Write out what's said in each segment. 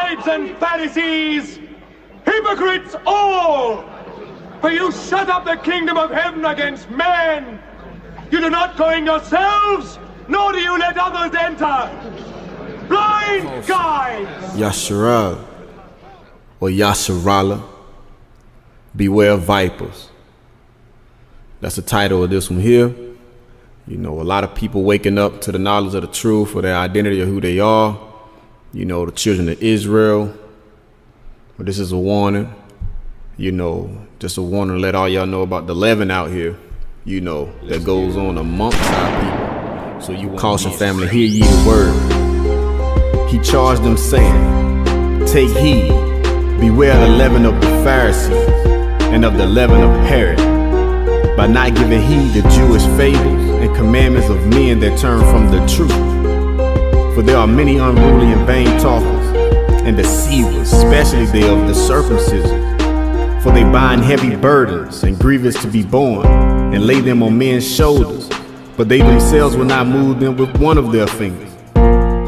Scribes and Pharisees, hypocrites all! For you shut up the kingdom of heaven against men. You do not go in yourselves, nor do you let others enter. Blind guides! Yahshua, or Yasharala, beware of vipers. That's the title of this one here. You know, a lot of people waking up to the knowledge of the truth or their identity of who they are. You know, the children of Israel. But this is a warning. You know, just a warning to let all y'all know about the leaven out here, you know, that goes on amongst our people. So you caution, family, hear ye the word. He charged them, saying, take heed, beware the leaven of the Pharisees and of the leaven of Herod, by not giving heed to Jewish fables and commandments of men that turn from the truth. For there are many unruly and vain talkers and deceivers, especially they of the circumcision. For they bind heavy burdens and grievous to be borne, and lay them on men's shoulders, but they themselves will not move them with one of their fingers.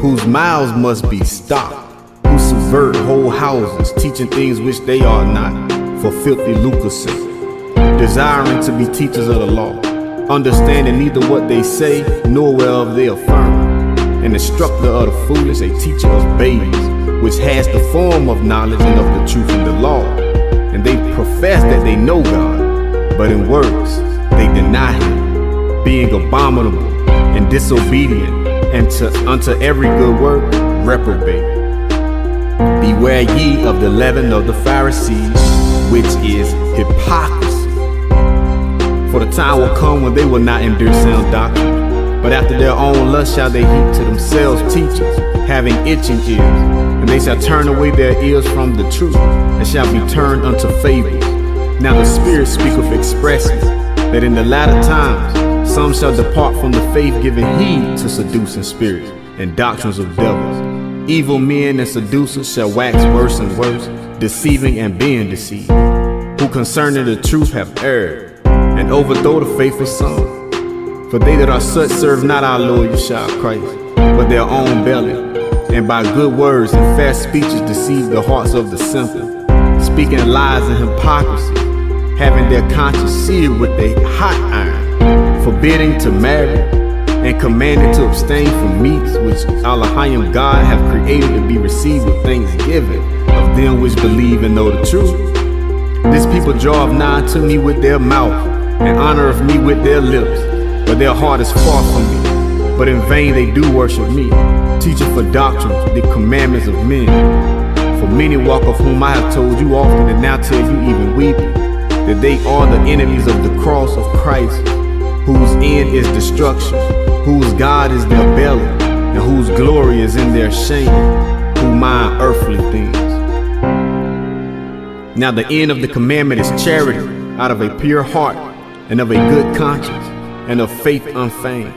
Whose mouths must be stopped, who subvert whole houses, teaching things which they are not, for filthy lucre's sake, desiring to be teachers of the law, understanding neither what they say nor whereof they affirm, an instructor of the foolish, a teacher of babes, which has the form of knowledge and of the truth in the law. And they profess that they know God, but in works they deny him, being abominable and disobedient, and unto every good work reprobate. Beware ye of the leaven of the Pharisees, which is hypocrisy. For the time will come when they will not endure sound doctrine, but after their own lust shall they heap to themselves teachers, having itching ears. And they shall turn away their ears from the truth, and shall be turned unto fables. Now the Spirit speaketh expressly, that in the latter times some shall depart from the faith, giving heed to seducing spirits and doctrines of devils. Evil men and seducers shall wax worse and worse, deceiving and being deceived, who concerning the truth have erred, and overthrow the faithful some. For they that are such serve not our Lord Yahshua Christ, but their own belly, and by good words and fair speeches deceive the hearts of the simple, speaking lies and hypocrisy, having their conscience seared with a hot iron, forbidding to marry, and commanding to abstain from meats which Allahayim God have created to be received with thanksgiving of them which believe and know the truth. This people draweth nigh to me with their mouth, and honoreth me with their lips, but their heart is far from me. But in vain they do worship me, teaching for doctrines the commandments of men. For many walk, of whom I have told you often, and now tell you even weeping, that they are the enemies of the cross of Christ, whose end is destruction, whose God is their belly, and whose glory is in their shame, who mind earthly things. Now the end of the commandment is charity, out of a pure heart, and of a good conscience, and of faith unfeigned.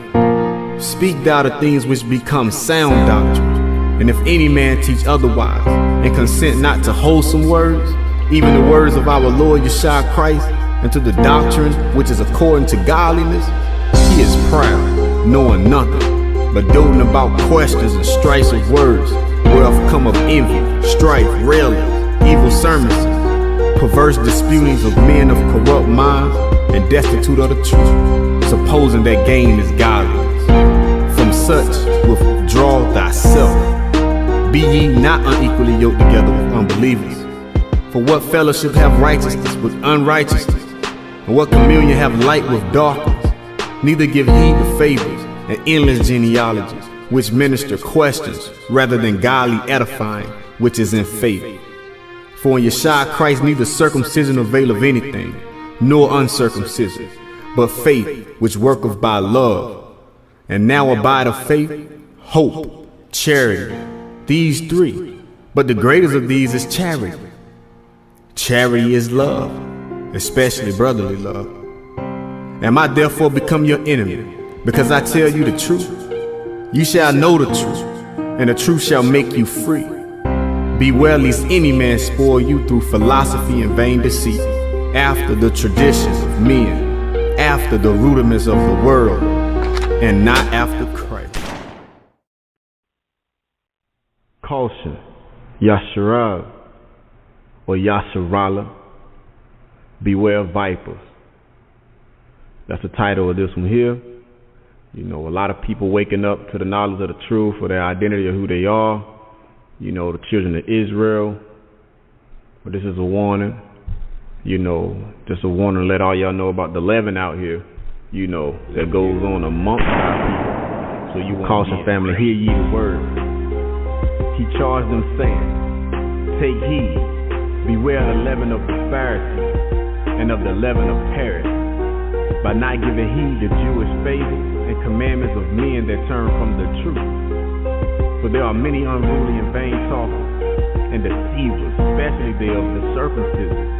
Speak thou the things which become sound doctrines, and if any man teach otherwise, and consent not to wholesome words, even the words of our Lord Yahshua Christ, and to the doctrine which is according to godliness, he is proud, knowing nothing, but doting about questions and strifes of words, whereof come of envy, strife, railings, evil sermons, perverse disputings of men of corrupt minds, and destitute of the truth, supposing that gain is godliness. From such withdraw thyself. Be ye not unequally yoked together with unbelievers. For what fellowship have righteousness with unrighteousness? And what communion have light with darkness? Neither give heed to fables and endless genealogies, which minister questions rather than godly edifying, which is in faith. For in Yahshua Christ neither circumcision availeth anything, nor uncircumcision, but faith which worketh by love. And now abideth faith, hope, charity, these three. But the greatest of these is charity. Charity is love, especially brotherly love. Am I therefore become your enemy, because I tell you the truth? You shall know the truth, and the truth shall make you free. Beware lest any man spoil you through philosophy and vain deceit, after the traditions of men, after the rudiments of the world, and not after Christ. Caution, Yahshua or Yasharala, beware of vipers. That's the title of this one here. You know, a lot of people waking up to the knowledge of the truth for their identity of who they are. You know, the children of Israel. But this is a warning. You know, just a warning to let all y'all know about the leaven out here, you know, that goes on amongst our people. So you caution family, hear ye the word. He charged them saying, take heed, beware the leaven of the Pharisees and of the leaven of Paris, by not giving heed to Jewish fables and commandments of men that turn from the truth. For there are many unruly and vain talkers and deceivers, especially they of the circumcision.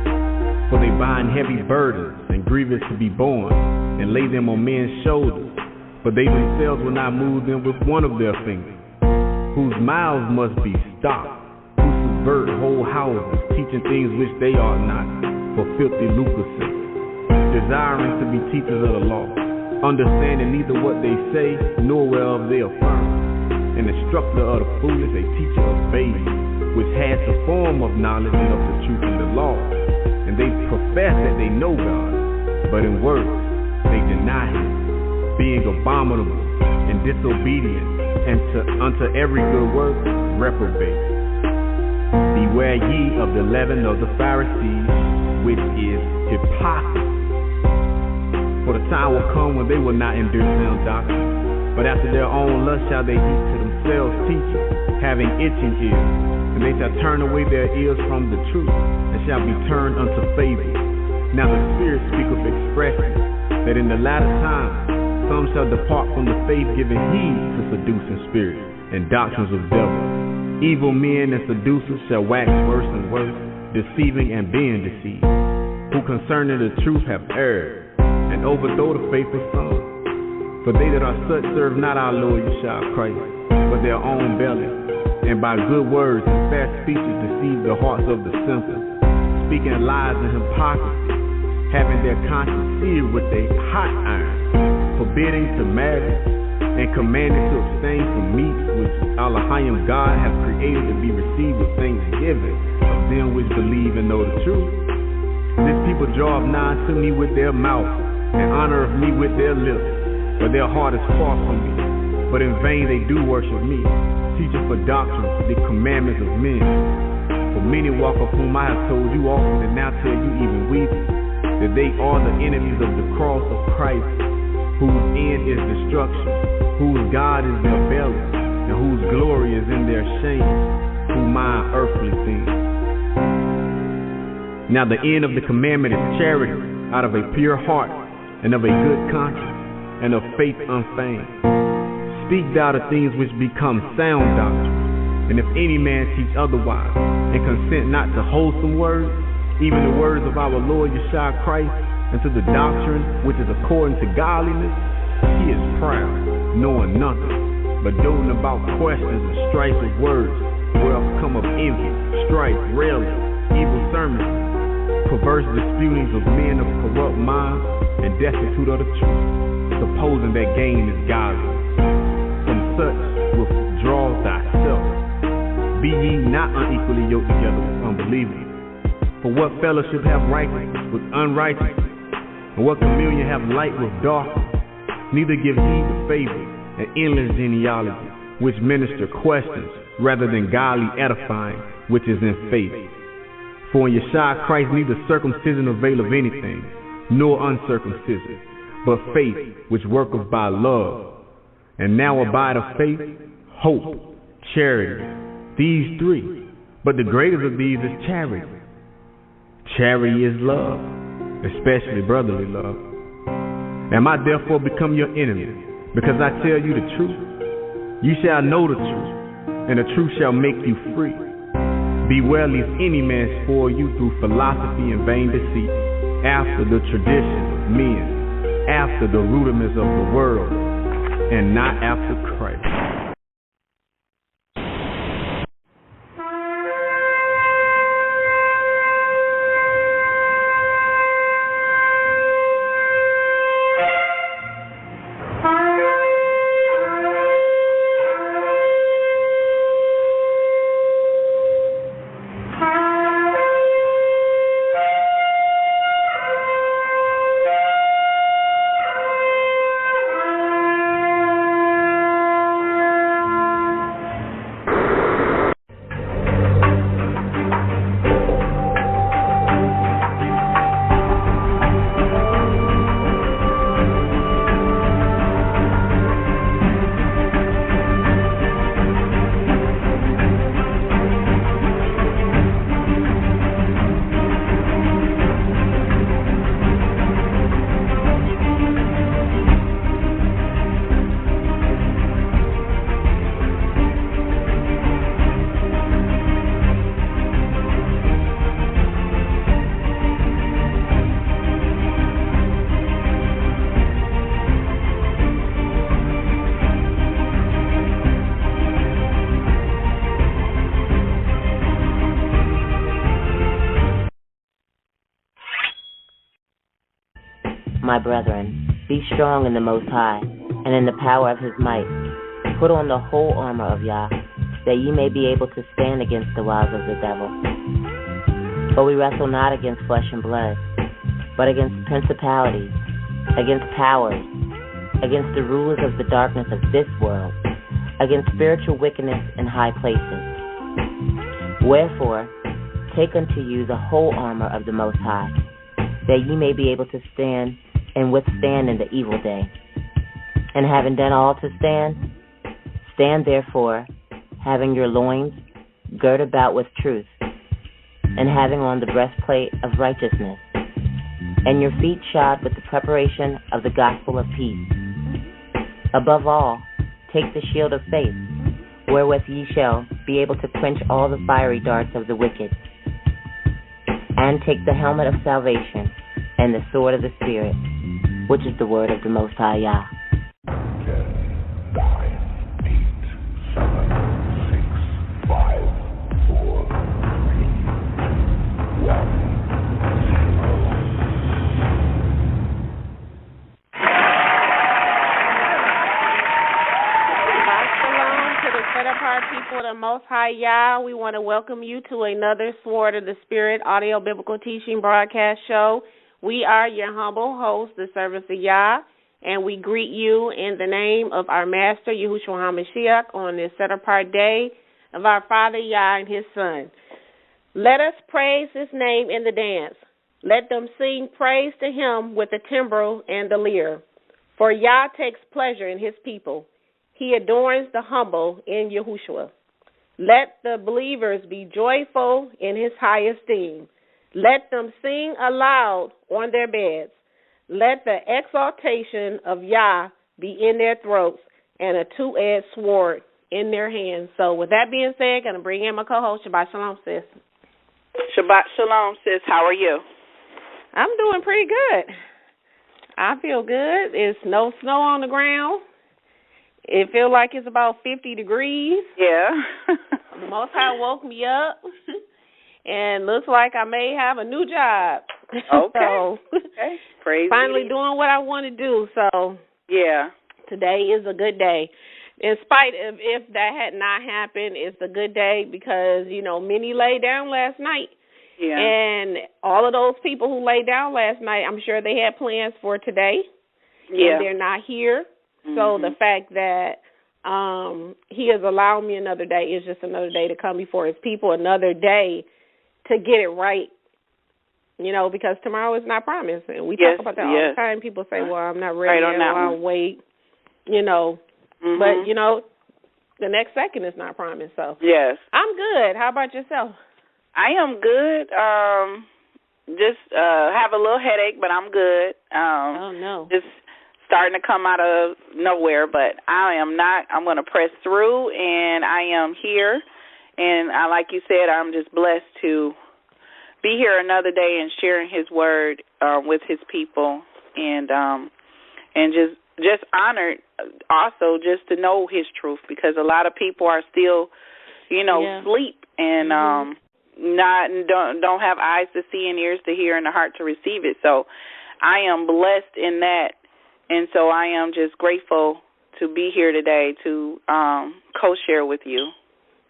For they bind heavy burdens and grievous to be borne, and lay them on men's shoulders, but they themselves will not move them with one of their fingers. Whose mouths must be stopped, who subvert whole houses, teaching things which they ought not, for filthy lucre's sake, desiring to be teachers of the law, understanding neither what they say nor whereof they affirm. An instructor of the foolish, a teacher of babes, which has the form of knowledge and of the truth and the law. And they profess that they know God, but in words they deny him, being abominable and disobedient, and unto every good work reprobate. Beware ye of the leaven of the Pharisees, which is hypocrisy. For the time will come when they will not endure sound doctrine, but after their own lust shall they eat to themselves teachers, having itching ears. And they shall turn away their ears from the truth, and shall be turned unto fables. Now the Spirit speaketh expressly, that in the latter time some shall depart from the faith, giving heed to seducing spirits and doctrines of devils. Evil men and seducers shall wax worse and worse, deceiving and being deceived, who concerning the truth have erred, and overthrow the faithful son. For they that are such serve not our Lord Yahshua Christ, but their own belly, and by good words and fair speeches deceive the hearts of the simple, speaking lies and hypocrisy, having their conscience seared with a hot iron, forbidding to marry, and commanding to abstain from meats which Elohim God hath created to be received with thanksgiving of them which believe and know the truth. This people draw nigh to me with their mouth, and honor of me with their lips, but their heart is far from me. But in vain they do worship me, teaching for doctrine the commandments of men. For many walk of whom I have told you often, and now tell you even weeping, that they are the enemies of the cross of Christ, whose end is destruction, whose God is their belly, and whose glory is in their shame, who mind earthly things. Now the end of the commandment is charity, out of a pure heart, and of a good conscience, and of faith unfeigned. Speak thou the things which become sound doctrine, and if any man teach otherwise, and consent not to wholesome words, even the words of our Lord Yahshua Christ, and to the doctrine which is according to godliness, he is proud, knowing nothing, but doting about questions and strife of words, whereof come of envy, strife, railing, evil sermons, perverse disputings of men of corrupt minds, and destitute of the truth, supposing that gain is godly. From such withdraw thyself. Be ye not unequally yoked together with unbelievers. For what fellowship have righteousness with unrighteousness? And what communion have light with darkness? Neither give heed to fables and endless genealogies, which minister questions rather than godly edifying, which is in faith. For in Yahshua Christ neither circumcision availeth anything, nor uncircumcision, but faith which worketh by love. And now abide of faith, hope, charity, these three. But the greatest of these is charity. Charity is love, especially brotherly love. Am I therefore become your enemy, because I tell you the truth? You shall know the truth, and the truth shall make you free. Beware lest any man spoil you through philosophy and vain deceit, after the tradition of men, after the rudiments of the world, and not after Christ. my brethren, be strong in the Most High, and in the power of his might. Put on the whole armor of Yah, that ye may be able to stand against the wiles of the devil. For we wrestle not against flesh and blood, but against principalities, against powers, against the rulers of the darkness of this world, against spiritual wickedness in high places. Wherefore, take unto you the whole armor of the Most High, that ye may be able to stand and withstand in the evil day. And having done all to stand, stand therefore, having your loins girt about with truth, and having on the breastplate of righteousness, and your feet shod with the preparation of the gospel of peace. Above all, take the shield of faith, wherewith ye shall be able to quench all the fiery darts of the wicked. And take the helmet of salvation and the sword of the Spirit, which is the word of the Most High Yah. 10, 9, 8, 7, 6, 5, 4, 3, 1, 0. Set-apart people of the Most High Yah, we want to welcome you to another Sword of the Spirit audio biblical teaching broadcast show. We are your humble hosts, the servants of Yah, and we greet you in the name of our Master, Yahshua HaMashiach, on this set-apart day of our Father Yah and his Son. Let us praise his name in the dance. Let them sing praise to him with the timbrel and the lyre. For Yah takes pleasure in his people. He adorns the humble in Yahushua. Let the believers be joyful in his high esteem. Let them sing aloud on their beds. Let the exaltation of Yah be in their throats and a two-edged sword in their hands. So with that being said, going to bring in my co-host, Shabbat Shalom, sis. Shabbat Shalom, sis. How are you? I'm doing pretty good. I feel good. It's no snow on the ground. It feels like it's about 50 degrees. Yeah. The Most High woke me up, and looks like I may have a new job. Okay. So, okay. Praise finally be. doing what I want to do. So, yeah. Today is a good day. In spite of if that had not happened, it's a good day because, you know, many laid down last night. Yeah. And all of those people who laid down last night, I'm sure they had plans for today. Yeah. And they're not here. Mm-hmm. So the fact that he has allowed me another day is just another day to come before his people, another day to get it right, you know, because tomorrow is not promised. And we talk about that all the time. People say, well, I'm not ready yet, I'll wait, you know. Mm-hmm. But, you know, the next second is not promised. So yes. I'm good. How about yourself? I am good. Just have a little headache, but I'm good. Oh, no. Just starting to come out of nowhere, but I am not. I'm going to press through, and I am here. And like you said, I'm just blessed to be here another day and sharing his word with his people, and just honored also just to know his truth, because a lot of people are still, you know, asleep and don't have eyes to see and ears to hear and a heart to receive it. So I am blessed in that. And so I am just grateful to be here today to co-share with you.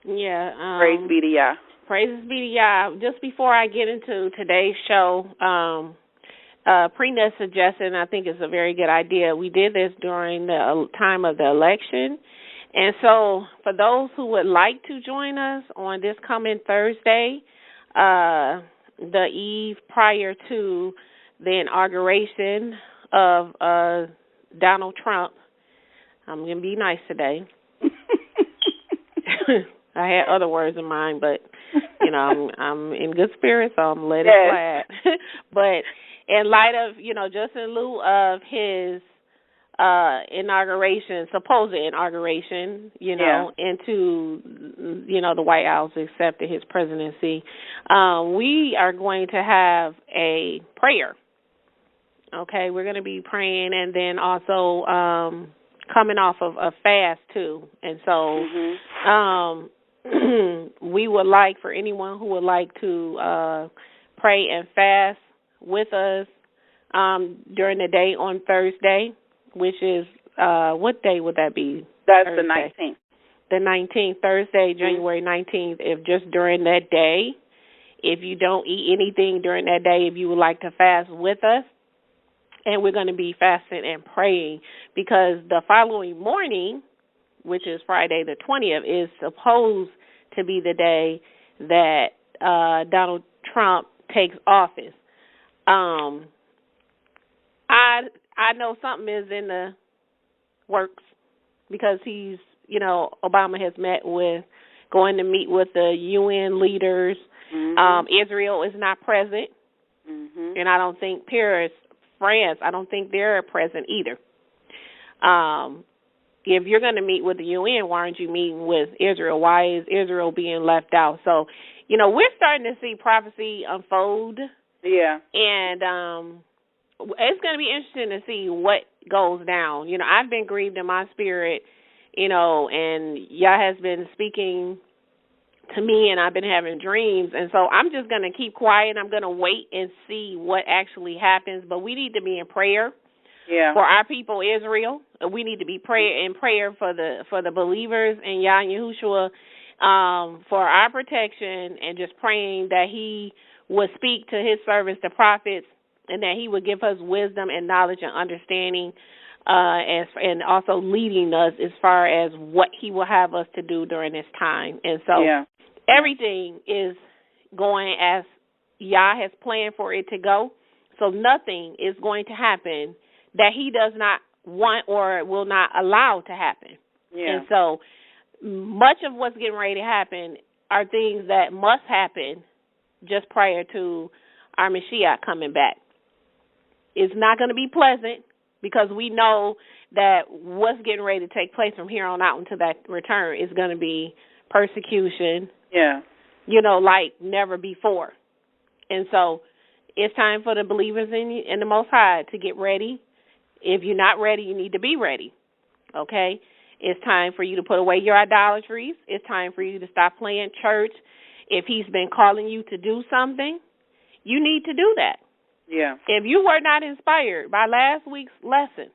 Yeah. Praise be to Yah. Praises be to Yah. Just before I get into today's show, Prina suggested, and I think it's a very good idea, we did this during the time of the election. And so for those who would like to join us on this coming Thursday, the eve prior to the inauguration of Donald Trump. I'm going to be nice today. I had other words in mind, but, you know, I'm in good spirits, so I'm letting it slide. But in light of, you know, just in lieu of his inauguration, supposed inauguration, you know, into, you know, the White House accepted his presidency, we are going to have a prayer. Okay, we're going to be praying, and then also coming off of a fast, too. And so we would like for anyone who would like to pray and fast with us during the day on Thursday, which is, what day would that be? That's Thursday. the 19th. The 19th, Thursday, January 19th, if just during that day, if you don't eat anything during that day, if you would like to fast with us, and we're going to be fasting and praying, because the following morning, which is Friday the 20th, is supposed to be the day that Donald Trump takes office. I know something is in the works, because he's, Obama has going to meet with the UN leaders. Israel is not present, and I don't think France, I don't think they're present either. If you're going to meet with the UN, why aren't you meeting with Israel? Why is Israel being left out? So, we're starting to see prophecy unfold. Yeah. And it's going to be interesting to see what goes down. I've been grieved in my spirit, and Yah has been speaking to me, and I've been having dreams. And so I'm just going to keep quiet. I'm going to wait and see what actually happens. But we need to be in prayer. Yeah. For our people, Israel. We need to be in prayer for the believers in Yah and Yahshua, for our protection, and just praying that He would speak to His servants, the prophets, and that He would give us wisdom and knowledge and understanding, and also leading us as far as what He will have us to do during this time. And so everything is going as Yah has planned for it to go. So nothing is going to happen that He does not want or will not allow to happen. Yeah. And so much of what's getting ready to happen are things that must happen just prior to our Mashiach coming back. It's not going to be pleasant, because we know that what's getting ready to take place from here on out until that return is going to be persecution, like never before. And so it's time for the believers in the Most High to get ready. If you're not ready, you need to be ready, okay? It's time for you to put away your idolatries. It's time for you to stop playing church. If He's been calling you to do something, you need to do that. Yeah. If you were not inspired by last week's lesson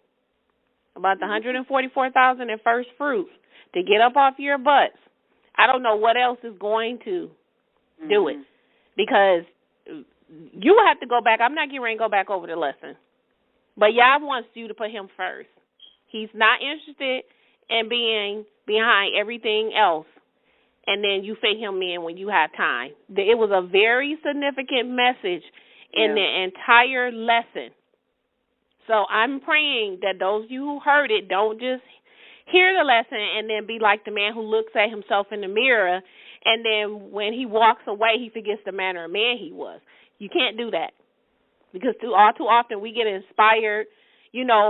about the 144,000 in first fruits to get up off your butts, I don't know what else is going to do it, because you will have to go back. I'm not getting ready to go back over the lesson. But Yah wants you to put Him first. He's not interested in being behind everything else, and then you fit Him in when you have time. It was a very significant message in the entire lesson. So I'm praying that those of you who heard it don't just hear the lesson and then be like the man who looks at himself in the mirror, and then when he walks away, he forgets the manner of man he was. You can't do that. Because too often we get inspired,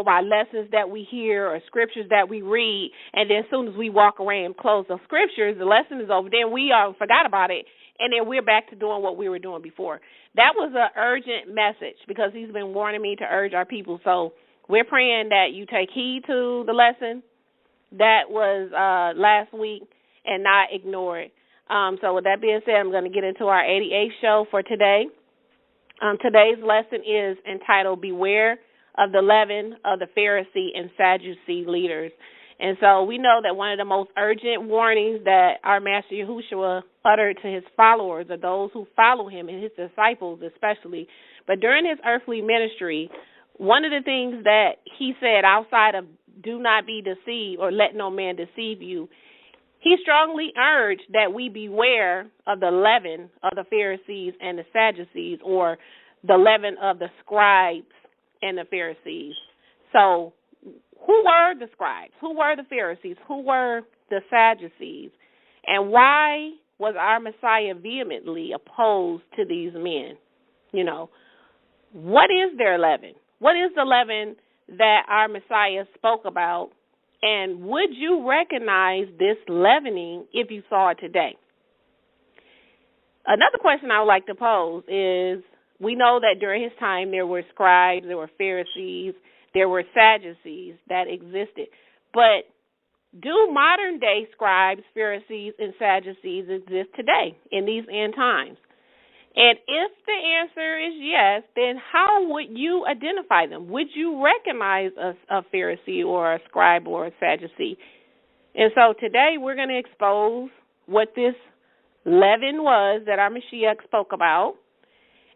by lessons that we hear or scriptures that we read, and then as soon as we walk away and close the scriptures, the lesson is over. Then we forgot about it, and then we're back to doing what we were doing before. That was an urgent message, because He's been warning me to urge our people. So we're praying that you take heed to the lesson that was last week and not ignore it. So with that being said, I'm going to get into our 88th show for today. Today's lesson is entitled Beware of the Leaven of the Pharisee and Sadducee leaders. And so we know that one of the most urgent warnings that our Master Yahshua uttered to His followers, or those who follow Him and His disciples especially, but during His earthly ministry, one of the things that He said outside of do not be deceived or let no man deceive you, He strongly urged that we beware of the leaven of the Pharisees and the Sadducees, or the leaven of the Scribes and the Pharisees. So who were the Scribes? Who were the Pharisees? Who were the Sadducees? And why was our Messiah vehemently opposed to these men? What is their leaven? What is the leaven that our Messiah spoke about? And would you recognize this leavening if you saw it today? Another question I would like to pose is, we know that during His time there were scribes, there were Pharisees, there were Sadducees that existed. But do modern-day scribes, Pharisees, and Sadducees exist today in these end times? And if the answer is yes, then how would you identify them? Would you recognize a Pharisee or a scribe or a Sadducee? And so today we're going to expose what this leaven was that our Mashiach spoke about,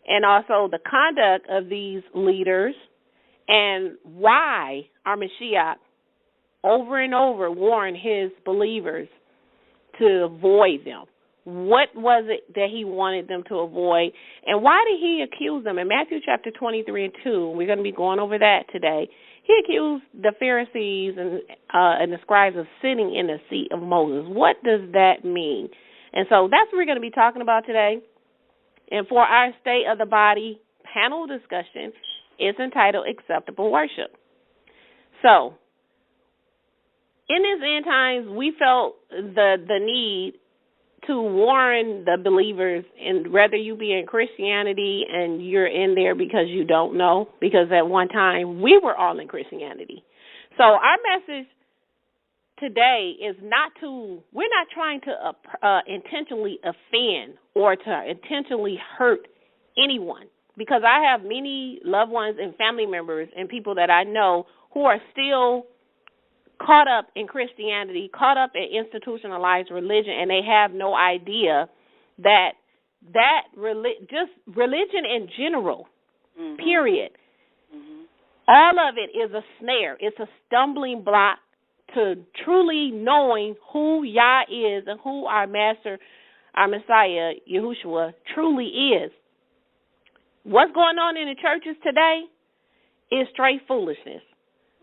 and also the conduct of these leaders, and why our Mashiach over and over warned his believers to avoid them. What was it that he wanted them to avoid, and why did he accuse them? In Matthew chapter 23 and 2, we're going to be going over that today, he accused the Pharisees and the Scribes of sitting in the seat of Moses. What does that mean? And so that's what we're going to be talking about today. And for our State of the Body panel discussion, it's entitled Acceptable Worship. So, in this end times, we felt the need to warn the believers, and whether you be in Christianity and you're in there because you don't know, because at one time we were all in Christianity. So our message today is we're not trying to intentionally offend or to intentionally hurt anyone, because I have many loved ones and family members and people that I know who are still caught up in Christianity, caught up in institutionalized religion, and they have no idea that just religion in general, period, all of it is a snare. It's a stumbling block to truly knowing who Yah is and who our Master, our Messiah, Yahshua, truly is. What's going on in the churches today is straight foolishness.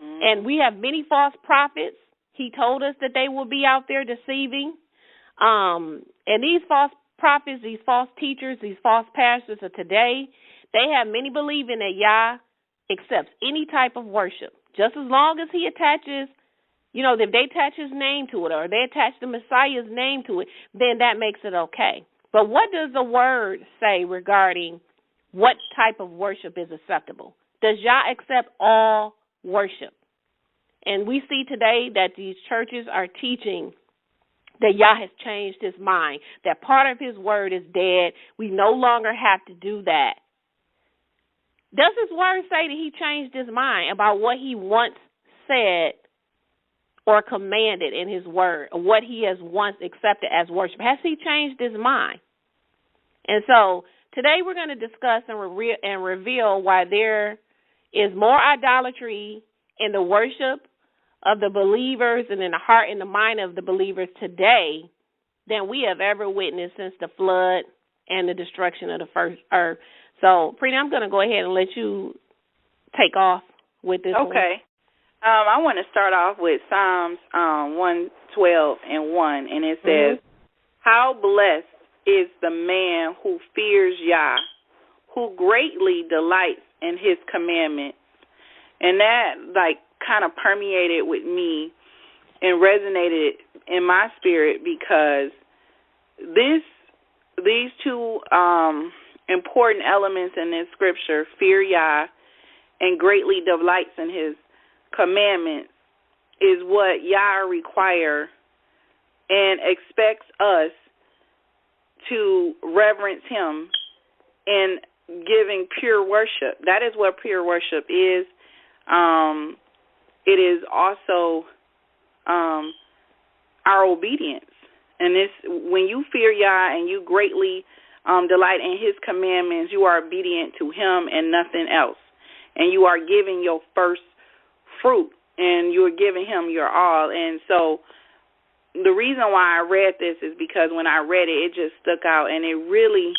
And we have many false prophets. He told us that they will be out there deceiving. And these false prophets, these false teachers, these false pastors of today, they have many believing that Yah accepts any type of worship. Just as long as he attaches, if they attach his name to it or they attach the Messiah's name to it, then that makes it okay. But what does the word say regarding what type of worship is acceptable? Does Yah accept all worship? And we see today that these churches are teaching that Yah has changed his mind, that part of his word is dead. We no longer have to do that. Does his word say that he changed his mind about what he once said or commanded in his word, or what he has once accepted as worship? Has he changed his mind? And so today we're going to discuss and reveal why there is more idolatry in the worship of the believers and in the heart and the mind of the believers today than we have ever witnessed since the flood and the destruction of the first earth. So, Preeti, I'm going to go ahead and let you take off with this. Okay. I want to start off with Psalms 112 and 1, and it says, How blessed is the man who fears Yah, who greatly delights in his commandments. And that, kind of permeated with me and resonated in my spirit, because these two important elements in this scripture, fear Yah and greatly delights in his commandments, is what Yah require and expects us to reverence him in giving pure worship. That is what pure worship is. It is also our obedience. And this, when you fear Yah and you greatly delight in his commandments, you are obedient to him and nothing else. And you are giving your first fruit, and you're giving him your all. And so the reason why I read this is because when I read it, it just stuck out, and it really,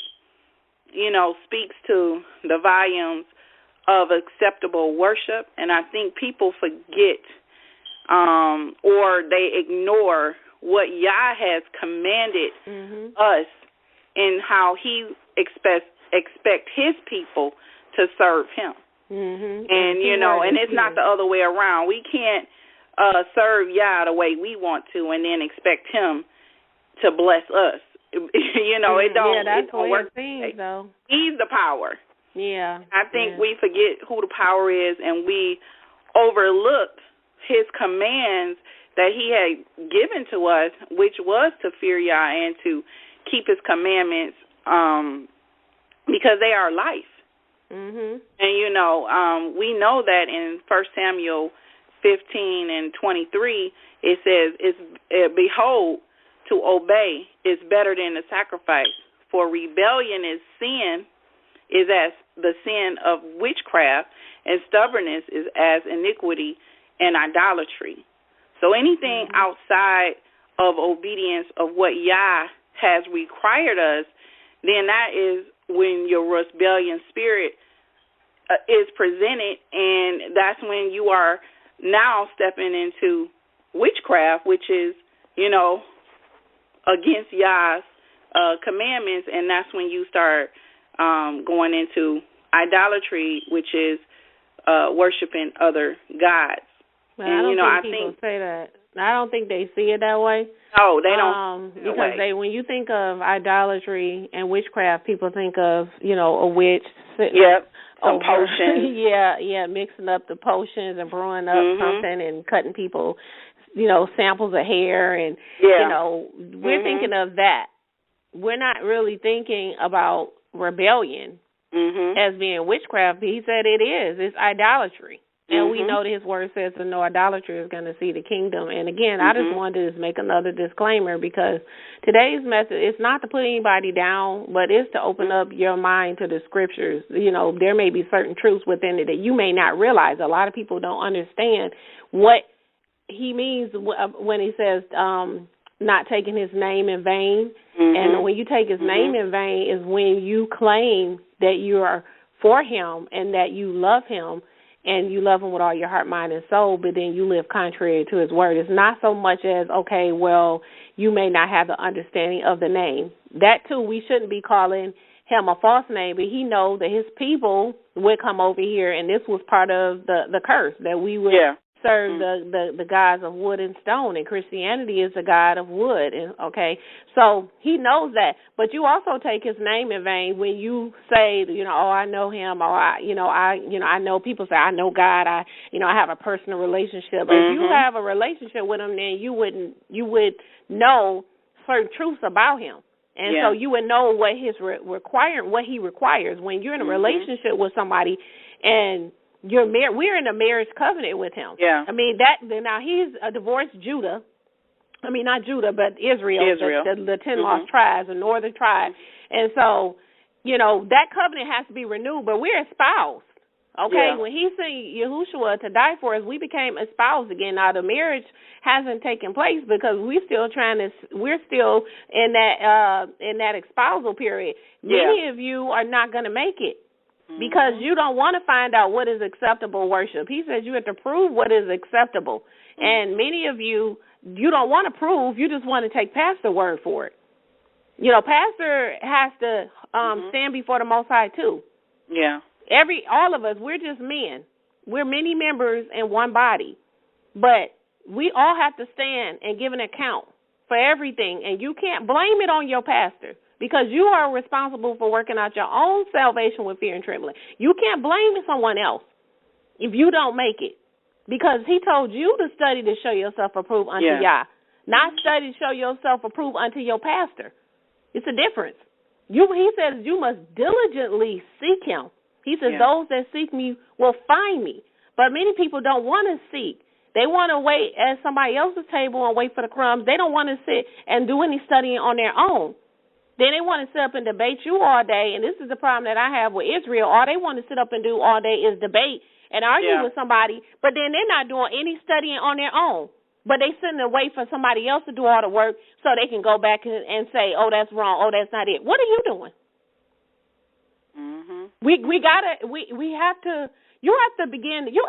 speaks to the volumes of acceptable worship. And I think people forget or they ignore what Yah has commanded us and how he expect his people to serve him. And, and it's not the other way around. We can't serve Yah the way we want to and then expect him to bless us. It don't work. Though. He's the power. Yeah. I think we forget who the power is, and we overlook his commands that he had given to us, which was to fear Yah and to keep his commandments because they are life. Mhm. And, you know, we know that in 1 Samuel 15 and 23, it says, behold, to obey is better than the sacrifice, for rebellion is sin, is as the sin of witchcraft, and stubbornness is as iniquity and idolatry. So anything outside of obedience of what Yah has required us, then that is when your rebellion spirit is presented, and that's when you are now stepping into witchcraft, which is, you know, against Yah's commandments, and that's when you start going into idolatry, which is worshiping other gods. But and I think people say that. I don't think they see it that way. No, they don't. Because when you think of idolatry and witchcraft, people think of, you know, a witch sitting some potions. yeah, mixing up the potions and brewing up something and cutting people, you know, samples of hair and, you know, we're thinking of that. We're not really thinking about rebellion as being witchcraft. He said it is. It's idolatry. And we know that his word says that no idolatry is going to see the kingdom. And, again, I just wanted to make another disclaimer because today's message, it's not to put anybody down, but it's to open up your mind to the scriptures. You know, there may be certain truths within it that you may not realize. A lot of people don't understand what he means when he says not taking his name in vain. And when you take his name in vain is when you claim that you are for him and that you love him, and you love him with all your heart, mind, and soul, but then you live contrary to his word. It's not so much as, okay, well, you may not have the understanding of the name. That, too, we shouldn't be calling him a false name, but he knows that his people would come over here, and this was part of the curse, that we would serve the gods of wood and stone, and Christianity is the god of wood, and okay? So he knows that, but you also take his name in vain when you say, you know, oh, I know him, or I know people say, I know God, I have a personal relationship. If you have a relationship with him, then you would know certain truths about him. And so you would know what his what he requires when you're in a relationship with somebody, and we're in a marriage covenant with him. Yeah. I mean, now he's a divorced Judah. I mean, not Judah, but Israel. The 10 lost tribes, the northern tribe. And so, you know, that covenant has to be renewed, but we're espoused. Okay? When he sent Yahshua to die for us, we became espoused again. Now, the marriage hasn't taken place because we're still in that espousal period. Many of you are not going to make it. Because you don't want to find out what is acceptable worship. He says you have to prove what is acceptable. And many of you don't want to prove. You just want to take pastor word for it. You know, pastor has to stand before the Most High too. Yeah. All of us, we're just men. We're many members in one body. But we all have to stand and give an account for everything. And you can't blame it on your pastor, because you are responsible for working out your own salvation with fear and trembling. You can't blame someone else if you don't make it, because he told you to study to show yourself approved unto Yah, not study to show yourself approved unto your pastor. It's a difference. He says you must diligently seek him. He says those that seek me will find me. But many people don't want to seek. They want to wait at somebody else's table and wait for the crumbs. They don't want to sit and do any studying on their own. Then they want to sit up and debate you all day, and this is the problem that I have with Israel. All they want to sit up and do all day is debate and argue with somebody, but then they're not doing any studying on their own. But they sitting and wait for somebody else to do all the work so they can go back and say, oh, that's wrong, oh, that's not it. What are you doing? You have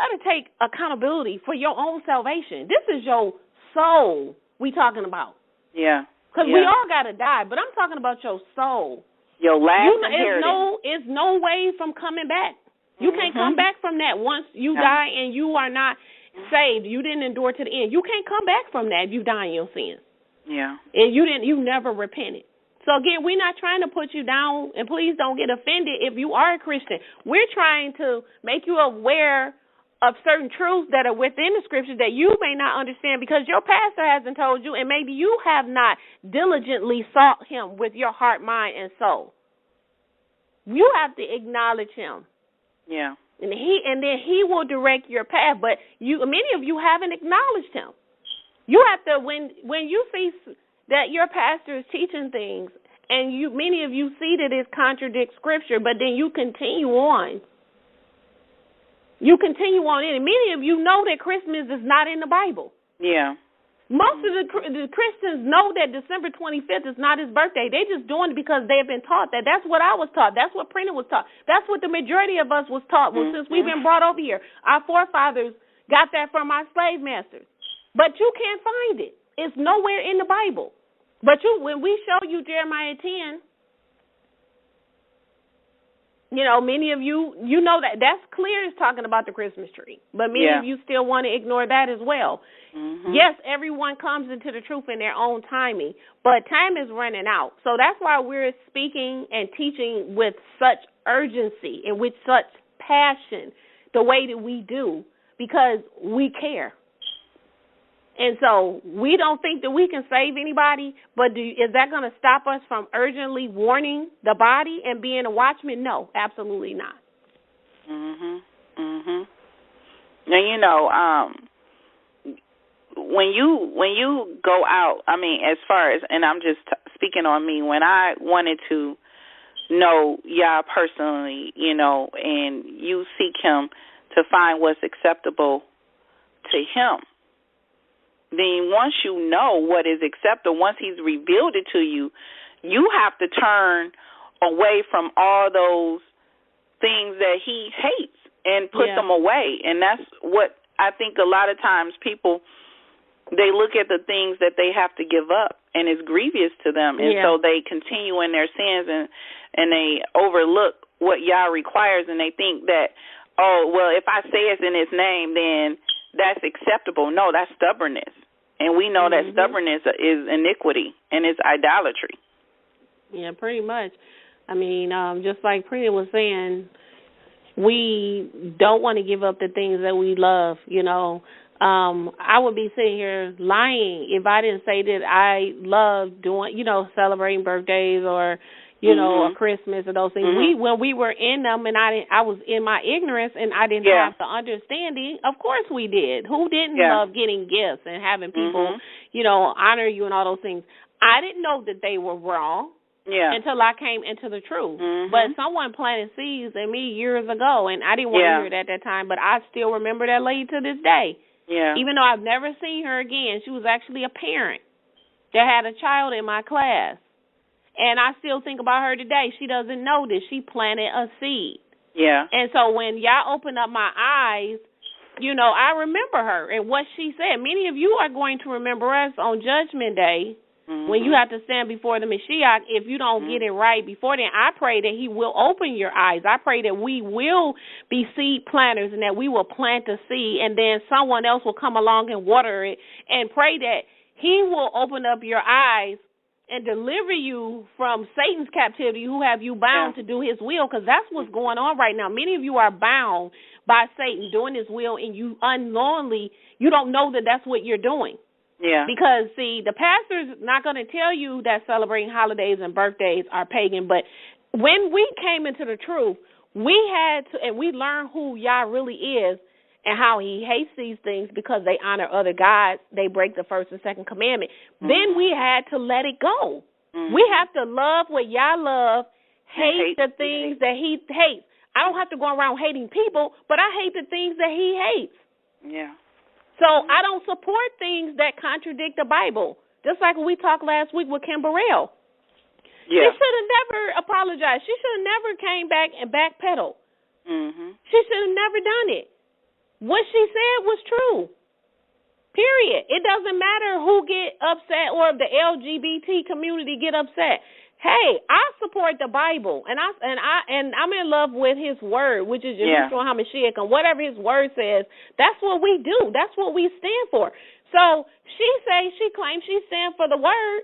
to take accountability for your own salvation. This is your soul we talking about. Yeah. Because we all got to die, but I'm talking about your soul. Your last inheritance. It's no way from coming back. You can't come back from that once you die and you are not saved. You didn't endure to the end. You can't come back from that if you die in your sins. Yeah. And you never repented. So, again, we're not trying to put you down, and please don't get offended if you are a Christian. We're trying to make you aware of certain truths that are within the scriptures that you may not understand because your pastor hasn't told you, and maybe you have not diligently sought him with your heart, mind, and soul. You have to acknowledge him. Yeah. And then he will direct your path. But many of you haven't acknowledged him. You have to, when you see that your pastor is teaching things, and many of you see that it contradicts Scripture, but then you continue on. You continue on in it. Many of you know that Christmas is not in the Bible. Yeah. Most of the Christians know that December 25th is not his birthday. They're just doing it because they've been taught that. That's what I was taught. That's what Prina was taught. That's what the majority of us was taught since we've been brought over here. Our forefathers got that from our slave masters. But you can't find it. It's nowhere in the Bible. But when we show you Jeremiah 10, many of you know that's clear. It's talking about the Christmas tree. But many of you still want to ignore that as well. Mm-hmm. Yes, everyone comes into the truth in their own timing, but time is running out. So that's why we're speaking and teaching with such urgency and with such passion the way that we do, because we care. And so we don't think that we can save anybody, but is that going to stop us from urgently warning the body and being a watchman? No, absolutely not. Now, when you go out, I mean, as far as, and I'm just speaking on me, when I wanted to know Yah personally, and you seek him to find what's acceptable to him, then once you know what is acceptable, once he's revealed it to you, you have to turn away from all those things that he hates and put them away. And that's what I think a lot of times people, they look at the things that they have to give up, and it's grievous to them. And so they continue in their sins, and they overlook what Yah requires, and they think that, oh, well, if I say it's in his name, then that's acceptable. No, that's stubbornness. And we know that stubbornness is iniquity and it's idolatry. Yeah, pretty much. I mean, just like Prina was saying, we don't want to give up the things that we love, I would be sitting here lying if I didn't say that I love doing, celebrating birthdays or, or Christmas or those things. When we were in them and I was in my ignorance and I didn't have the understanding, of course we did. Who didn't love getting gifts and having people, honor you and all those things? I didn't know that they were wrong until I came into the truth. But someone planted seeds in me years ago, and I didn't want to hear it at that time, but I still remember that lady to this day. Yeah. Even though I've never seen her again, she was actually a parent that had a child in my class. And I still think about her today. She doesn't know this. She planted a seed. Yeah. And so when y'all open up my eyes, I remember her and what she said. Many of you are going to remember us on Judgment Day when you have to stand before the Mashiach. If you don't get it right before then, I pray that he will open your eyes. I pray that we will be seed planters and that we will plant a seed, and then someone else will come along and water it, and pray that he will open up your eyes and deliver you from Satan's captivity, who have you bound to do his will, because that's what's going on right now. Many of you are bound by Satan doing his will, and you unknowingly, you don't know that that's what you're doing. Yeah. Because, see, the pastor's not going to tell you that celebrating holidays and birthdays are pagan, but when we came into the truth, we had to, and we learned who Yah really is and how he hates these things because they honor other gods. They break the first and second commandment. Then we had to let it go. We have to love what Yah loves, hate the things that he hates. I don't have to go around hating people, but I hate the things that he hates. Yeah. So I don't support things that contradict the Bible. Just like we talked last week with Kim Burrell. Yeah. She should have never apologized. She should have never came back and backpedaled. She should have never done it. What she said was true. Period. It doesn't matter who get upset or if the LGBT community get upset. Hey, I support the Bible, and I'm in love with his word, which is Yahshua HaMashiach, and whatever his word says, that's what we do. That's what we stand for. So she claims she stands for the word,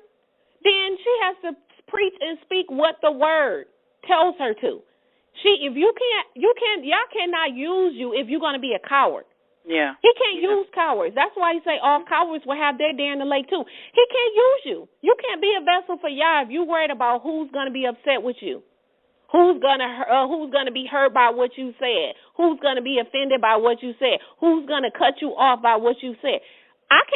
then she has to preach and speak what the word tells her to. Y'all cannot use you if you're going to be a coward. Yeah. He can't use cowards. That's why he say all cowards will have their day in the lake too. He can't use you. You can't be a vessel for Yah if you're worried about who's going to be upset with you Who's gonna be hurt by what you said? Who's gonna be offended by what you said? Who's gonna cut you off by what you said?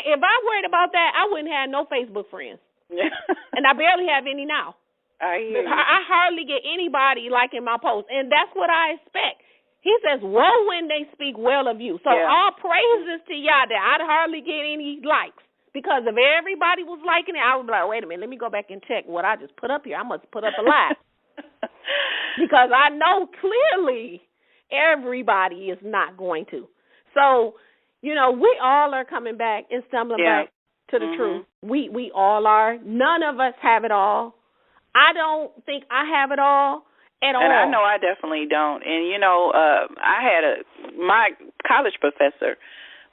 If I worried about that, I wouldn't have no Facebook friends, and I barely have any now. I hardly get anybody liking my posts, and that's what I expect. He says, "Woe when they speak well of you." So all praises to y'all that I'd hardly get any likes, because if everybody was liking it, I would be like, "Wait a minute, let me go back and check what I just put up here. I must put up a lie." Because I know clearly everybody is not going to. So, we all are coming back and stumbling back to the truth. We all are. None of us have it all. I don't think I have it all at all. And I know I definitely don't. And, I had my college professor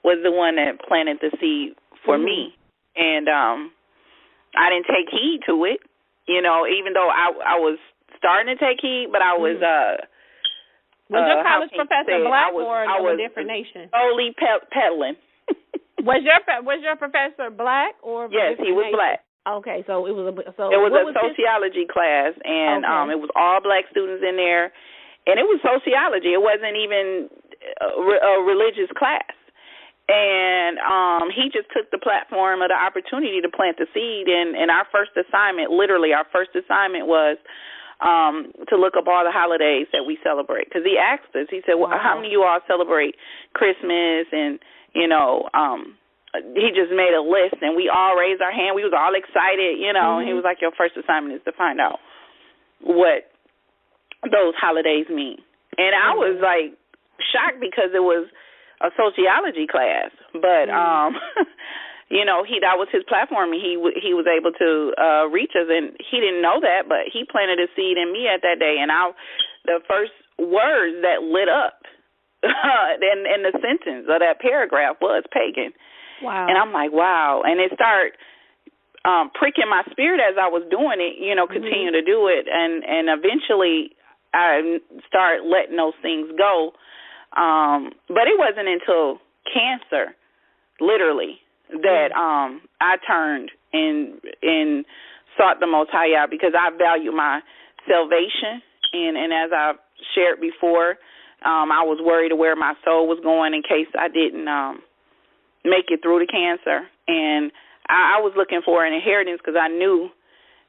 was the one that planted the seed for me. And I didn't take heed to it, even though I was starting to take heed, but I was was your college professor black or of a different nation? Slowly peddling. Was your professor black or? Yes, he was black. Okay, so it was a sociology class, and it was all black students in there, and it was sociology. It wasn't even a religious class. And he just took the platform of the opportunity to plant the seed, and our first assignment was to look up all the holidays that we celebrate. Because he asked us, he said, well, how many of you all celebrate Christmas? And, he just made a list, and we all raised our hand. We was all excited, and he was like, your first assignment is to find out what those holidays mean. And I was, like, shocked because it was a sociology class. But, that was his platform, and he was able to reach us, and he didn't know that, but he planted a seed in me at that day, and the first words that lit up in the sentence of that paragraph was pagan. Wow. And I'm like, wow. And it started pricking my spirit as I was doing it, continue to do it, and eventually I started letting those things go. But it wasn't until cancer, literally, that I turned and sought the Most High Yah, because I value my salvation, and as I've shared before, I was worried of where my soul was going in case I didn't make it through the cancer, and I was looking for an inheritance because I knew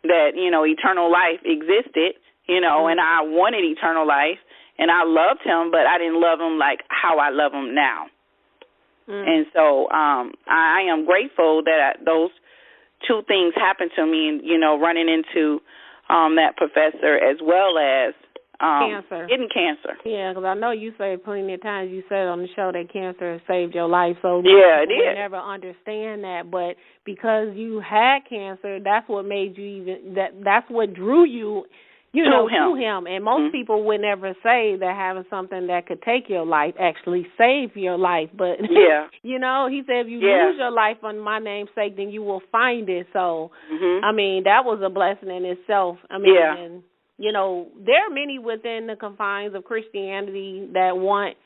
that eternal life existed, and I wanted eternal life, and I loved him, but I didn't love him like how I love him now. And so I am grateful that those two things happened to me, running into that professor as well as getting cancer. Yeah, because I know you say plenty of times, you said on the show that cancer has saved your life. So yeah, it did. Never understand that, but because you had cancer, that's what made you that's what drew you to him. And most people would never say that having something that could take your life actually save your life. But, he said if you lose your life for my name's sake, then you will find it. So, I mean, that was a blessing in itself. I mean, and, there are many within the confines of Christianity that want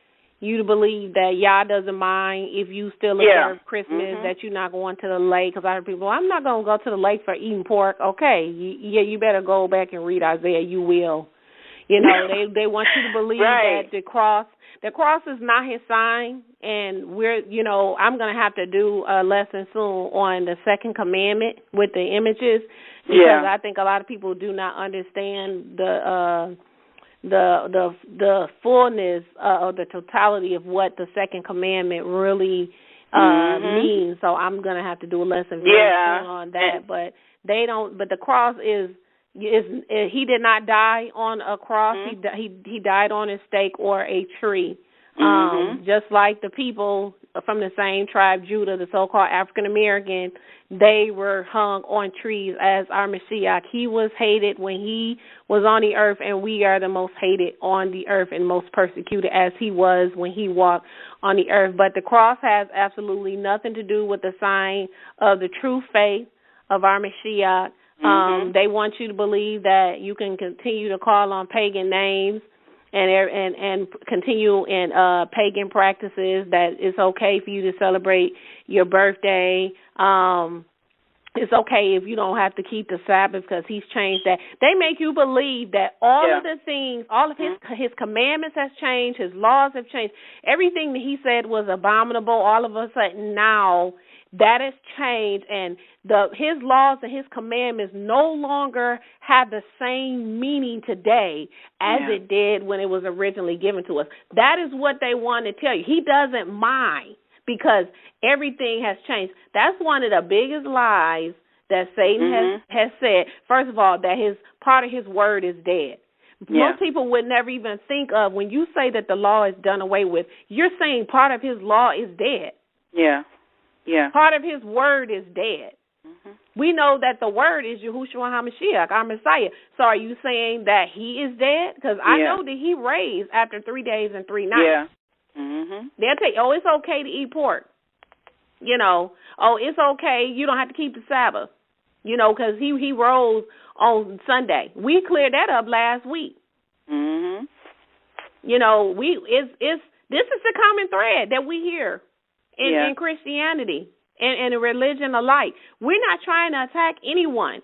you to believe that Yah doesn't mind if you still observe Christmas, that you're not going to the lake. Because I heard people, I'm not going to go to the lake for eating pork. Okay, you better go back and read Isaiah. You will. They want you to believe that the cross is not his sign. And I'm going to have to do a lesson soon on the second commandment with the images, because I think a lot of people do not understand the fullness or the totality of what the second commandment really means. So I'm gonna have to do a lesson on that. But they don't. But the cross is he did not die on a cross. He died on a stake or a tree. Just like the people from the same tribe, Judah, the so-called African American, they were hung on trees as our Mashiach. He was hated when he was on the earth, and we are the most hated on the earth and most persecuted as he was when he walked on the earth. But the cross has absolutely nothing to do with the sign of the true faith of our Mashiach. They want you to believe that you can continue to call on pagan names and continue in pagan practices, that it's okay for you to celebrate your birthday, it's okay if you don't have to keep the Sabbath because he's changed that. They make you believe that all of the things, all of his commandments has changed, his laws have changed. Everything that he said was abominable, all of a sudden now that has changed, and his laws and his commandments no longer have the same meaning today as it did when it was originally given to us. That is what they want to tell you. He doesn't mind, because everything has changed. That's one of the biggest lies that Satan has said. First of all, that part of his word is dead. Yeah. Most people would never even think of, when you say that the law is done away with, you're saying part of his law is dead. Yeah. Yeah. Part of his word is dead. We know that the word is Yahshua HaMashiach, our Messiah. So are you saying that he is dead? Because I know that he raised after 3 days and 3 nights. Yeah. They'll tell you, it's okay to eat pork. It's okay, you don't have to keep the Sabbath. Because he rose on Sunday. We cleared that up last week. This is the common thread that we hear in Christianity and in religion alike. We're not trying to attack anyone,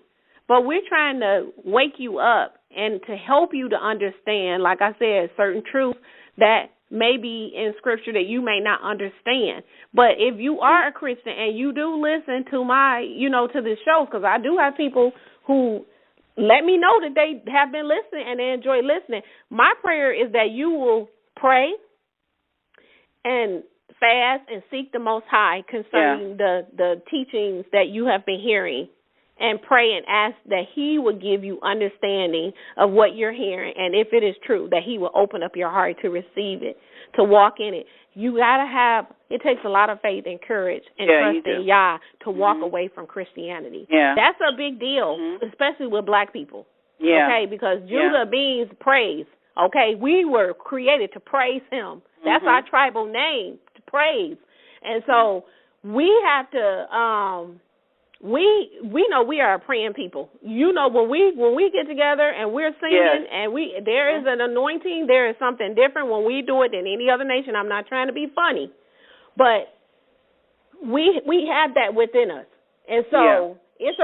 but we're trying to wake you up and to help you to understand, like I said, certain truths that may be in Scripture that you may not understand. But if you are a Christian and you do listen to my, to the shows, because I do have people who let me know that they have been listening and they enjoy listening, my prayer is that you will pray and fast and seek the Most High concerning the teachings that you have been hearing, and pray and ask that he will give you understanding of what you're hearing, and if it is true, that he will open up your heart to receive it, to walk in it. You got to have, it takes a lot of faith and courage and trust in Yah to walk away from Christianity. Yeah. That's a big deal, especially with black people. Yeah. Okay, because Judah means praise. Okay, we were created to praise him. That's our tribal name, to praise. And so we have to, we know we are a praying people. When we get together and we're singing and there is an anointing, there is something different when we do it than any other nation. I'm not trying to be funny, but we have that within us, and so it's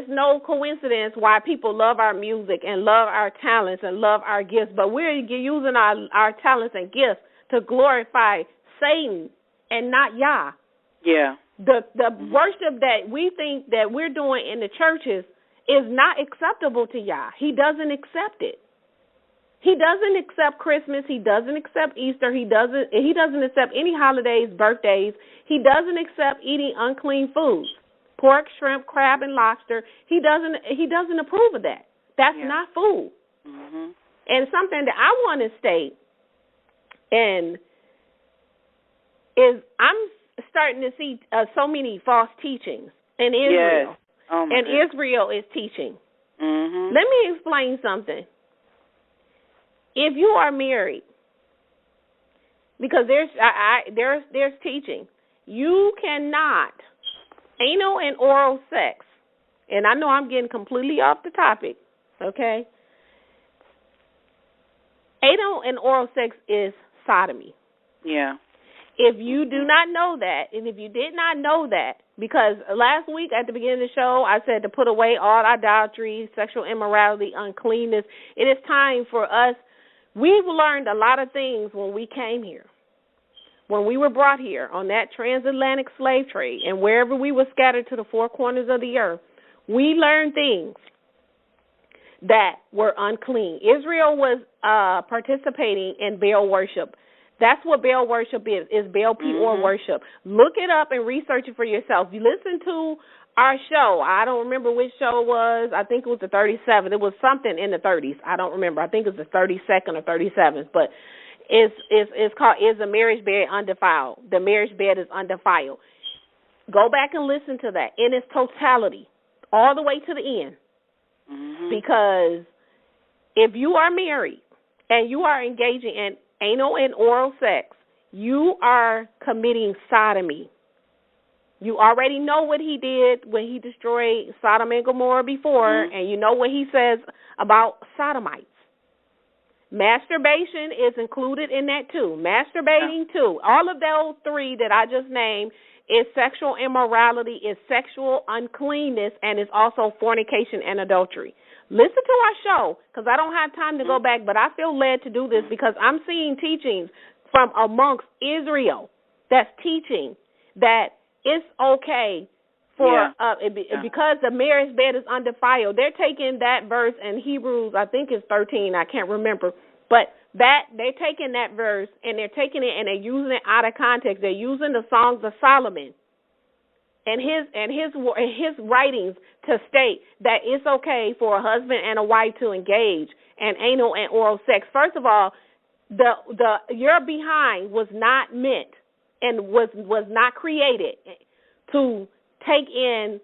no coincidence why people love our music and love our talents and love our gifts. But we're using our talents and gifts to glorify Satan and not Yah. Yeah. The worship that we think that we're doing in the churches is not acceptable to Yah. He doesn't accept it. He doesn't accept Christmas. He doesn't accept Easter. He doesn't accept any holidays, birthdays. He doesn't accept eating unclean foods, pork, shrimp, crab, and lobster. He doesn't approve of that. That's not food. And something that I want to state is I'm starting to see so many false teachings in Israel. Yes. And Israel is teaching. Let me explain something. If you are married, because there's teaching, you cannot anal and oral sex. And I know I'm getting completely off the topic. Okay. Anal and oral sex is sodomy. Yeah. If you do not know that, and if you did not know that, because last week at the beginning of the show, I said to put away all idolatry, sexual immorality, uncleanness. It is time for us. We've learned a lot of things when we came here, when we were brought here on that transatlantic slave trade, and wherever we were scattered to the four corners of the earth. We learned things that were unclean. Israel was participating in Baal worship. That's what Baal worship is Baal Peor worship. Look it up and research it for yourself. You listen to our show. I don't remember which show it was. I think it was the 37th. It was something in the 30s. I don't remember. I think it was the 32nd or 37th. But it's called Is the Marriage Bed Undefiled? The marriage bed is undefiled. Go back and listen to that in its totality, all the way to the end. Because if you are married and you are engaging in anal and oral sex, you are committing sodomy. You already know what he did when he destroyed Sodom and Gomorrah before, and you know what he says about sodomites. Masturbation is included in that too. Masturbating too. All of those three that I just named it's sexual immorality, it's sexual uncleanness, and it's also fornication and adultery. Listen to our show, because I don't have time to go back, but I feel led to do this because I'm seeing teachings from amongst Israel that's teaching that it's okay for because the marriage bed is undefiled. They're taking that verse in Hebrews, I think it's 13, I can't remember, but they're taking that verse and they're taking it and they're using it out of context. They're using the Songs of Solomon and his writings to state that it's okay for a husband and a wife to engage in anal and oral sex. First of all, your behind was not meant and was not created to take in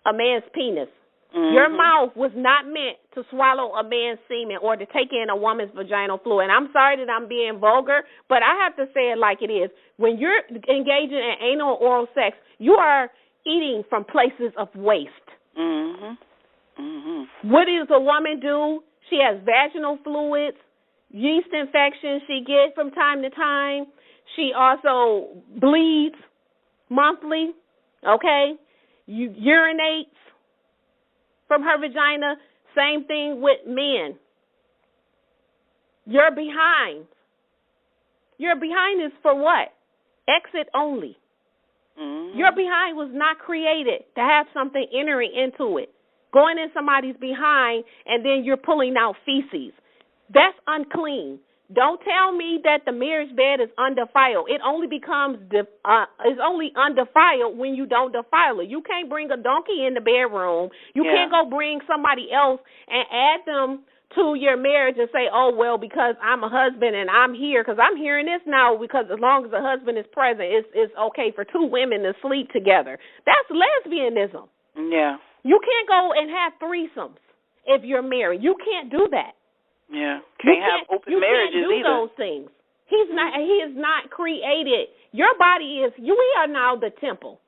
a man's penis. Mm-hmm. Your mouth was not meant to swallow a man's semen or to take in a woman's vaginal fluid. And I'm sorry that I'm being vulgar, but I have to say it like it is. When you're engaging in anal or oral sex, you are eating from places of waste. Mm-hmm. Mm-hmm. What does a woman do? She has vaginal fluids, yeast infections she gets from time to time. She also bleeds monthly, okay? You urinates from her vagina. Same thing with men. You're behind. Your behind is for what? Exit only. Mm-hmm. Your behind was not created to have something entering into it. Going in somebody's behind and then you're pulling out feces. That's unclean. Don't tell me that the marriage bed is undefiled. It only becomes it's only undefiled when you don't defile it. You can't bring a donkey in the bedroom. You can't go bring somebody else and add them to your marriage and say, oh, well, because I'm a husband and I'm here, because I'm hearing this now, because as long as the husband is present, it's okay for two women to sleep together. That's lesbianism. Yeah. You can't go and have threesomes if you're married. You can't do that. Yeah, can't have open marriages either. You can't do those things. He is not created. Your body is, we are now the temple.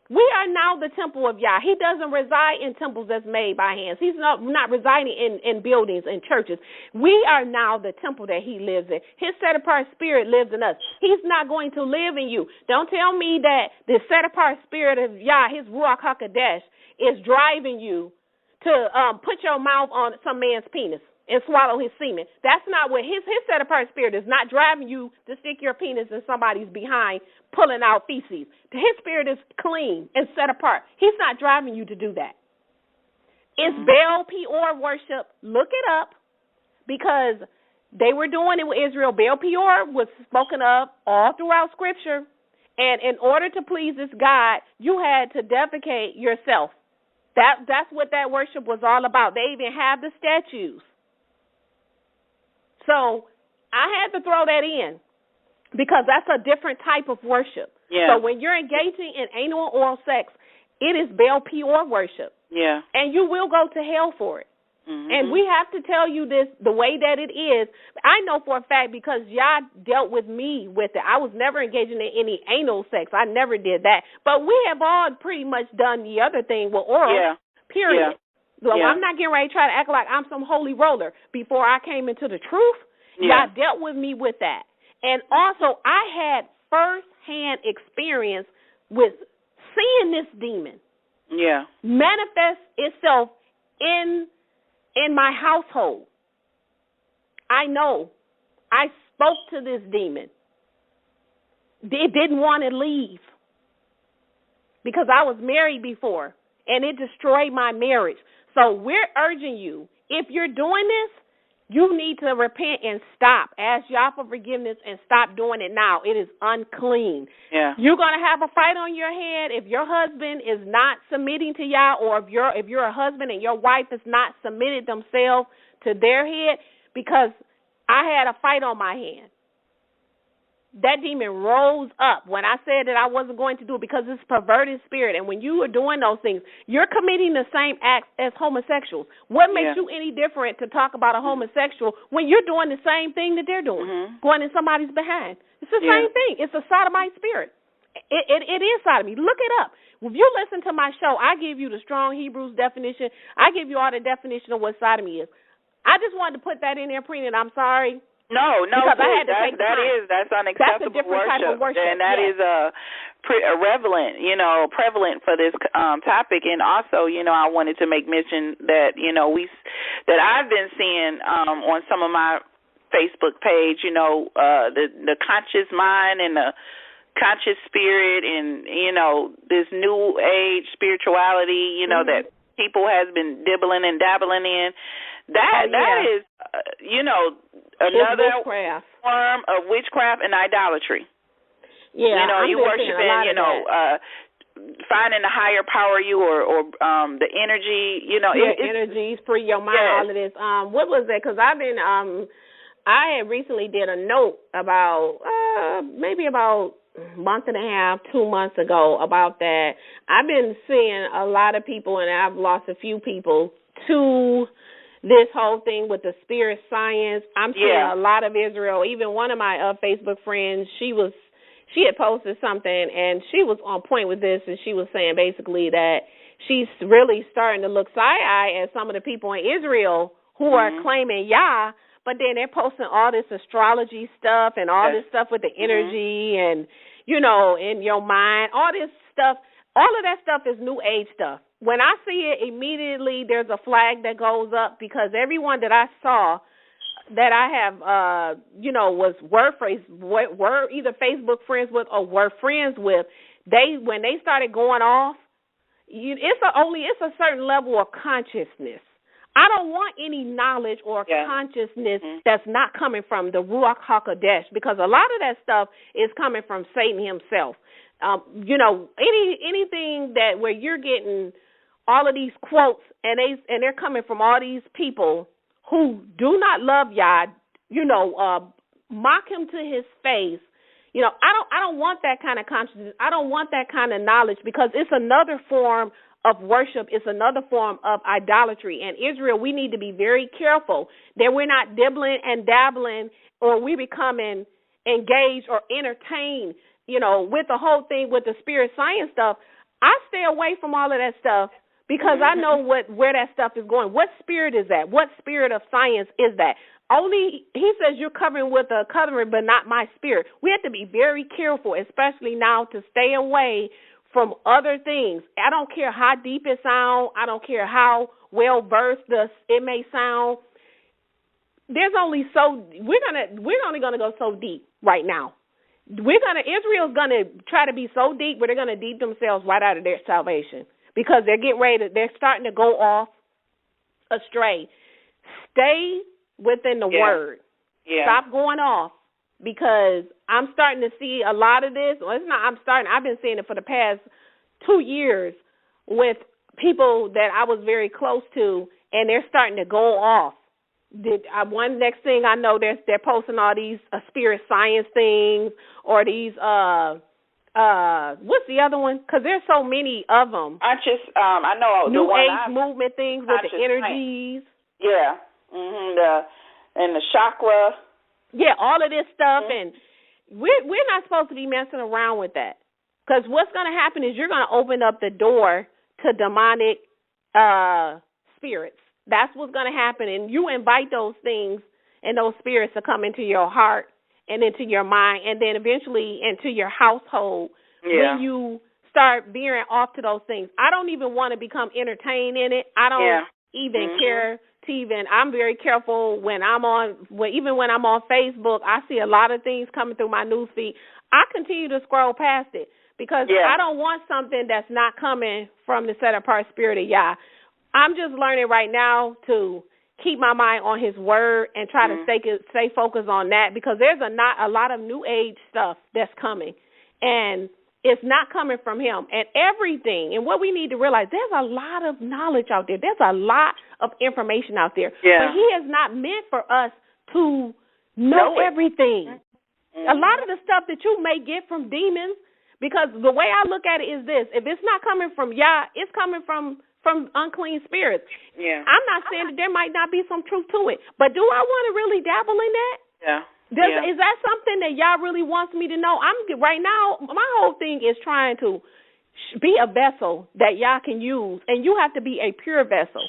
We are now the temple of Yah. He doesn't reside in temples that's made by hands. He's not residing in buildings and churches. We are now the temple that he lives in. His set-apart spirit lives in us. He's not going to live in you. Don't tell me that the set-apart spirit of Yah, his Ruach HaKodesh, is driving you to put your mouth on some man's penis and swallow his semen. That's not what his set-apart spirit is not driving you to stick your penis in somebody's behind, pulling out feces. His spirit is clean and set apart. He's not driving you to do that. It's Baal Peor worship. Look it up, because they were doing it with Israel. Baal Peor was spoken of all throughout Scripture, and in order to please this God, you had to defecate yourself. That's what that worship was all about. They even have the statues. So I had to throw that in because that's a different type of worship. Yeah. So when you're engaging in anal oral sex, it is Baal Peor worship. Yeah. And you will go to hell for it. Mm-hmm. And we have to tell you this the way that it is. I know for a fact because Yah dealt with me with it. I was never engaging in any anal sex. I never did that. But we have all pretty much done the other thing with oral, period. Yeah. So I'm not getting ready to try to act like I'm some holy roller. Before I came into the truth, God dealt with me with that. And also, I had first-hand experience with seeing this demon manifest itself in my household. I know. I spoke to this demon. It didn't want to leave because I was married before, and it destroyed my marriage. So we're urging you, if you're doing this, you need to repent and stop. Ask Yah for forgiveness and stop doing it now. It is unclean. Yeah. You're going to have a fight on your head if your husband is not submitting to Yah, or if you're a husband and your wife has not submitted themselves to their head, because I had a fight on my hand. That demon rose up when I said that I wasn't going to do it, because it's perverted spirit. And when you are doing those things, you're committing the same acts as homosexuals. What makes you any different to talk about a homosexual when you're doing the same thing that they're doing, going in somebody's behind? It's the same thing. It's a sodomite spirit. It is sodomy. Look it up. If you listen to my show, I give you the strong Hebrews definition. I give you all the definition of what sodomy is. I just wanted to put that in there, Preenet. I'm sorry. No, because I had to take the time. That's unacceptable. That's a different type of worship, and that is prevalent for this topic. And also, I wanted to make mention that that I've been seeing on some of my Facebook page, the conscious mind and the conscious spirit, and this new age spirituality, that people has been dibbling and dabbling in. That is, another form of witchcraft and idolatry. Yeah, you worshiping, finding a higher power you or the energy, energies, free your mind, all of this. What was that? Because I had recently did a note about maybe about a month and a half, 2 months ago about that. I've been seeing a lot of people, and I've lost a few people to this whole thing with the spirit science. I'm seeing a lot of Israel. Even one of my Facebook friends, she had posted something, and she was on point with this, and she was saying basically that she's really starting to look side-eye at some of the people in Israel who are claiming Yah, but then they're posting all this astrology stuff and all this stuff with the energy and, in your mind, all this stuff. All of that stuff is New Age stuff. When I see it, immediately there's a flag that goes up, because everyone that I saw that I have, were either Facebook friends with or were friends with, when they started going off, it's a certain level of consciousness. I don't want any knowledge or consciousness that's not coming from the Ruach HaKodesh, because a lot of that stuff is coming from Satan himself. Anything that where you're getting all of these quotes and they're coming from all these people who do not love Yah, mock him to his face. I don't want that kind of consciousness. I don't want that kind of knowledge, because it's another form of worship. It's another form of idolatry. And Israel, we need to be very careful that we're not dibbling and dabbling, or we becoming engaged or entertained, with the whole thing with the spirit science stuff. I stay away from all of that stuff, because I know where that stuff is going. What spirit is that? What spirit of science is that? Only, he says, you're covering with a covering, but not my spirit. We have to be very careful, especially now, to stay away from other things. I don't care how deep it sounds. I don't care how well versed it may sound. We're only gonna go so deep right now. Israel's gonna try to be so deep, but they're gonna deep themselves right out of their salvation, because they're starting to go off astray. Stay within the word. Yeah. Stop going off, because I'm starting to see a lot of this. Well, I've been seeing it for the past 2 years with people that I was very close to, and they're starting to go off. One next thing I know, they're posting all these spirit science things, or these what's the other one? Because there's so many of them. I know New Age movement things with the energies. Yeah. And the chakra. Yeah, all of this stuff, and we're not supposed to be messing around with that, because what's going to happen is you're going to open up the door to demonic spirits. That's what's going to happen, and you invite those things and those spirits to come into your heart and into your mind, and then eventually into your household when you start veering off to those things. I don't even want to become entertained in it. I don't even care. I'm very careful when I'm on Facebook. I see a lot of things coming through my news feed. I continue to scroll past it, because I don't want something that's not coming from the set apart spirit of Yah. I'm just learning right now to keep my mind on his word and try to stay focused on that, because there's a lot of New Age stuff that's coming, and it's not coming from him. And everything, and what we need to realize, there's a lot of knowledge out there. There's a lot of information out there. Yeah. But he is not meant for us to know everything. A lot of the stuff that you may get from demons, because the way I look at it is this: if it's not coming from Yah, it's coming from unclean spirits. Yeah. I'm not saying that there might not be some truth to it, but do I want to really dabble in that? Yeah. Is that something that Yah really wants me to know? Right now, my whole thing is trying to be a vessel that Yah can use, and you have to be a pure vessel.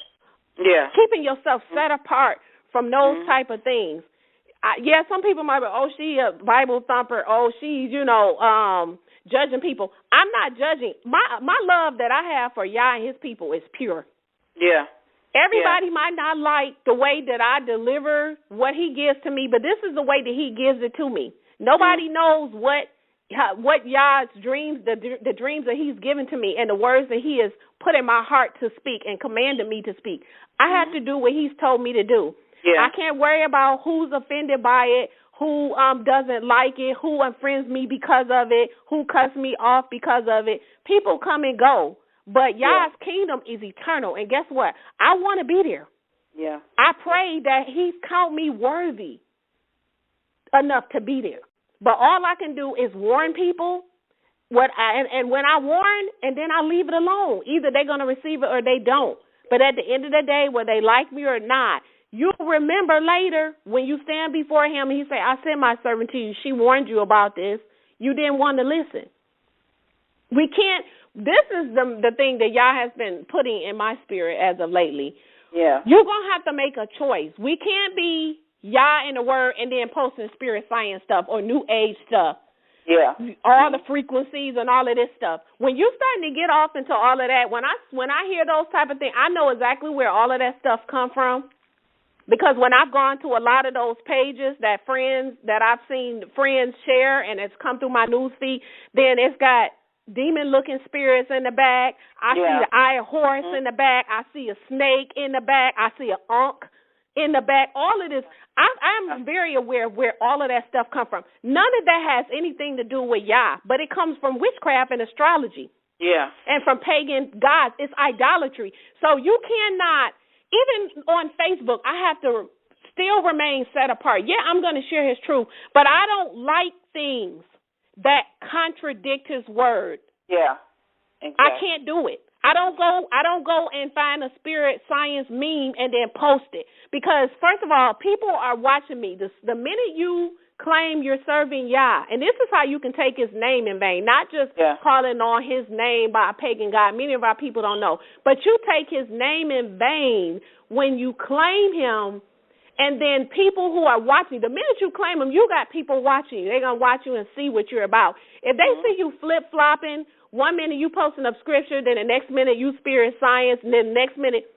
Yeah. Keeping yourself set apart from those type of things. some people might be, oh, she a Bible thumper. Oh, she's, judging people. I'm not judging. My love that I have for Yah and his people is pure. Yeah. Everybody might not like the way that I deliver what he gives to me, but this is the way that he gives it to me. Nobody knows what Yah's dreams, the dreams that he's given to me and the words that he has put in my heart to speak and commanded me to speak. I have to do what he's told me to do. Yeah. I can't worry about who's offended by it, who doesn't like it, who unfriends me because of it, who cuts me off because of it. People come and go. But Yah's kingdom is eternal. And guess what? I want to be there. Yeah. I pray that he's count me worthy enough to be there. But all I can do is warn people. And when I warn, and then I leave it alone. Either they're going to receive it or they don't. But at the end of the day, whether they like me or not, you'll remember later when you stand before him and he say, I sent my servant to you. She warned you about this. You didn't want to listen. We can't. This is the thing that Yah has been putting in my spirit as of lately. Yeah. You're going to have to make a choice. We can't be Yah in the word and then posting spirit science stuff or new age stuff. Yeah. All the frequencies and all of this stuff. When you're starting to get off into all of that, when I hear those type of things, I know exactly where all of that stuff come from. Because when I've gone to a lot of those pages that I've seen friends share and it's come through my news feed, then it's got demon-looking spirits in the back. I see the eye of horse in the back. I see a snake in the back. I see an ankh in the back. All of this, I'm very aware of where all of that stuff comes from. None of that has anything to do with Yah, but it comes from witchcraft and astrology. Yeah. And from pagan gods. It's idolatry. So you cannot, even on Facebook, I have to still remain set apart. Yeah, I'm going to share his truth, but I don't like things that contradict his word. Yeah. Exactly. I can't do it. I don't go and find a spirit science meme and then post it. Because, first of all, people are watching me. The minute you claim you're serving Yah, and this is how you can take his name in vain, not just calling on his name by a pagan god. Many of our people don't know. But you take his name in vain when you claim him, and then people who are watching, the minute you claim him, you got people watching you. They're going to watch you and see what you're about. If they see you flip-flopping, 1 minute you posting up scripture, then the next minute you spirit science, and then the next minute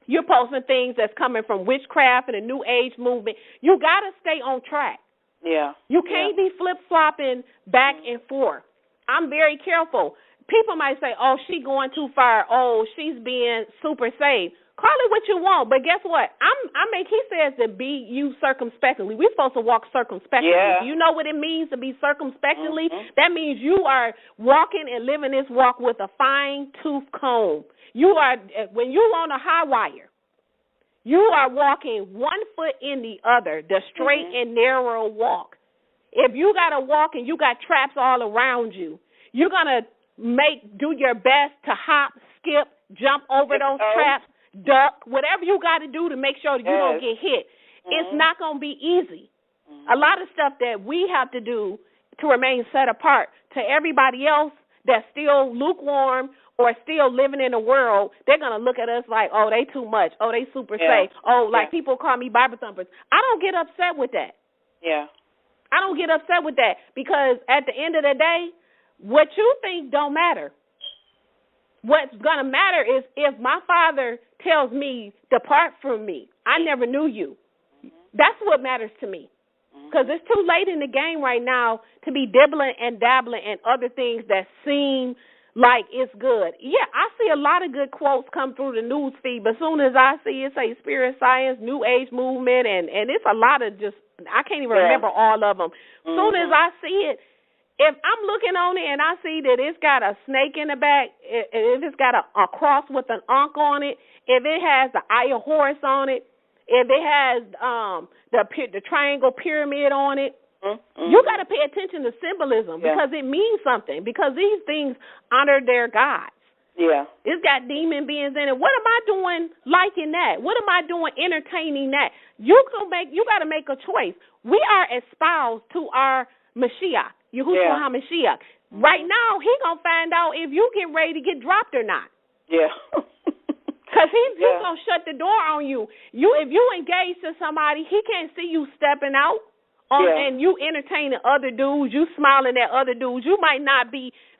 you're posting things that's coming from witchcraft and the New Age movement, you got to stay on track. Yeah. You can't be flip-flopping back and forth. I'm very careful. People might say, oh, she going too far. Oh, she's being super saved. Call it what you want, but guess what? He says to be used circumspectly. We're supposed to walk circumspectly. Yeah. Do you know what it means to be circumspectly? That means you are walking and living this walk with a fine-tooth comb. You are, when you're on a high wire, you are walking 1 foot in the other, the straight and narrow walk. If you got to walk and you got traps all around you, you're going to do your best to hop, skip, jump over those traps, duck, whatever you got to do to make sure that you don't get hit. It's not going to be easy. A lot of stuff that we have to do to remain set apart to everybody else that's still lukewarm or still living in the world, they're going to look at us like, oh, they too much. Oh, they super safe. Oh, like people call me Bible thumpers. I don't get upset with that. Yeah. I don't get upset with that because at the end of the day, what you think don't matter. What's going to matter is if my Father tells me, depart from me, I never knew you. That's what matters to me. Because it's too late in the game right now to be dibbling and dabbling in other things that seem like it's good. Yeah, I see a lot of good quotes come through the news feed, but as soon as I see it say spirit science, New Age movement, and it's a lot of just, I can't even remember all of them. As soon as I see it, if I'm looking on it and I see that it's got a snake in the back, if it's got a cross with an ankh on it, if it has the eye of horse on it, if it has the triangle pyramid on it, you got to pay attention to symbolism because it means something, because these things honor their gods. Yeah. It's got demon beings in it. What am I doing liking that? What am I doing entertaining that? You got to make a choice. We are espoused to our Mashiach, Yahshua HaMashiach. Right now, he going to find out if you get ready to get dropped or not. Yeah. Because he's going to shut the door on you. If you engage to somebody, he can't see you stepping out and you entertaining other dudes, you smiling at other dudes. You might not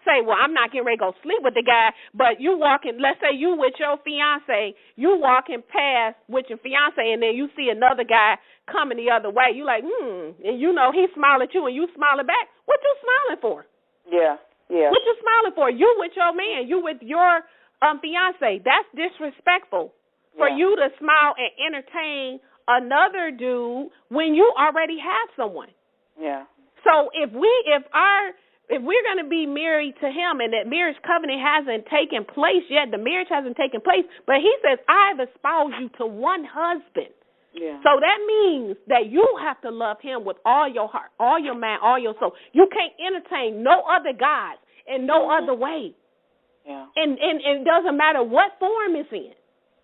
say, well, I'm not getting ready to go sleep with the guy, but you walking, let's say you with your fiance, you walking past with your fiance, and then you see another guy coming the other way. You like, and you know he smiling at you, and you smiling back. What you smiling for? Yeah. What you smiling for? You with your man, you with your fiance. That's disrespectful for you to smile and entertain another dude when you already have someone. Yeah. So if we're going to be married to him and that marriage covenant hasn't taken place yet, the marriage hasn't taken place, but he says, I have espoused you to one husband. Yeah. So that means that you have to love him with all your heart, all your mind, all your soul. You can't entertain no other gods in no other way. Yeah. And it doesn't matter what form it's in.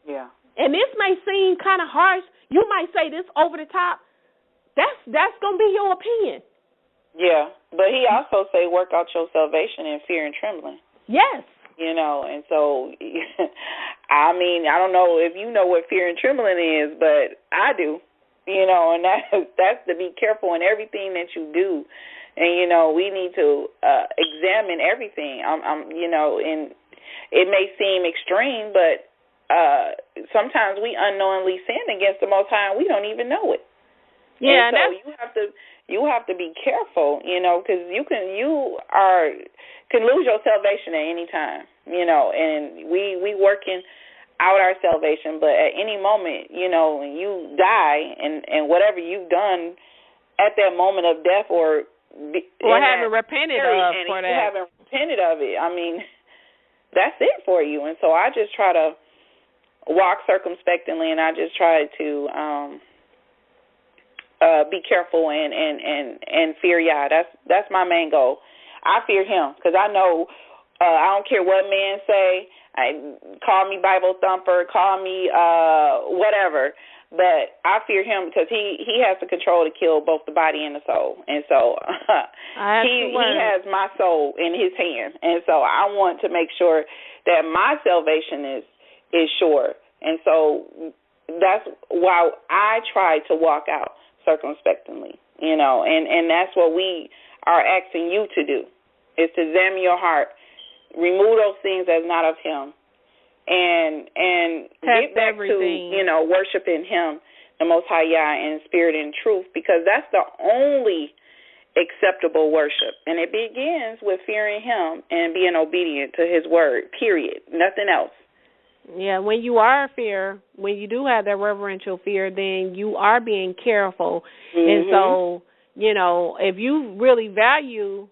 Yeah. And this may seem kind of harsh. You might say this over the top. That's going to be your opinion. Yeah, but he also say work out your salvation in fear and trembling. Yes. You know, and so, I mean, I don't know if you know what fear and trembling is, but I do. You know, and that's to be careful in everything that you do. And, you know, we need to examine everything. You know, and it may seem extreme, but sometimes we unknowingly sin against the Most High and we don't even know it. Yeah, and so you have to be careful, you know, because you can lose your salvation at any time, you know, and we working out our salvation, but at any moment, you know, when you die and whatever you've done at that moment of death or haven't repented of for that, you haven't repented of it, I mean, that's it for you. And so I just try to walk circumspectly, and I just try to be careful and fear Yah. That's my main goal. I fear him because I know I don't care what men say. Call me Bible thumper, call me whatever, but I fear him because he has the control to kill both the body and the soul, and so he has my soul in his hand, and so I want to make sure that my salvation is sure, and so that's why I try to walk out circumspectly, you know, and that's what we are asking you to do, is to examine your heart, remove those things that's not of him, and get back everything. To, you know, worshiping him, the Most High Yah, in spirit and truth, because that's the only acceptable worship, and it begins with fearing him and being obedient to his word, period, nothing else. Yeah, when you are when you do have that reverential fear, then you are being careful. Mm-hmm. And so, you know, if you really value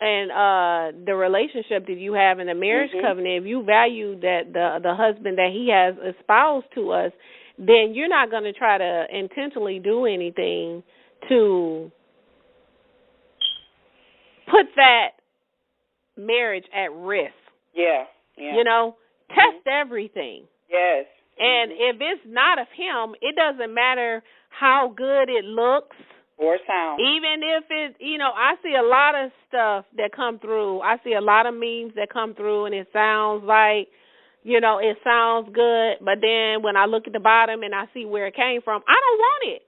the relationship that you have in the marriage covenant, if you value that the husband that he has espoused to us, then you're not going to try to intentionally do anything to put that marriage at risk. Yeah. You know? Test everything. Yes. And if it's not of him, it doesn't matter how good it looks. Or sound. Even if it, you know, I see a lot of stuff that come through. I see a lot of memes that come through, and it sounds like, you know, it sounds good. But then when I look at the bottom and I see where it came from, I don't want it.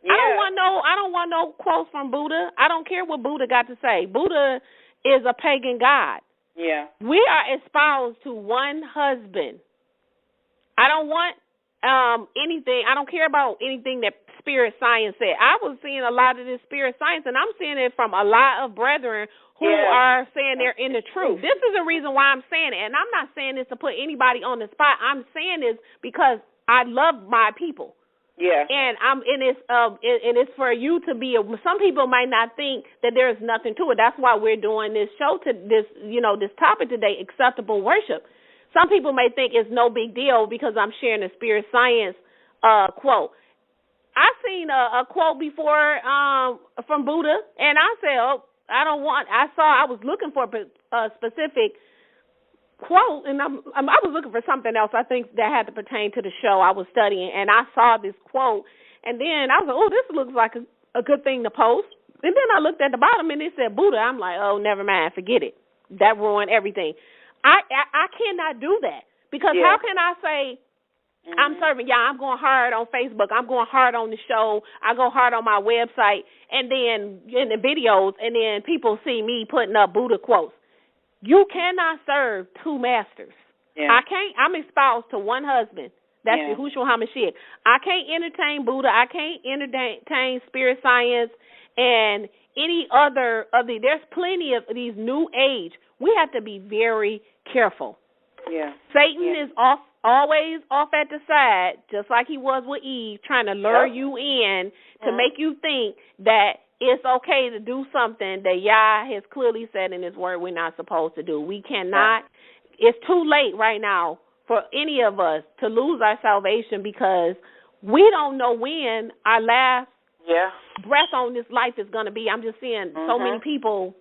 Yeah. I don't want no quotes from Buddha. I don't care what Buddha got to say. Buddha is a pagan god. Yeah. We are espoused to one husband. I don't want anything. I don't care about anything that spirit science said. I was seeing a lot of this spirit science, and I'm seeing it from a lot of brethren who are saying they're in the truth. This is the reason why I'm saying it, and I'm not saying this to put anybody on the spot. I'm saying this because I love my people. Yeah. And it's for you to be. Some people might not think that there is nothing to it. That's why we're doing this show this topic today, acceptable worship. Some people may think it's no big deal because I'm sharing a spirit science quote. I seen a quote before from Buddha, and I said, I was looking for a specific quote, and I was looking for something else, I think, that had to pertain to the show I was studying, and I saw this quote, and then I was like, oh, this looks like a good thing to post. And then I looked at the bottom, and it said Buddha. I'm like, oh, never mind, forget it. That ruined everything. I cannot do that Because how can I say, I'm serving y'all, I'm going hard on Facebook, I'm going hard on the show, I go hard on my website, and then in the videos, and then people see me putting up Buddha quotes. You cannot serve two masters. Yeah. I'm espoused to one husband. That's Yahshua HaMashiach. I can't entertain Buddha. I can't entertain spirit science and any other of the. There's plenty of these new age. We have to be very careful. Yeah. Satan is always off at the side, just like he was with Eve, trying to lure you in to make you think that it's okay to do something that Yah has clearly said in his word we're not supposed to do. We cannot. It's too late right now for any of us to lose our salvation because we don't know when our last breath on this life is going to be. I'm just seeing so many people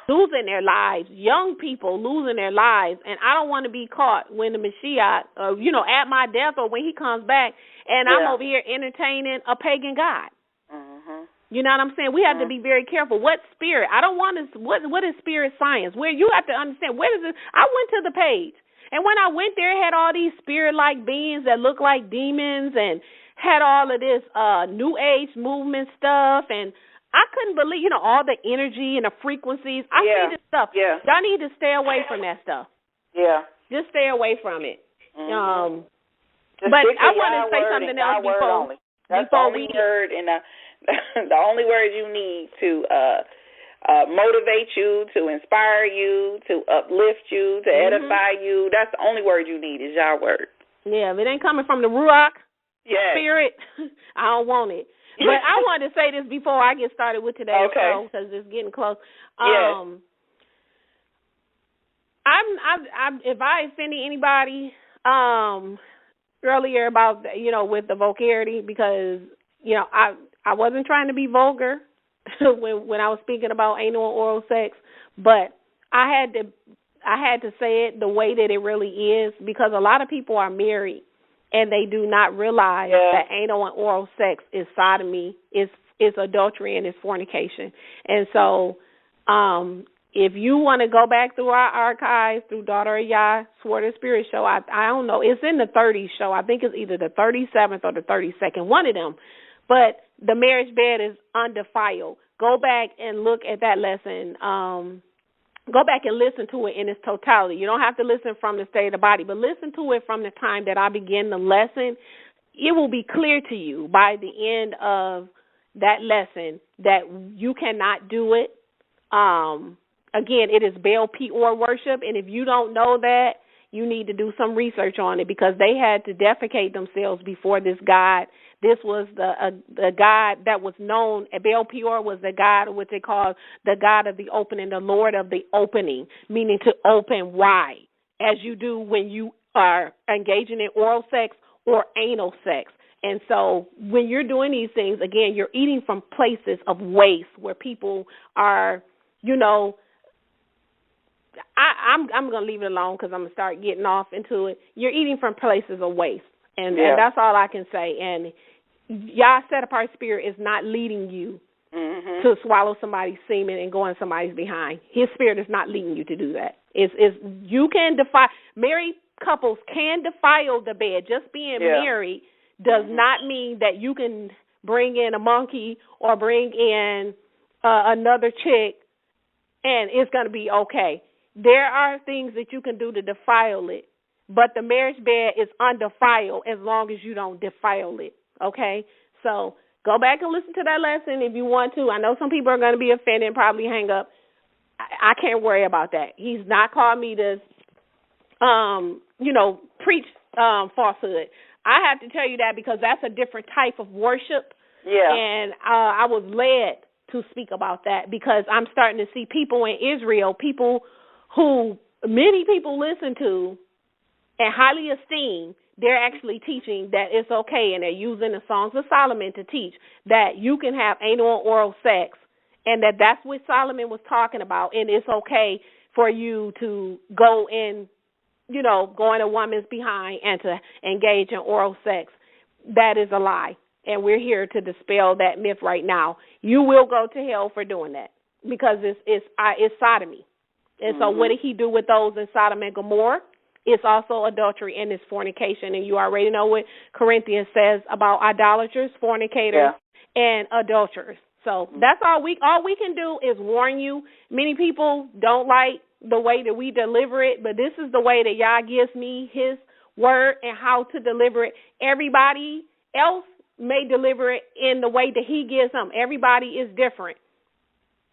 losing their lives, young people losing their lives, and I don't want to be caught when the Mashiach, at my death or when he comes back, and I'm over here entertaining a pagan god. You know what I'm saying? We have to be very careful. What spirit? I don't want to. What is spirit science? Where you have to understand. Where is it? I went to the page, and when I went there, it had all these spirit-like beings that look like demons, and had all of this New Age movement stuff, and I couldn't believe, all the energy and the frequencies. I see this stuff. Yeah. Y'all need to stay away from that stuff. Yeah. Just stay away from it. But I want to say something else before. That's the only word and the only word you need to motivate you, to inspire you, to uplift you, to edify you. That's the only word you need is your word. Yeah, if it ain't coming from the Ruach spirit, I don't want it. But I wanted to say this before I get started with today's show because it's getting close. If I offended anybody earlier about with the vulgarity, because I wasn't trying to be vulgar when I was speaking about anal and oral sex, but I had to say it the way that it really is, because a lot of people are married and they do not realize that anal and oral sex is sodomy, is adultery, and is fornication. And so if you want to go back through our archives, through Daughter of Yah, Sword of Spirit show, I don't know, it's in the 30s show. I think it's either the 37th or the 32nd, one of them. But the marriage bed is undefiled. Go back and look at that lesson. Go back and listen to it in its totality. You don't have to listen from the state of the body, but listen to it from the time that I begin the lesson. It will be clear to you by the end of that lesson that you cannot do it. Again, it is Baal Peor worship, and if you don't know that, you need to do some research on it, because they had to defecate themselves before this god. This was the god that was known. Baal Peor was the god, what they call the god of the opening, the Lord of the opening, meaning to open wide, as you do when you are engaging in oral sex or anal sex. And so when you're doing these things, again, you're eating from places of waste where people are, I'm going to leave it alone because I'm going to start getting off into it. You're eating from places of waste, and that's all I can say. And Yah's set-apart spirit is not leading you to swallow somebody's semen and go in somebody's behind. His spirit is not leading you to do that. You can defile. Married couples can defile the bed. Just being married does not mean that you can bring in a monkey or bring in another chick and it's going to be okay. There are things that you can do to defile it, but the marriage bed is undefiled as long as you don't defile it, okay? So go back and listen to that lesson if you want to. I know some people are going to be offended and probably hang up. I can't worry about that. He's not called me to, preach falsehood. I have to tell you that because that's a different type of worship. Yeah. And I was led to speak about that because I'm starting to see people in Israel, people who many people listen to and highly esteem, they're actually teaching that it's okay, and they're using the Songs of Solomon to teach that you can have anal and oral sex, and that's what Solomon was talking about, and it's okay for you to go in, go in a woman's behind and to engage in oral sex. That is a lie, and we're here to dispel that myth right now. You will go to hell for doing that because it's sodomy. And so what did he do with those in Sodom and Gomorrah? it's also adultery and it's fornication. And you already know what Corinthians says about idolaters, fornicators, and adulterers. So that's all we can do is warn you. Many people don't like the way that we deliver it, but this is the way that Yah gives me his word and how to deliver it. Everybody else may deliver it in the way that he gives them. Everybody is different.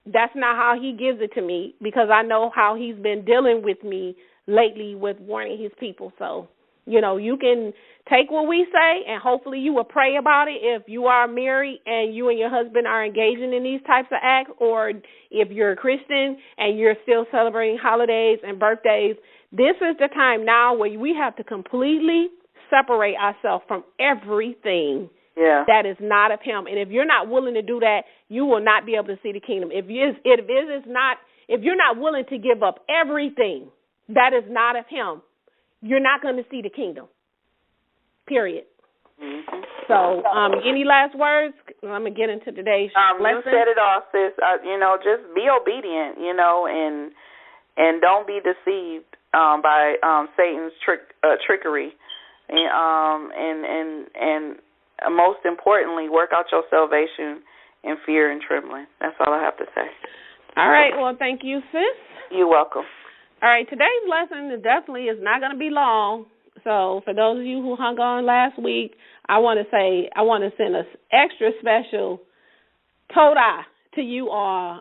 That's not how he gives it to me, because I know how he's been dealing with me lately with warning his people. So, you can take what we say, and hopefully you will pray about it if you are married and you and your husband are engaging in these types of acts, or if you're a Christian and you're still celebrating holidays and birthdays. This is the time now where we have to completely separate ourselves from everything that is not of him. And if you're not willing to do that, you will not be able to see the kingdom. If you're not willing to give up everything that is not of him, you're not going to see the kingdom, period. Mm-hmm. So any last words? I'm going to get into today's lesson. You said it all, sis. Just be obedient, and don't be deceived by Satan's trickery. And most importantly, work out your salvation in fear and trembling. That's all I have to say. All right. Well, thank you, sis. You're welcome. All right. Today's lesson definitely is not going to be long. So for those of you who hung on last week, I want to send an extra special toda to you all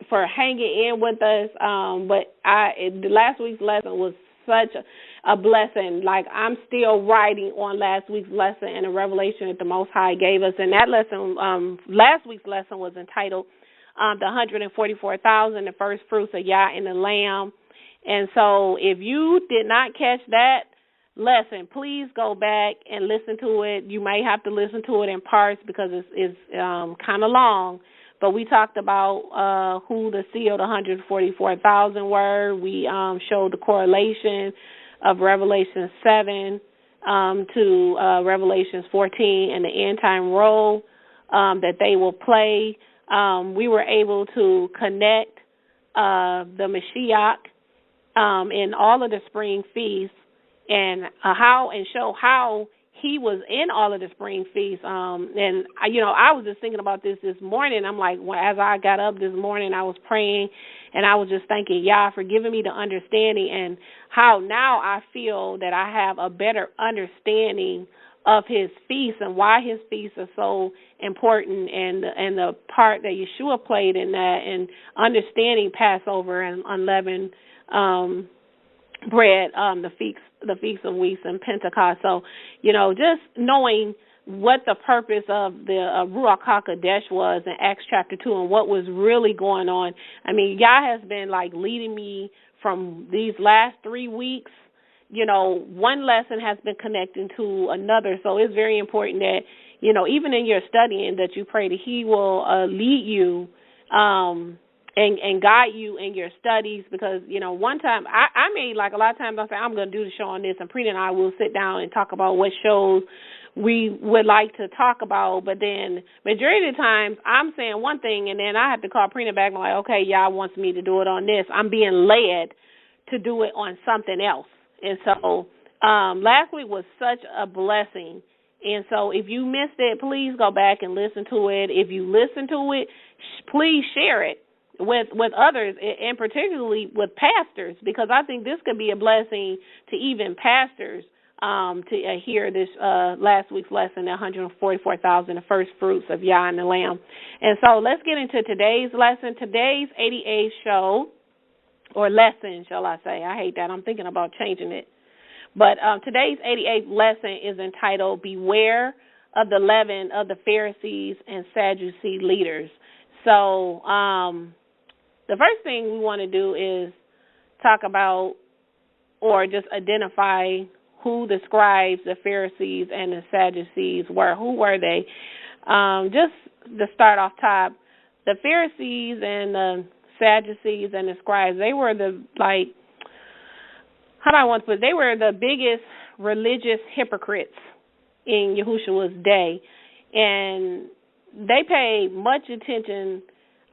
for hanging in with us. But last week's lesson was such a blessing. Like, I'm still writing on last week's lesson and the revelation that the Most High gave us. And that lesson, last week's lesson was entitled the 144,000, the first fruits of Yah and the Lamb. And so if you did not catch that lesson, please go back and listen to it. You may have to listen to it in parts because it's kind of long. But we talked about who the sealed 144,000 were. We showed the correlation of Revelation 7 to Revelation 14 and the end time role that they will play. We were able to connect the Mashiach in all of the spring feasts and show how he was in all of the spring feasts. And I was just thinking about this morning. I'm like, as I got up this morning, I was praying, and I was just thanking Yah for giving me the understanding, and how now I feel that I have a better understanding of his feasts and why his feasts are so important, and the part that Yahshua played in that, and understanding Passover and unleavened bread, the Feast of Weeks and Pentecost. So, just knowing what the purpose of the Ruach HaKodesh was in Acts chapter 2 and what was really going on. I mean, Yah has been leading me from these last 3 weeks. One lesson has been connecting to another. So it's very important that, even in your studying, that you pray that he will lead you and guide you in your studies, because, one time, I made, a lot of times I say, I'm going to do the show on this, and Preet and I will sit down and talk about what shows we would like to talk about, but then majority of the times I'm saying one thing, and then I have to call Preet back and I'm like, okay, y'all wants me to do it on this. I'm being led to do it on something else. And so last week was such a blessing. And so if you missed it, please go back and listen to it. If you listen to it, please share it with others, and particularly with pastors, because I think this could be a blessing to even pastors to hear this last week's lesson, the 144,000, the first fruits of Yah and the Lamb. And so let's get into today's lesson. Today's 88th show, or lesson, shall I say. I hate that. I'm thinking about changing it. But today's 88th lesson is entitled, Beware of the Leaven of the Pharisees and Sadducee Leaders. So the first thing we want to do is talk about, or just identify, who the Scribes, the Pharisees, and the Sadducees were. Who were they? Just to start off top, the Pharisees and the Sadducees and the Scribes, they were they were the biggest religious hypocrites in Yahushua's day. And they paid much attention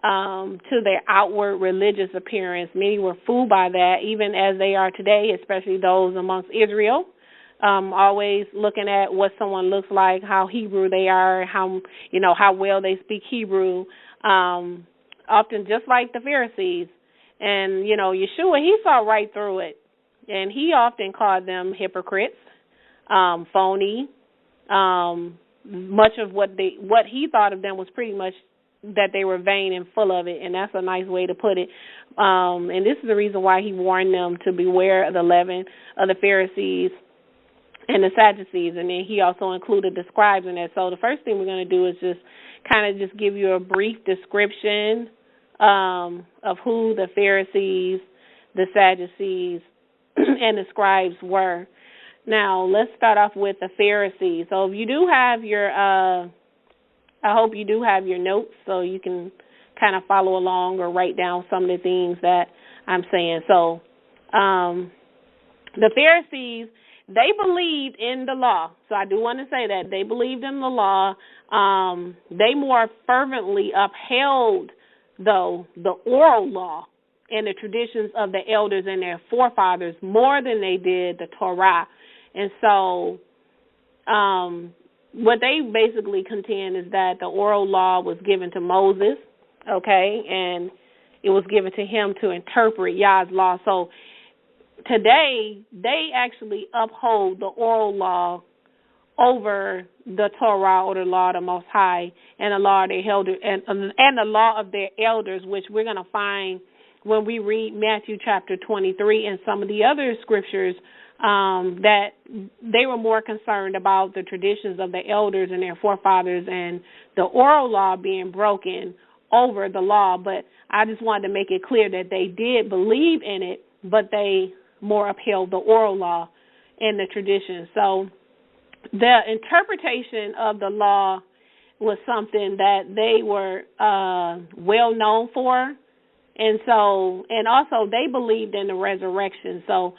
to their outward religious appearance. Many were fooled by that, even as they are today, especially those amongst Israel. Always looking at what someone looks like, how Hebrew they are, how well they speak Hebrew. Often just like the Pharisees. And, Yahshua, he saw right through it. And he often called them hypocrites, phony. Much of what he thought of them was pretty much that they were vain and full of it, and that's a nice way to put it. And this is the reason why he warned them to beware of the leaven of the Pharisees and the Sadducees, and then he also included the Scribes in that. So the first thing we're going to do is just kind of give you a brief description of who the Pharisees, the Sadducees, and the Scribes were. Now, let's start off with the Pharisees. So if you do have your, I hope you do have your notes so you can kind of follow along or write down some of the things that I'm saying. So the Pharisees, they believed in the law. So I do want to say that they believed in the law. They more fervently upheld, though, the oral law and the traditions of the elders and their forefathers more than they did the Torah. And so what they basically contend is that the oral law was given to Moses, okay, and it was given to him to interpret Yah's law. So today, they actually uphold the oral law over the Torah or the law of the Most High and the law of their elders and the law of their elders, which we're going to find when we read Matthew chapter 23 and some of the other scriptures, that they were more concerned about the traditions of the elders and their forefathers and the oral law being broken over the law. But I just wanted to make it clear that they did believe in it, but they more upheld the oral law and the tradition. So the interpretation of the law was something that they were well known for. And also they believed in the resurrection. So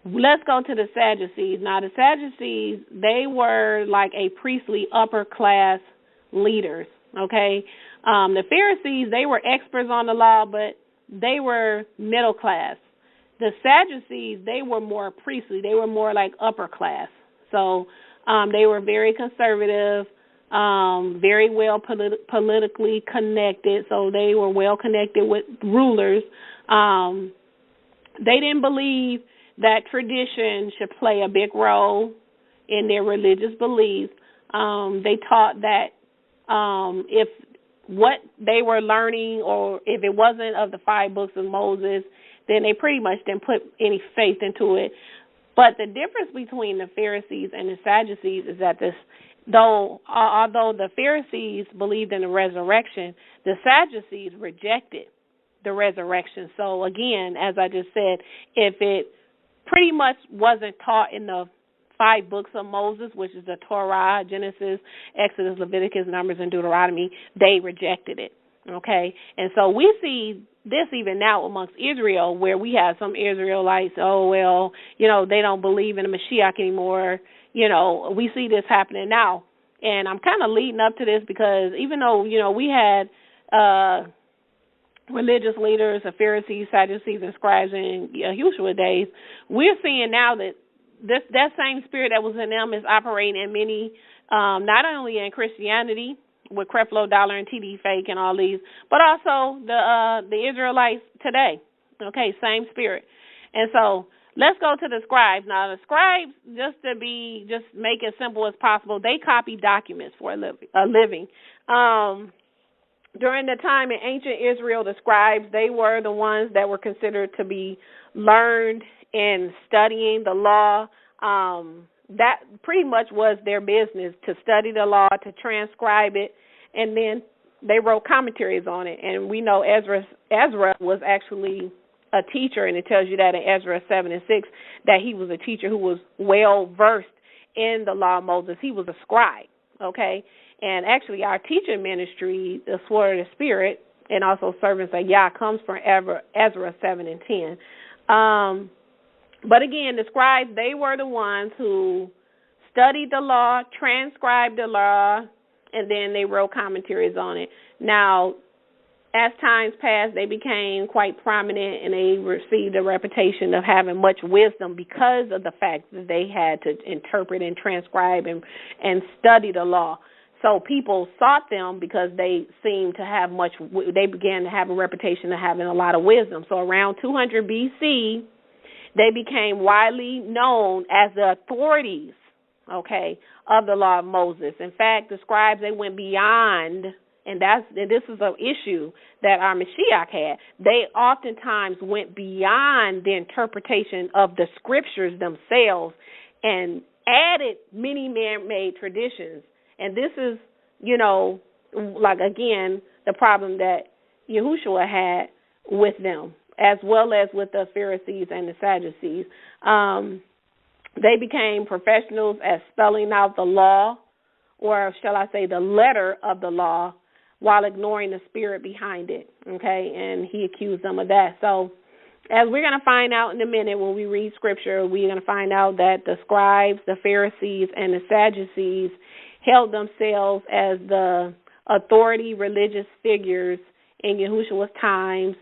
let's go to the Sadducees. Now, the Sadducees, they were like a priestly upper class leaders, okay? The Pharisees, they were experts on the law, but they were middle class. The Sadducees, they were more priestly. They were more like upper class. So they were very conservative, very well politically connected. So they were well connected with rulers. They didn't believe that tradition should play a big role in their religious beliefs. They taught that if what they were learning or if it wasn't of the 5 books of Moses, then they pretty much didn't put any faith into it. But the difference between the Pharisees and the Sadducees is that although the Pharisees believed in the resurrection, the Sadducees rejected the resurrection. So again, as I just said, if it pretty much wasn't taught in the 5 books of Moses, which is the Torah, Genesis, Exodus, Leviticus, Numbers, and Deuteronomy, they rejected it, okay? And so we see this even now amongst Israel, where we have some Israelites, they don't believe in the Mashiach anymore. We see this happening now. And I'm kind of leading up to this because even though, we had religious leaders, the Pharisees, Sadducees, and Scribes in Yahshua days, we're seeing now that that same spirit that was in them is operating in many, not only in Christianity with Creflo Dollar and TD Fake and all these, but also the Israelites today. Okay, same spirit. And so let's go to the Scribes. Now, the Scribes, just make it simple as possible, they copy documents for a living. During the time in ancient Israel, the Scribes, they were the ones that were considered to be learned in studying the law. That pretty much was their business, to study the law, to transcribe it, and then they wrote commentaries on it. And we know Ezra was actually a teacher, and it tells you that in Ezra 7 and 6 that he was a teacher who was well versed in the law of Moses. He was a scribe, okay? And actually our teaching ministry, the Sword of the Spirit, and also Servants of Yah, comes from Ezra 7 and 10. But again, the scribes, they were the ones who studied the law, transcribed the law, and then they wrote commentaries on it. Now, as times passed, they became quite prominent, and they received a reputation of having much wisdom because of the fact that they had to interpret and transcribe and study the law. So people sought them because they seemed to have they began to have a reputation of having a lot of wisdom. So around 200 BC, they became widely known as the authorities, of the law of Moses. In fact, the scribes, they went beyond, and this is an issue that our Mashiach had. They oftentimes went beyond the interpretation of the scriptures themselves and added many man-made traditions. And this is, again, the problem that Yahshua had with them, as well as with the Pharisees and the Sadducees. They became professionals at spelling out the law, or shall I say the letter of the law, while ignoring the spirit behind it, and he accused them of that. So as we're going to find out in a minute when we read Scripture, we're going to find out that the Scribes, the Pharisees, and the Sadducees held themselves as the authority religious figures in Yahushua's times.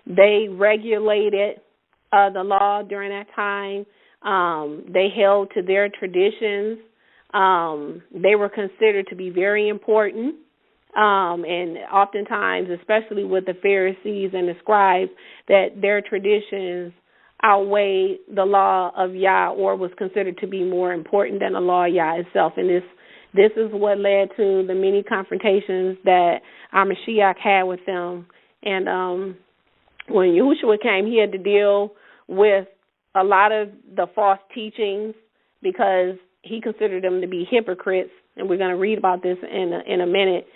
They regulated the law during that time. They held to their traditions. They were considered to be very important. And oftentimes, especially with the Pharisees and the Scribes, that their traditions outweighed the law of Yah, or was considered to be more important than the law of Yah itself. And this is what led to the many confrontations that our Mashiach had with them. And when Yahshua came, he had to deal with a lot of the false teachings because he considered them to be hypocrites. And we're going to read about this in a minute.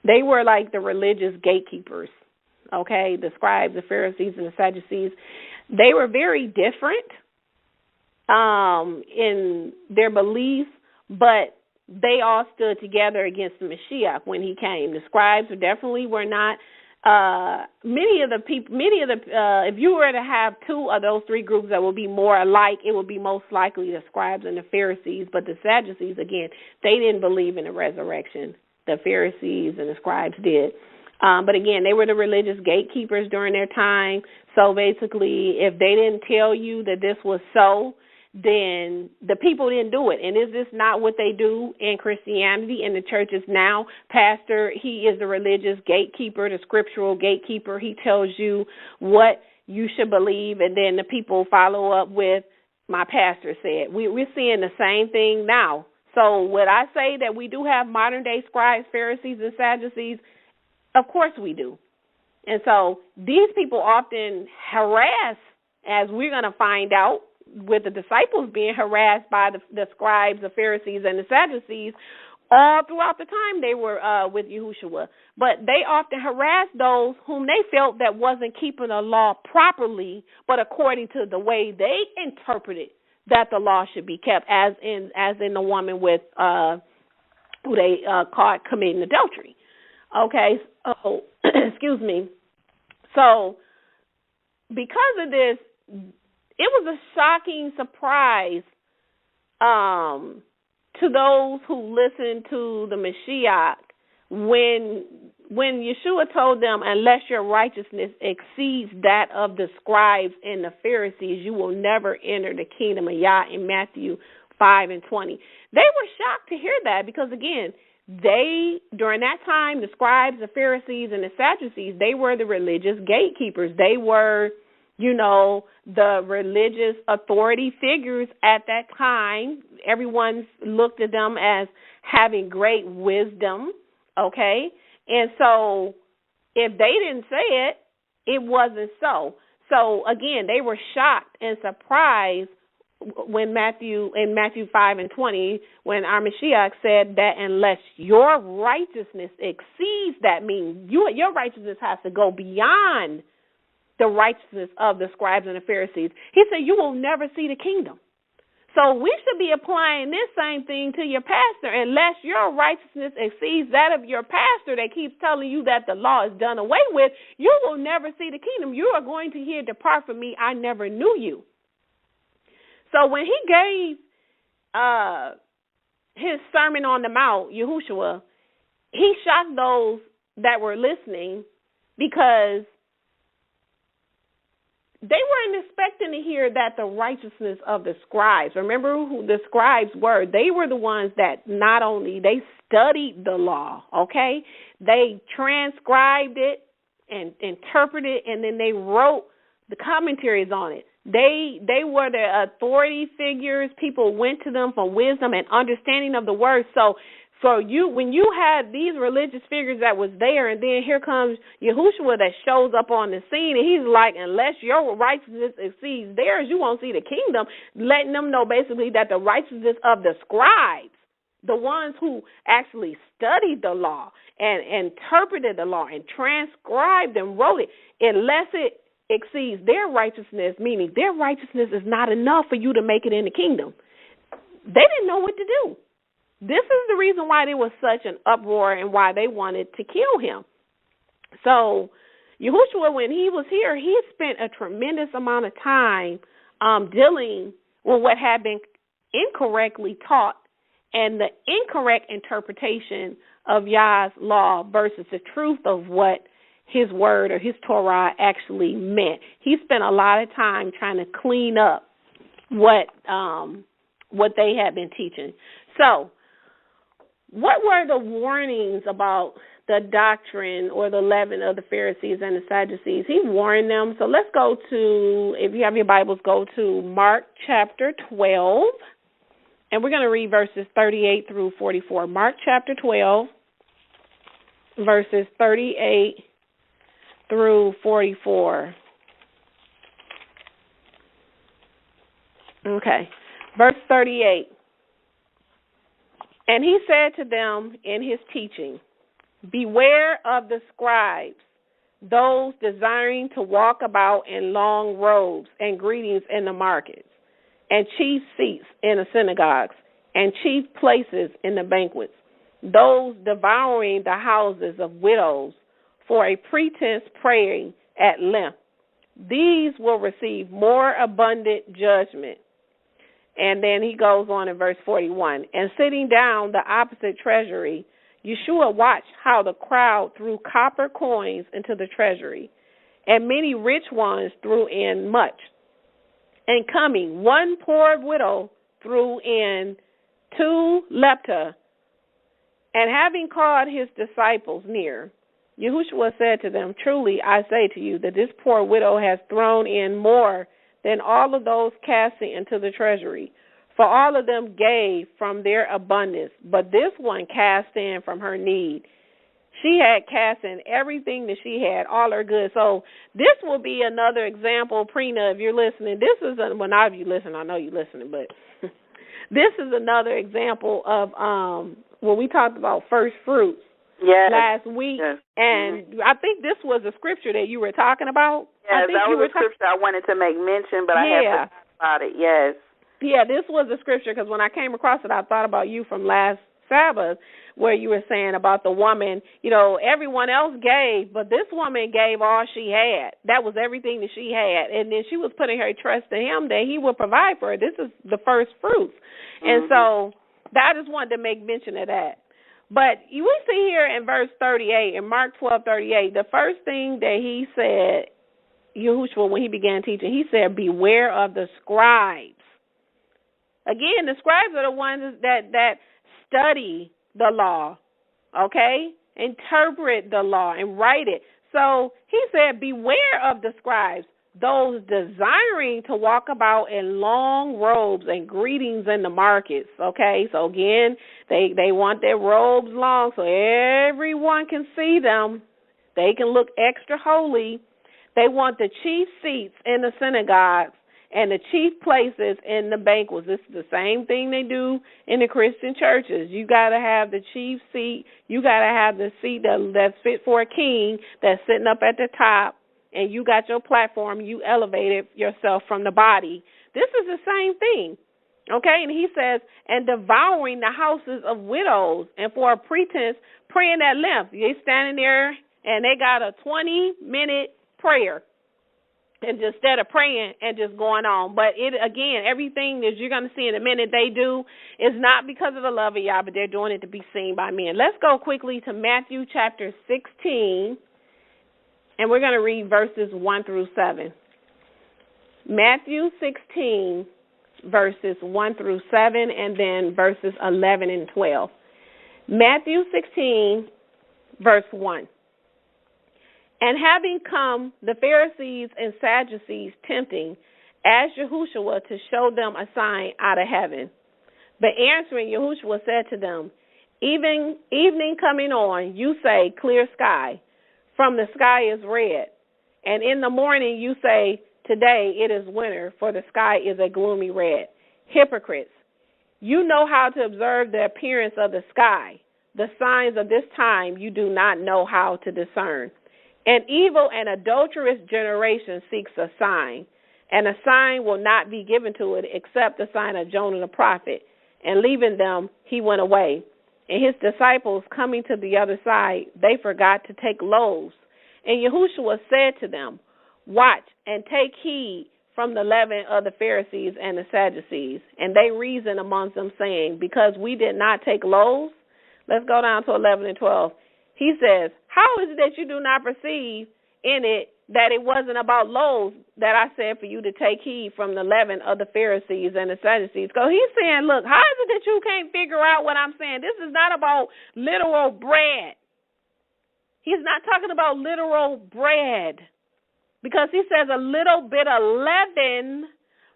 They were like the religious gatekeepers, the Scribes, the Pharisees, and the Sadducees. They were very different in their beliefs, but they all stood together against the Mashiach when he came. The Scribes definitely were not. If you were to have two of those three groups that would be more alike, it would be most likely the Scribes and the Pharisees. But the Sadducees, again, they didn't believe in the resurrection. The Pharisees and the Scribes did. But again, they were the religious gatekeepers during their time. So basically, if they didn't tell you that this was so, then the people didn't do it. And is this not what they do in Christianity, in the churches now? Pastor, he is the religious gatekeeper, the scriptural gatekeeper. He tells you what you should believe, and then the people follow up with, my pastor said. We're seeing the same thing now. So would I say that we do have modern-day Scribes, Pharisees, and Sadducees? Of course we do. And so these people often harass, as we're going to find out, with the disciples being harassed by the Scribes, the Pharisees, and the Sadducees all throughout the time they were with Yahushua. But they often harassed those whom they felt that wasn't keeping the law properly, but according to the way they interpreted that the law should be kept, as in the woman with who they caught committing adultery. So excuse me. So because of this, it was a shocking surprise to those who listened to the Mashiach when Yeshua told them, unless your righteousness exceeds that of the Scribes and the Pharisees, you will never enter the kingdom of Yah, in Matthew 5:20. They were shocked to hear that because, again, during that time, the Scribes, the Pharisees, and the Sadducees, they were the religious gatekeepers. They were, the religious authority figures at that time. Everyone looked at them as having great wisdom, And so if they didn't say it, it wasn't so. So, again, they were shocked and surprised when in Matthew 5:20, when our Mashiach said that unless your righteousness exceeds that, means your righteousness has to go beyond the righteousness of the Scribes and the Pharisees. He said, you will never see the kingdom. So we should be applying this same thing to your pastor. Unless your righteousness exceeds that of your pastor that keeps telling you that the law is done away with, you will never see the kingdom. You are going to hear, depart from me, I never knew you. So when he gave his Sermon on the Mount, Yahushua, he shocked those that were listening, because they weren't expecting to hear that the righteousness of the scribes. Remember who the scribes were? They were the ones that not only they studied the law, okay? They transcribed it and interpreted it, and then they wrote the commentaries on it. They were the authority figures. People went to them for wisdom and understanding of the word. So when you had these religious figures that was there, and then here comes Yahshua that shows up on the scene, and he's like, unless your righteousness exceeds theirs, you won't see the kingdom, letting them know basically that the righteousness of the scribes, the ones who actually studied the law and interpreted the law and transcribed and wrote it, unless it exceeds their righteousness, meaning their righteousness is not enough for you to make it in the kingdom. They didn't know what to do. This is the reason why there was such an uproar and why they wanted to kill him. So Yahshua, when he was here, he spent a tremendous amount of time dealing with what had been incorrectly taught and the incorrect interpretation of Yah's law versus the truth of what his word or his Torah actually meant. He spent a lot of time trying to clean up what they had been teaching. So what were the warnings about the doctrine or the leaven of the Pharisees and the Sadducees? He warned them. So let's go to, if you have your Bibles, go to Mark chapter 12, and we're going to read verses 38 through 44. Mark chapter 12, verses 38 through 44. Okay, verse 38. And he said to them in his teaching, beware of the scribes, those desiring to walk about in long robes and greetings in the markets, and chief seats in the synagogues, and chief places in the banquets, those devouring the houses of widows for a pretense praying at length. These will receive more abundant judgment. And then he goes on in verse 41. And sitting down the opposite treasury, Yahshua watched how the crowd threw copper coins into the treasury, and many rich ones threw in much. And coming, one poor widow threw in 2 lepta. And having called his disciples near, Yahushua said to them, truly I say to you that this poor widow has thrown in more than all of those casting into the treasury. For all of them gave from their abundance, but this one cast in from her need. She had cast in everything that she had, all her goods. So this will be another example, Prina, if you're listening. This is, well, not if you listen, I know you're listening, but this is another example of when we talked about first fruits. Yes. Last week, yes. And I think this was a scripture that you were talking about. Yes, that was a scripture I wanted to make mention, but I had to talk about it, yes. Yeah, this was a scripture because when I came across it, I thought about you from last Sabbath where you were saying about the woman, you know, everyone else gave, but this woman gave all she had. That was everything that she had. And then she was putting her trust in him that he would provide for her. This is the first fruits. Mm-hmm. And so I just wanted to make mention of that. But we see here in verse 38, in Mark 12:38, the first thing that he said, Yahushua, when he began teaching, he said, beware of the scribes. Again, the scribes are the ones that study the law, okay, interpret the law and write it. So he said, beware of the scribes, those desiring to walk about in long robes and greetings in the markets, okay? So again, they want their robes long so everyone can see them. They can look extra holy. They want the chief seats in the synagogues and the chief places in the banquets. This is the same thing they do in the Christian churches. You got to have the chief seat. You got to have the seat that's fit for a king that's sitting up at the top, and you got your platform. You elevated yourself from the body. This is the same thing, okay? And he says, and devouring the houses of widows, and for a pretense, praying at length. They standing there, and they got a 20-minute prayer. and just instead of praying and just going on. But it, again, everything that you're going to see in a minute they do is not because of the love of Yah, but they're doing it to be seen by men. Let's go quickly to Matthew chapter 16, and we're going to read verses 1 through 7. Matthew 16, verses 1 through 7, and then verses 11 and 12. Matthew 16, verse 1. And having come the Pharisees and Sadducees tempting, asked Yahshua to show them a sign out of heaven. But answering, Yahshua said to them, Evening coming on, you say, clear sky. From the sky is red. And in the morning you say, today it is winter, for the sky is a gloomy red. Hypocrites, you know how to observe the appearance of the sky. The signs of this time you do not know how to discern. An evil and adulterous generation seeks a sign, and a sign will not be given to it except the sign of Jonah the prophet. And leaving them, he went away. And his disciples, coming to the other side, they forgot to take loaves. And Yahshua said to them, watch and take heed from the leaven of the Pharisees and the Sadducees. And they reasoned amongst them, saying, because we did not take loaves. Let's go down to 11 and 12. He says, how is it that you do not perceive in it that it wasn't about loaves that I said for you to take heed from the leaven of the Pharisees and the Sadducees? So he's saying, look, how is it that you can't figure out what I'm saying? This is not about literal bread. He's not talking about literal bread, because he says a little bit of leaven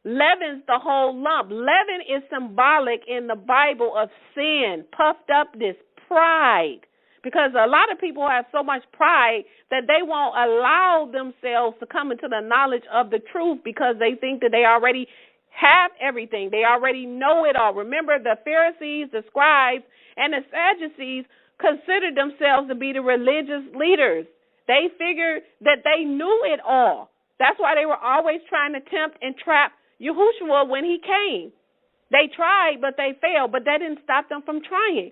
leavens the whole lump. Leaven is symbolic in the Bible of sin, puffed upness, pride. Because a lot of people have so much pride that they won't allow themselves to come into the knowledge of the truth because they think that they already have everything. They already know it all. Remember, the Pharisees, the Scribes, and the Sadducees considered themselves to be the religious leaders. They figured that they knew it all. That's why they were always trying to tempt and trap Yahshua when he came. They tried, but they failed, but that didn't stop them from trying.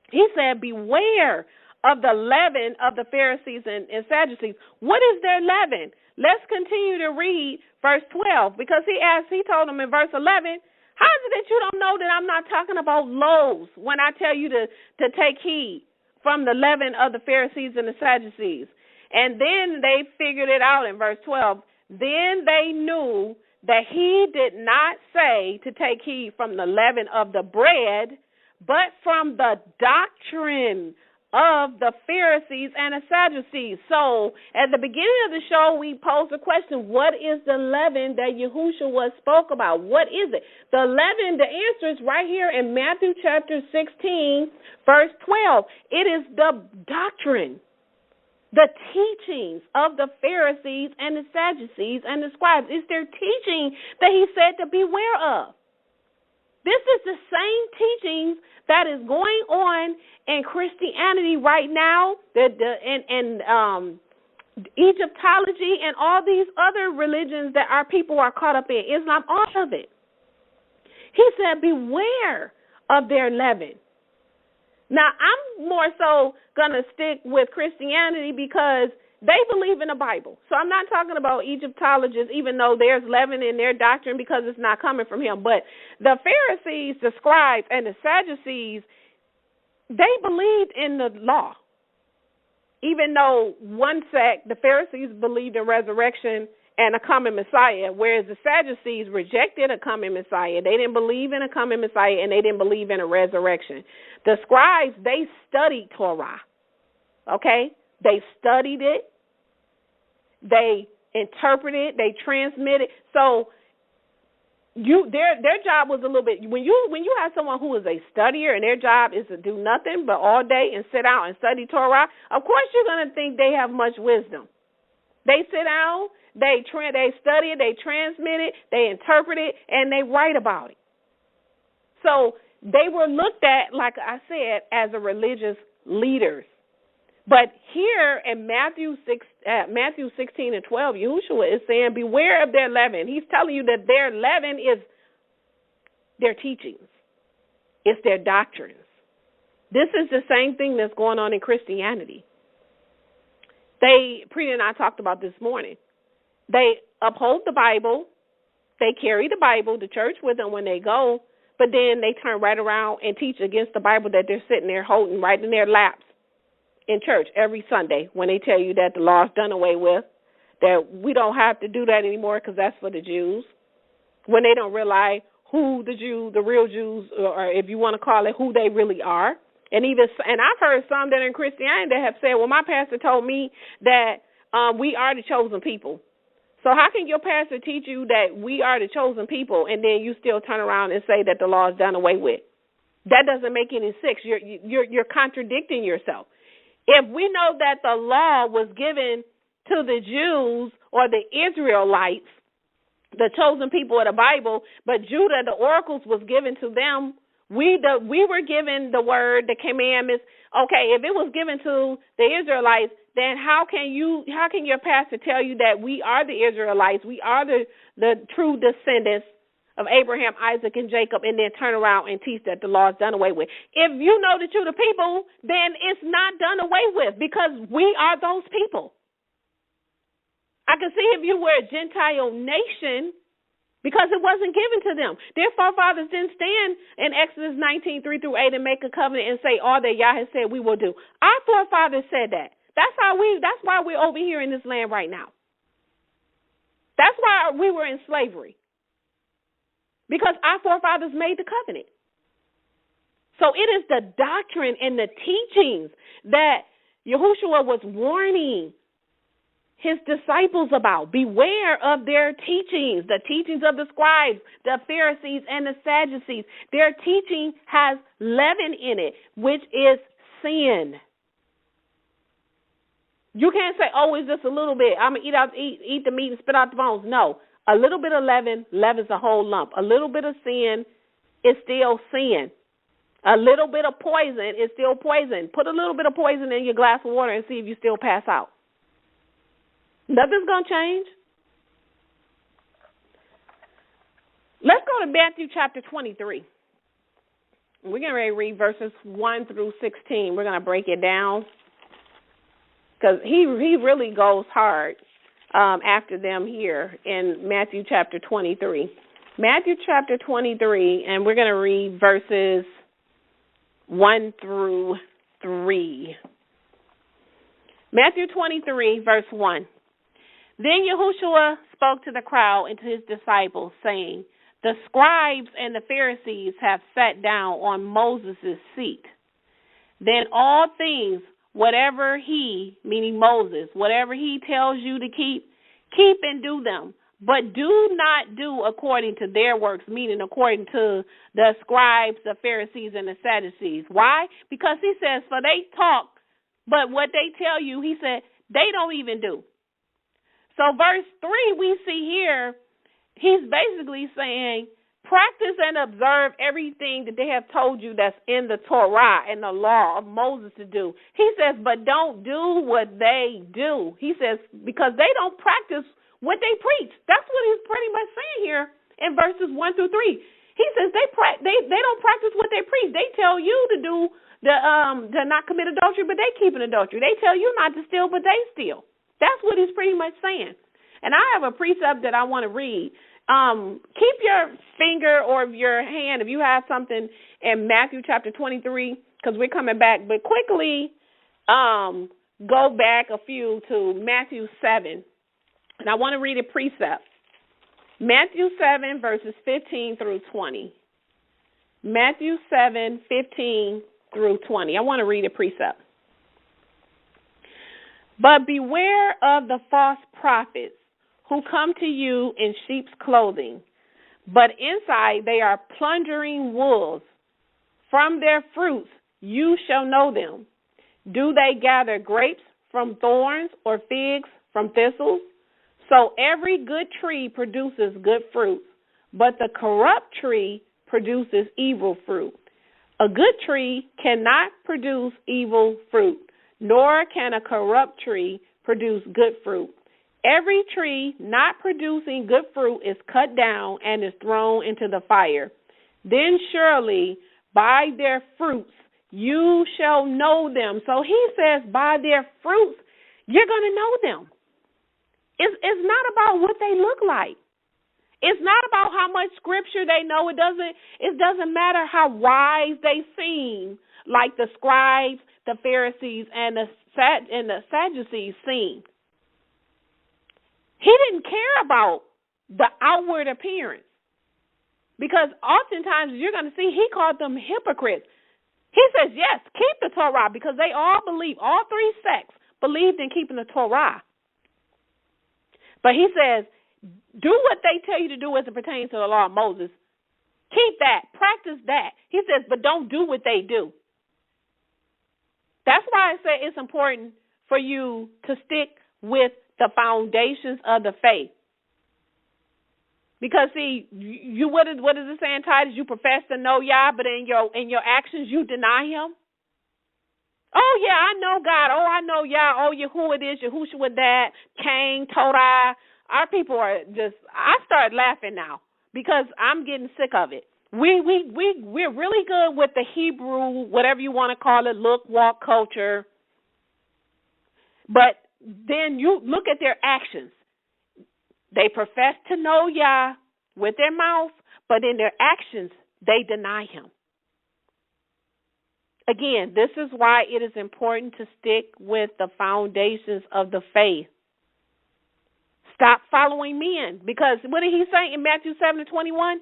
He said, beware of the leaven of the Pharisees and Sadducees. What is their leaven? Let's continue to read verse 12, because he told them in verse 11, how is it that you don't know that I'm not talking about loaves when I tell you to take heed from the leaven of the Pharisees and the Sadducees? And then they figured it out in verse 12. Then they knew that he did not say to take heed from the leaven of the bread, but from the doctrine of the Pharisees and the Sadducees. So at the beginning of the show, we posed the question, what is the leaven that Yahshua spoke about? What is it? The leaven, the answer is right here in Matthew chapter 16, verse 12. It is the doctrine, the teachings of the Pharisees and the Sadducees and the Scribes. It's their teaching that he said to beware of. This is the same teachings that is going on in Christianity right now, and Egyptology and all these other religions that our people are caught up in. Islam, all of it. He said, beware of their leaven. Now, I'm more so going to stick with Christianity because they believe in the Bible. So I'm not talking about Egyptologists, even though there's leaven in their doctrine, because it's not coming from him. But the Pharisees, the Scribes, and the Sadducees, they believed in the law. Even though one sect, the Pharisees, believed in resurrection and a coming Messiah, whereas the Sadducees rejected a coming Messiah. They didn't believe in a coming Messiah, and they didn't believe in a resurrection. The Scribes, they studied Torah, okay? They studied it, they interpreted it, they transmitted. So their job was a little bit, when you have someone who is a studier and their job is to do nothing but all day and sit out and study Torah, of course you're going to think they have much wisdom. They sit down, they study it, they transmit it, they interpret it, and they write about it. So they were looked at, like I said, as a religious leaders. But here in Matthew 16 and 12, Yahshua is saying, beware of their leaven. He's telling you that their leaven is their teachings. It's their doctrines. This is the same thing that's going on in Christianity. Preeti and I talked about this morning. They uphold the Bible. They carry the Bible, the church with them when they go, but then they turn right around and teach against the Bible that they're sitting there holding right in their laps in church every Sunday when they tell you that the law is done away with, that we don't have to do that anymore because that's for the Jews, when they don't realize who the real Jews, or if you want to call it, who they really are. And I've heard some that are in Christianity that have said, well, my pastor told me that we are the chosen people. So how can your pastor teach you that we are the chosen people, and then you still turn around and say that the law is done away with? That doesn't make any sense. You're contradicting yourself. If we know that the law was given to the Jews or the Israelites, the chosen people of the Bible, but Judah, the oracles, was given to them. We were given the word, the commandments. Okay, if it was given to the Israelites, then how can your pastor tell you that we are the Israelites, we are the true descendants of Abraham, Isaac, and Jacob, and then turn around and teach that the law is done away with? If you know that you're the people, then it's not done away with, because we are those people. I can see if you were a Gentile nation, because it wasn't given to them. Their forefathers didn't stand in Exodus 19:3-8 and make a covenant and say all that Yah has said we will do. Our forefathers said that. That's why we're over here in this land right now. That's why we were in slavery, because our forefathers made the covenant. So it is the doctrine and the teachings that Yahshua was warning his disciples about. Beware of their teachings, the teachings of the Scribes, the Pharisees, and the Sadducees. Their teaching has leaven in it, which is sin. You can't say, oh, it's just a little bit. I'm going to eat the meat and spit out the bones. No, a little bit of leaven leavens a whole lump. A little bit of sin is still sin. A little bit of poison is still poison. Put a little bit of poison in your glass of water and see if you still pass out. Nothing's going to change. Let's go to Matthew chapter 23. We're going to read verses 1 through 16. We're going to break it down, because he really goes hard after them here in Matthew chapter 23. Matthew chapter 23, and we're going to read verses 1 through 3. Matthew 23, verse 1. Then Yahshua spoke to the crowd and to his disciples, saying, the scribes and the Pharisees have sat down on Moses' seat. Then all things, whatever he, meaning Moses, whatever he tells you to keep and do them. But do not do according to their works, meaning according to the scribes, the Pharisees, and the Sadducees. Why? Because he says, for they talk, but what they tell you, he said, they don't even do. So verse 3 we see here, he's basically saying, practice and observe everything that they have told you that's in the Torah and the law of Moses to do. He says, but don't do what they do. He says, because they don't practice what they preach. That's what he's pretty much saying here in verses 1 through 3. He says they don't practice what they preach. They tell you to do to not commit adultery, but they keep an adultery. They tell you not to steal, but they steal. That's what he's pretty much saying. And I have a precept that I want to read. Keep your finger or your hand, if you have something, in Matthew chapter 23, because we're coming back. But quickly go back a few to Matthew 7. And I want to read a precept. Matthew 7, verses 15 through 20. Matthew 7, 15 through 20. I want to read a precept. But beware of the false prophets who come to you in sheep's clothing, but inside they are plundering wolves. From their fruits you shall know them. Do they gather grapes from thorns or figs from thistles? So every good tree produces good fruit, but the corrupt tree produces evil fruit. A good tree cannot produce evil fruit, nor can a corrupt tree produce good fruit. Every tree not producing good fruit is cut down and is thrown into the fire. Then surely by their fruits you shall know them. So he says by their fruits you're going to know them. It's not about what they look like. It's not about how much scripture they know. It doesn't matter how wise they seem, like the Scribes, the Pharisees, and the Sadducees seemed. He didn't care about the outward appearance, because oftentimes you're going to see he called them hypocrites. He says, yes, keep the Torah, because they all believe, all three sects believed in keeping the Torah. But he says, do what they tell you to do as it pertains to the law of Moses. Keep that. Practice that. He says, but don't do what they do. That's why I say it's important for you to stick with the foundations of the faith. Because, see, what is it saying, Titus? You profess to know Yah, but in your actions you deny him. Oh, yeah, I know God. Oh, I know Yah. Oh, Yahuwah this, Yahushua that, Cain, Torah. Our people are just, I start laughing now because I'm getting sick of it. We're really good with the Hebrew, whatever you want to call it, look, walk, culture. But then you look at their actions. They profess to know Yah with their mouth, but in their actions, they deny him. Again, this is why it is important to stick with the foundations of the faith. Stop following men, because what did he say in Matthew 7:21?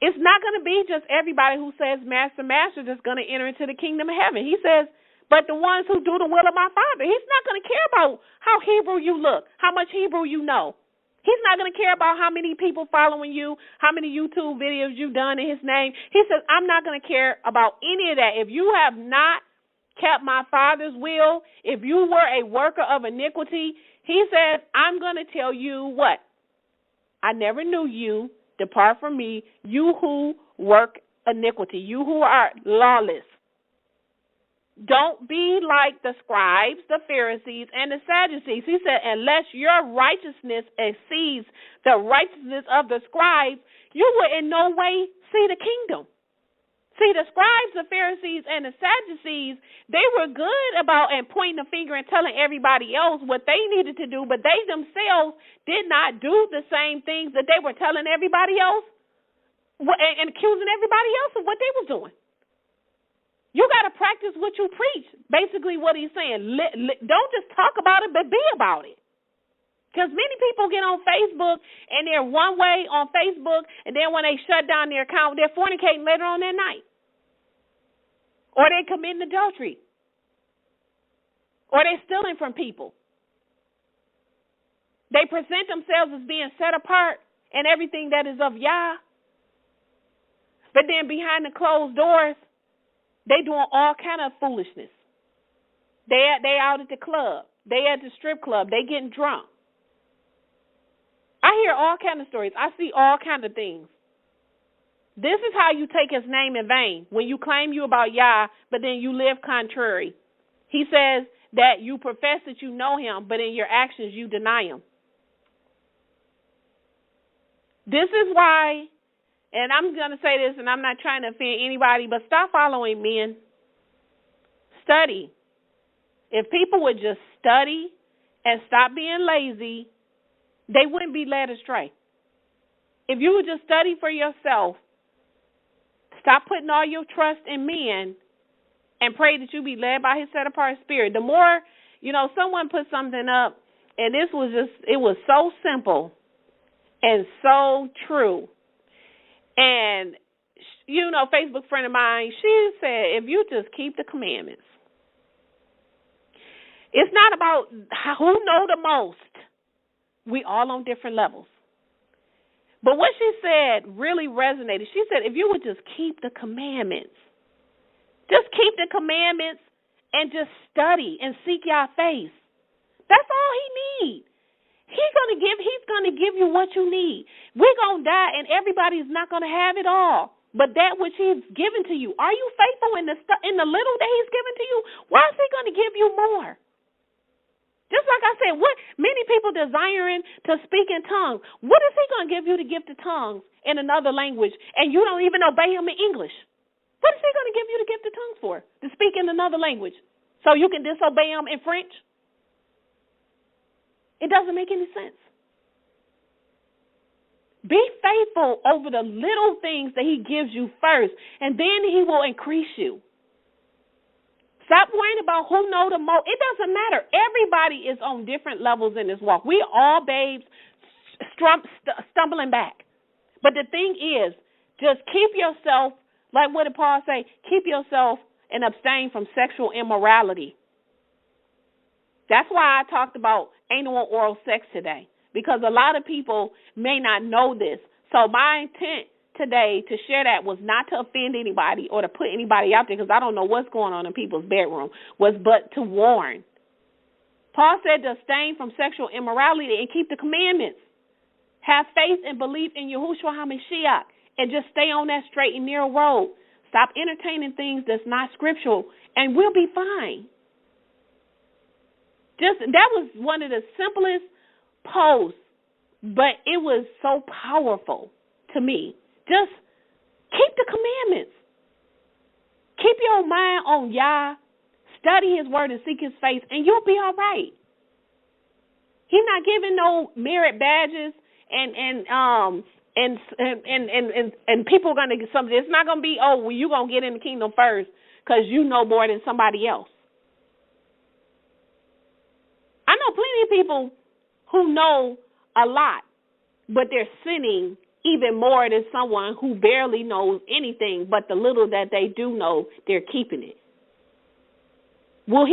It's not going to be just everybody who says, Master, Master, that's going to enter into the kingdom of heaven. He says, but the ones who do the will of my Father. He's not going to care about how Hebrew you look, how much Hebrew you know. He's not going to care about how many people following you, how many YouTube videos you've done in his name. He says, I'm not going to care about any of that. If you have not kept my Father's will, if you were a worker of iniquity, he says, I'm going to tell you what? I never knew you. Depart from me, you who work iniquity, you who are lawless. Don't be like the Scribes, the Pharisees, and the Sadducees. He said, unless your righteousness exceeds the righteousness of the Scribes, you will in no way see the kingdom. See, the Scribes, the Pharisees, and the Sadducees, they were good about and pointing the finger and telling everybody else what they needed to do, but they themselves did not do the same things that they were telling everybody else and accusing everybody else of what they were doing. You got to practice what you preach, basically what he's saying. Don't just talk about it, but be about it. Because many people get on Facebook and they're one way on Facebook, and then when they shut down their account, they're fornicating later on that night. Or they're committing adultery. Or they're stealing from people. They present themselves as being set apart and everything that is of Yah. But then behind the closed doors, they doing all kind of foolishness. They out at the club. They at the strip club. They getting drunk. I hear all kind of stories. I see all kind of things. This is how you take his name in vain. When you claim you about Yah, but then you live contrary. He says that you profess that you know him, but in your actions you deny him. This is why, and I'm going to say this, and I'm not trying to offend anybody, but stop following men. Study. If people would just study and stop being lazy, they wouldn't be led astray. If you would just study for yourself, stop putting all your trust in men, and pray that you be led by his set-apart spirit. The more, someone put something up, and it was so simple and so true. And, Facebook friend of mine, she said, if you just keep the commandments, it's not about who know the most. We all on different levels. But what she said really resonated. She said, if you would just keep the commandments, and just study and seek your face. That's all he needs. He's going to give you what you need. We're going to die, and everybody's not going to have it all. But that which he's given to you, are you faithful in the little that he's given to you? Why is he going to give you more? Just like I said, what many people desiring to speak in tongues. What is he going to give you the gift of tongues in another language, and you don't even obey him in English? What is he going to give you the gift of tongues for? To speak in another language so you can disobey him in French? It doesn't make any sense. Be faithful over the little things that he gives you first, and then he will increase you. Stop worrying about who know the most. It doesn't matter. Everybody is on different levels in this walk. We all babes stumbling back. But the thing is, just keep yourself, like what did Paul say? Keep yourself and abstain from sexual immorality. That's why I talked about anal and oral sex today, because a lot of people may not know this. So my intent today to share that was not to offend anybody or to put anybody out there, because I don't know what's going on in people's bedroom, but to warn. Paul said to abstain from sexual immorality and keep the commandments. Have faith and belief in Yahshua HaMashiach and just stay on that straight and narrow road. Stop entertaining things that's not scriptural, and we'll be fine. That was one of the simplest posts, but it was so powerful to me. Just keep the commandments. Keep your mind on Yah. Study his word and seek his face, and you'll be all right. He's not giving no merit badges and people are going to get something. It's not going to be, you're going to get in the kingdom first because you know more than somebody else. I know plenty of people who know a lot, but they're sinning even more than someone who barely knows anything, but the little that they do know, they're keeping it. Will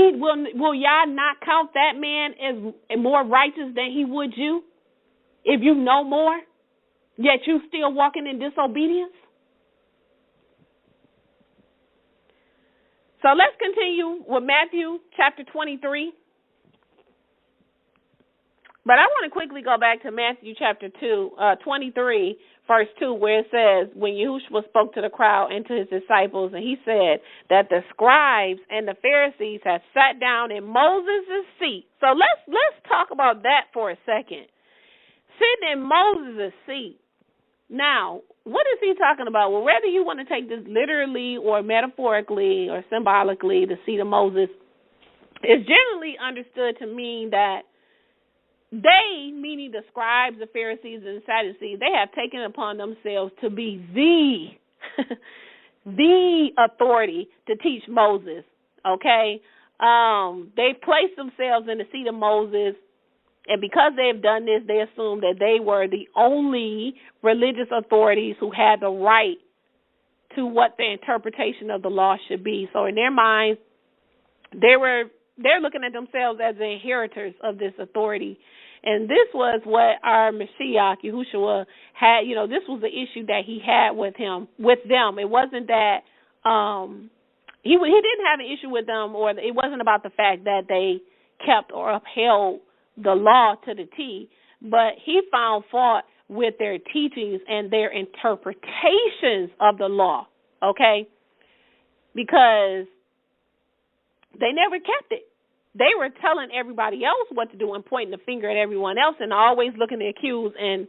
Yah not count that man as more righteous than he would you if you know more, yet you still walking in disobedience? So let's continue with Matthew chapter 23. But I want to quickly go back to Matthew chapter 23, verse 2, where it says, when Yahshua spoke to the crowd and to his disciples, and he said that the Scribes and the Pharisees had sat down in Moses' seat. So let's talk about that for a second. Sitting in Moses' seat. Now, what is he talking about? Well, whether you want to take this literally or metaphorically or symbolically, the seat of Moses is generally understood to mean that they, meaning the Scribes, the Pharisees, and the Sadducees, they have taken upon themselves to be the authority to teach Moses, okay? They've placed themselves in the seat of Moses, and because they've done this, they assume that they were the only religious authorities who had the right to what the interpretation of the law should be. So in their minds, they're looking at themselves as the inheritors of this authority. And this was what our Mashiach, Yahushua, had. This was the issue that he had with them. It wasn't that he didn't have an issue with them, or it wasn't about the fact that they kept or upheld the law to the T, but he found fault with their teachings and their interpretations of the law, okay? Because they never kept it. They were telling everybody else what to do and pointing the finger at everyone else and always looking to accuse and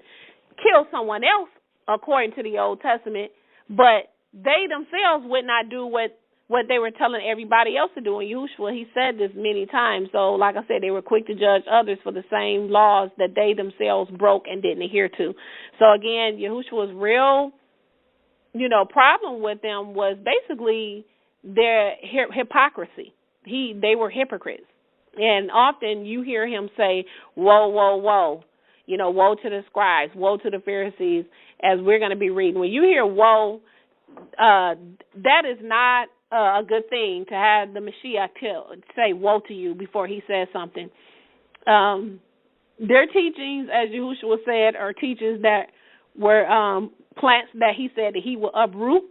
kill someone else according to the Old Testament, but they themselves would not do what they were telling everybody else to do. And Yahshua, he said this many times. So, like I said, they were quick to judge others for the same laws that they themselves broke and didn't adhere to. So, again, Yahushua's real, problem with them was basically their hypocrisy. They were hypocrites. And often you hear him say, woe, woe, woe. Woe to the scribes, woe to the Pharisees, as we're going to be reading. When you hear woe, that is not a good thing to have the Mashiach say woe to you before he says something. Their teachings, as Yahushua said, are teachings that were plants that he said that he will uproot,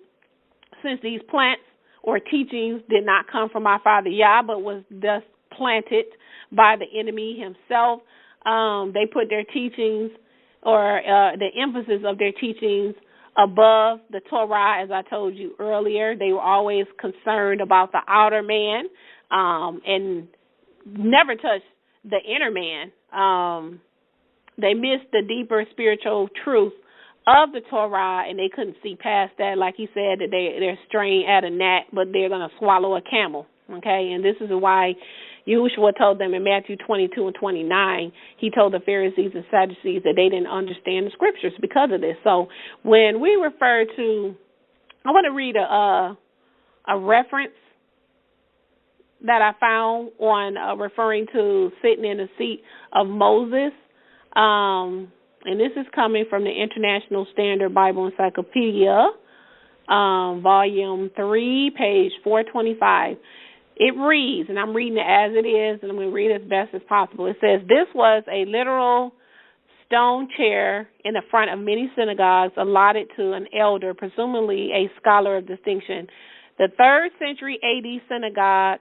since these plants or teachings did not come from our Father Yah, but was thus planted by the enemy himself. They put their teachings or the emphasis of their teachings above the Torah, as I told you earlier. They were always concerned about the outer man and never touched the inner man. They missed the deeper spiritual truth of the Torah, and they couldn't see past that. Like he said, that they're straying at a gnat, but they're going to swallow a camel, okay? And this is why Yahshua told them in Matthew 22 and 29, he told the Pharisees and Sadducees that they didn't understand the scriptures because of this. So when we refer to, I want to read a reference that I found on referring to sitting in the seat of Moses. And this is coming from the International Standard Bible Encyclopedia, Volume 3, page 425. It reads, and I'm reading it as it is, and I'm going to read it as best as possible. It says, this was a literal stone chair in the front of many synagogues allotted to an elder, presumably a scholar of distinction. The 3rd century A.D. synagogue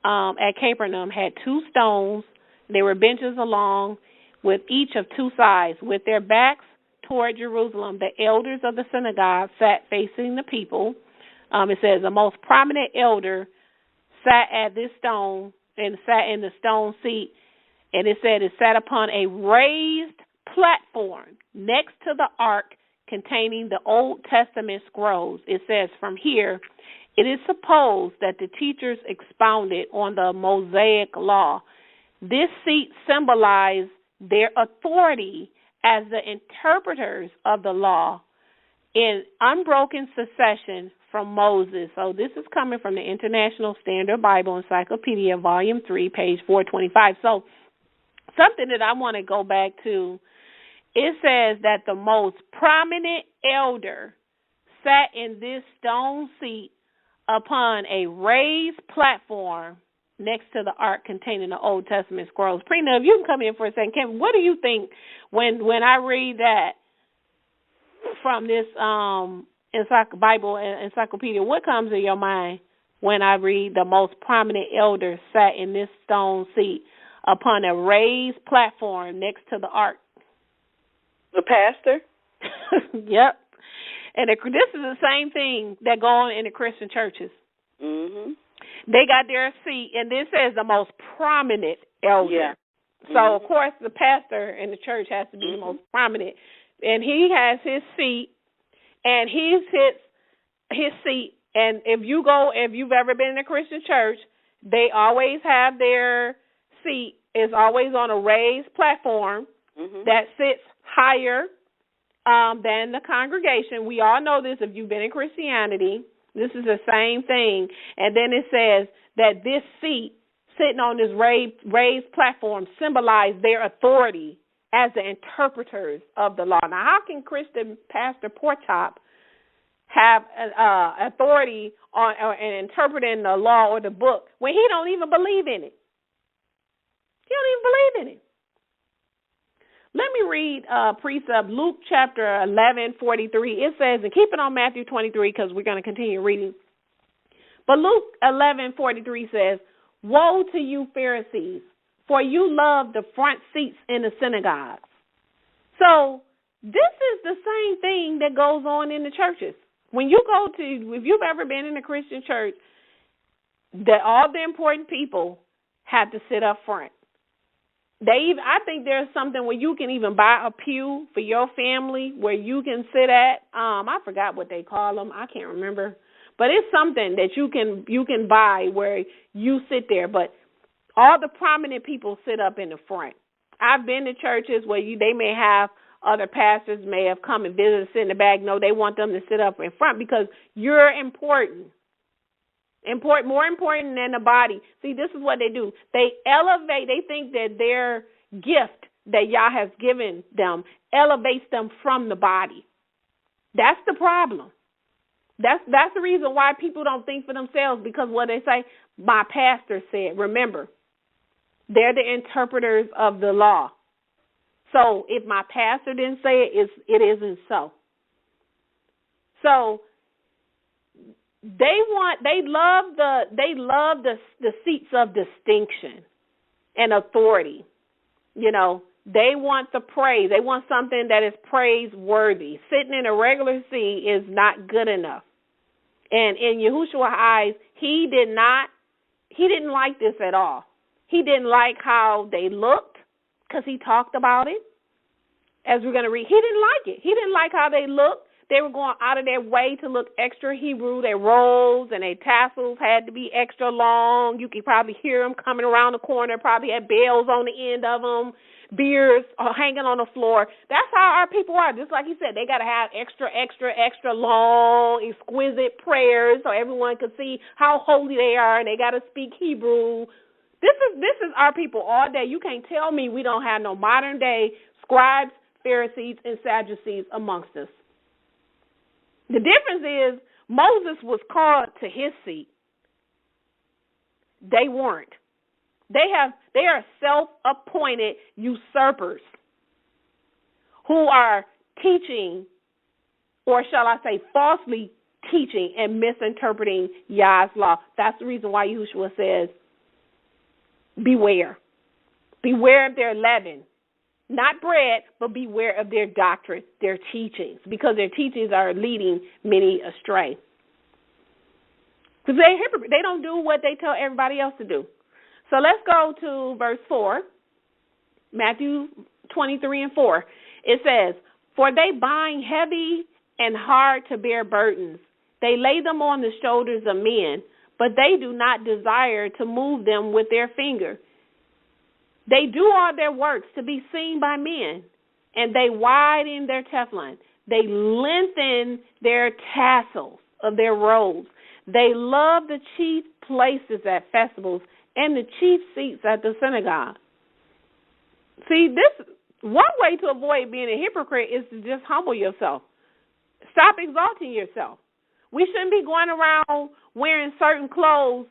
at Capernaum had 2 stones. They were benches along with each of 2 sides. With their backs toward Jerusalem, the elders of the synagogue sat facing the people. It says the most prominent elder sat at this stone and sat in the stone seat, and it said it sat upon a raised platform next to the ark containing the Old Testament scrolls. It says from here, it is supposed that the teachers expounded on the Mosaic law. This seat symbolized their authority as the interpreters of the law in unbroken succession from Moses. So this is coming from the International Standard Bible Encyclopedia, Volume 3, page 425. So something that I want to go back to, it says that the most prominent elder sat in this stone seat upon a raised platform next to the ark containing the Old Testament scrolls. Prina, if you can come in for a second, what do you think when I read that from this Bible encyclopedia? What comes to your mind when I read the most prominent elder sat in this stone seat upon a raised platform next to the ark? The pastor? Yep. And this is the same thing that go on in the Christian churches. Mm-hmm. They got their seat, and this says the most prominent elder. Yeah. So, of course, the pastor in the church has to be the most prominent. And he has his seat, and he sits his seat. And if you've ever been in a Christian church, they always have their seat is always on a raised platform that sits higher than the congregation. We all know this if you've been in Christianity. This is the same thing. And then it says that this seat, sitting on this raised platform, symbolized their authority as the interpreters of the law. Now, how can Christian Pastor Porchop have authority on in interpreting the law or the book when he don't even believe in it? He don't even believe in it. Let me read precept Luke chapter 11:43. It says, and keep it on Matthew 23 because we're going to continue reading. But Luke 11:43 says, woe to you Pharisees, for you love the front seats in the synagogues. So this is the same thing that goes on in the churches. When you if you've ever been in a Christian church, that all the important people have to sit up front. I think there's something where you can even buy a pew for your family where you can sit at. I forgot what they call them. I can't remember. But it's something that you can buy where you sit there. But all the prominent people sit up in the front. I've been to churches where they may have other pastors may have come and visited, sit in the back. No, they want them to sit up in front because you're important. More important than the body. See, this is what they do. They elevate. They think that their gift that Yah has given them elevates them from the body. That's the problem. That's the reason why people don't think for themselves, because what they say, my pastor said. Remember, they're the interpreters of the law. So if my pastor didn't say it, it isn't so. So they love the seats of distinction and authority. You know, they want the praise. They want something that is praiseworthy. Sitting in a regular seat is not good enough. And in Yahshua's eyes, he didn't like this at all. He didn't like how they looked because he talked about it. As we're going to read, he didn't like it. He didn't like how they looked. They were going out of their way to look extra Hebrew. Their robes and their tassels had to be extra long. You could probably hear them coming around the corner, probably had bells on the end of them, beards hanging on the floor. That's how our people are. Just like he said, they got to have extra long, exquisite prayers so everyone can see how holy they are, and they got to speak Hebrew. This is our people all day. You can't tell me we don't have no modern day scribes, Pharisees, and Sadducees amongst us. The difference is Moses was called to his seat. They weren't. They are self-appointed usurpers who are teaching, or shall I say falsely teaching and misinterpreting Yah's law. That's the reason why Yahshua says, beware. Beware of their leaven. Not bread, but beware of their doctrine, their teachings, because their teachings are leading many astray. Because they're hypocrites. They don't do what they tell everybody else to do. So let's go to verse 4, Matthew 23:4. It says, for they bind heavy and hard to bear burdens. They lay them on the shoulders of men, but they do not desire to move them with their finger. They do all their works to be seen by men, and they widen their tefillin. They lengthen their tassels of their robes. They love the chief places at festivals and the chief seats at the synagogue. See, this one way to avoid being a hypocrite is to just humble yourself. Stop exalting yourself. We shouldn't be going around wearing certain clothes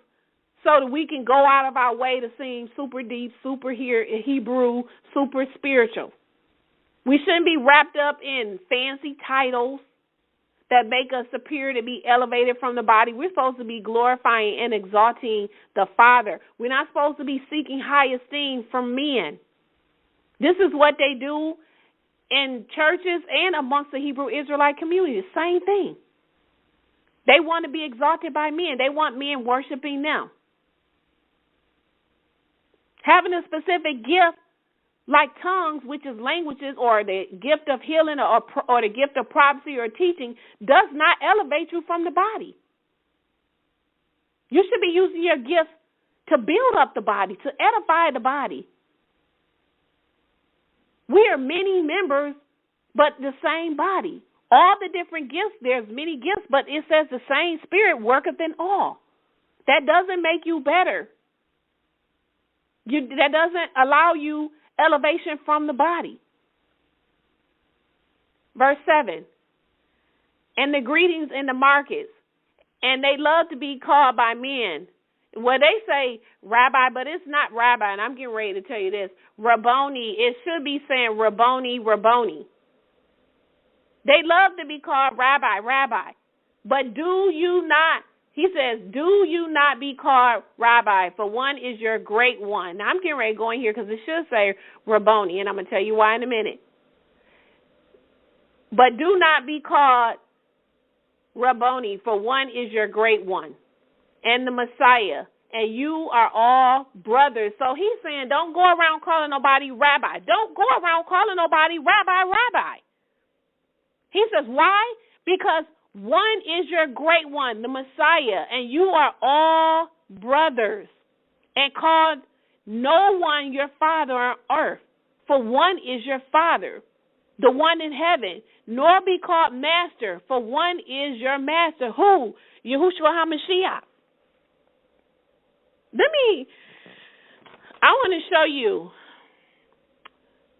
so that we can go out of our way to seem super deep, super Hebrew, super spiritual. We shouldn't be wrapped up in fancy titles that make us appear to be elevated from the body. We're supposed to be glorifying and exalting the Father. We're not supposed to be seeking high esteem from men. This is what they do in churches and amongst the Hebrew Israelite community. The same thing. They want to be exalted by men. They want men worshiping them. Having a specific gift like tongues, which is languages, or the gift of healing, or the gift of prophecy or teaching, does not elevate you from the body. You should be using your gifts to build up the body, to edify the body. We are many members, but the same body. All the different gifts, there's many gifts, but it says the same Spirit worketh in all. That doesn't make you better. That doesn't allow you elevation from the body. Verse 7, and the greetings in the markets, and they love to be called by men. Well, they say rabbi, but it's not rabbi, and I'm getting ready to tell you this. Rabboni, it should be saying Rabboni, Rabboni. They love to be called rabbi, rabbi. But do you not, he says, do you not be called rabbi, for one is your great one. Now, I'm getting ready to go in here because it should say Rabboni, and I'm going to tell you why in a minute. But do not be called Rabboni, for one is your great one, and the Messiah, and you are all brothers. So he's saying don't go around calling nobody rabbi. Don't go around calling nobody rabbi, rabbi. He says, why? Because one is your great one, the Messiah, and you are all brothers, and called no one your father on earth, for one is your Father, the one in heaven, nor be called master, for one is your master. Who? Yahshua HaMashiach. I want to show you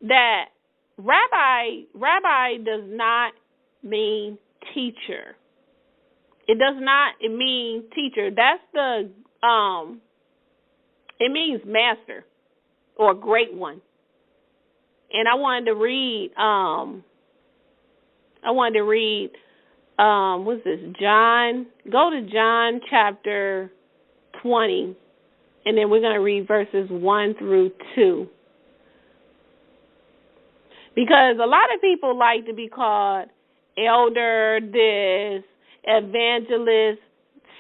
that rabbi does not mean teacher. It does not mean teacher. That's it means master or great one. And I wanted to read, what's this, John? Go to John chapter 20, and then we're going to read verses 1 through 2. Because a lot of people like to be called elder this, evangelist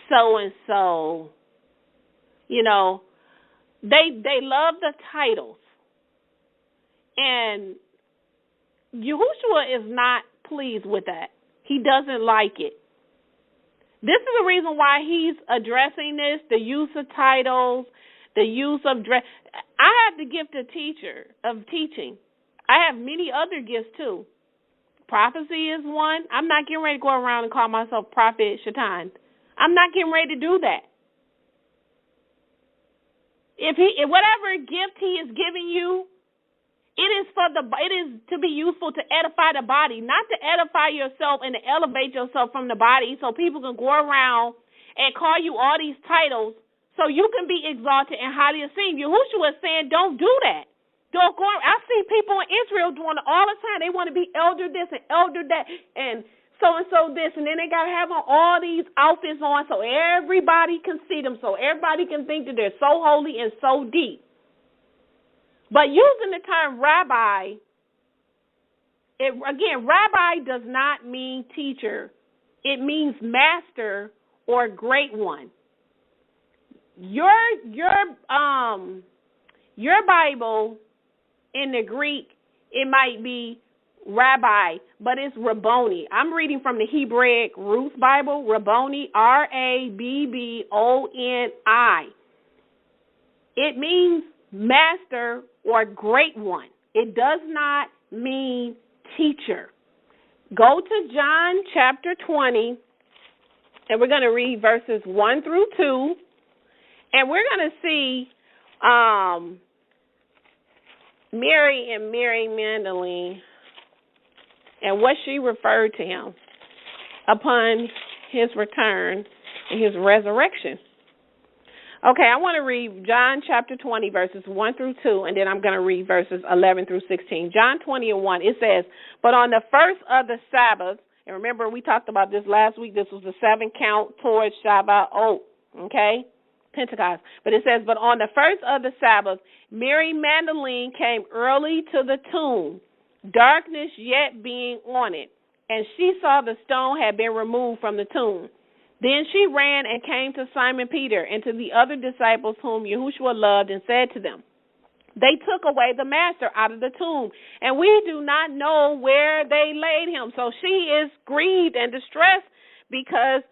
so-and-so. You know, they love the titles. And Yahushua is not pleased with that. He doesn't like it. This is the reason why he's addressing this, the use of titles, the use of dress. I have the gift of teaching. I have many other gifts too. Prophecy is one. I'm not getting ready to go around and call myself Prophet Shaitan. I'm not getting ready to do that. If whatever gift he is giving you, it is to be useful to edify the body, not to edify yourself and to elevate yourself from the body so people can go around and call you all these titles so you can be exalted and highly esteemed. Yahshua is saying don't do that. Don't go. I see people in Israel doing it all the time. They want to be elder this and elder that and so this, and then they got to have on all these outfits on so everybody can see them, so everybody can think that they're so holy and so deep. But using the term rabbi, rabbi does not mean teacher. It means master or great one. Your Bible in the Greek, it might be rabbi, but it's Rabboni. I'm reading from the Hebraic Roots Bible, Rabboni, Rabboni. It means master or great one. It does not mean teacher. Go to John chapter 20, and we're going to read verses 1 through 2, and we're going to see Mary Magdalene and what she referred to him upon his return and his resurrection. Okay, I want to read John chapter 20, verses 1 through 2, and then I'm going to read verses 11 through 16. John 20 and 1, it says, but on the first of the Sabbath, and remember we talked about this last week, this was the 7th count towards Shabbat, okay, Pentecost. But it says, but on the first of the Sabbath, Mary Magdalene came early to the tomb, darkness yet being on it, and she saw the stone had been removed from the tomb. Then she ran and came to Simon Peter and to the other disciples whom Yahshua loved and said to them, they took away the master out of the tomb, and we do not know where they laid him. So she is grieved and distressed because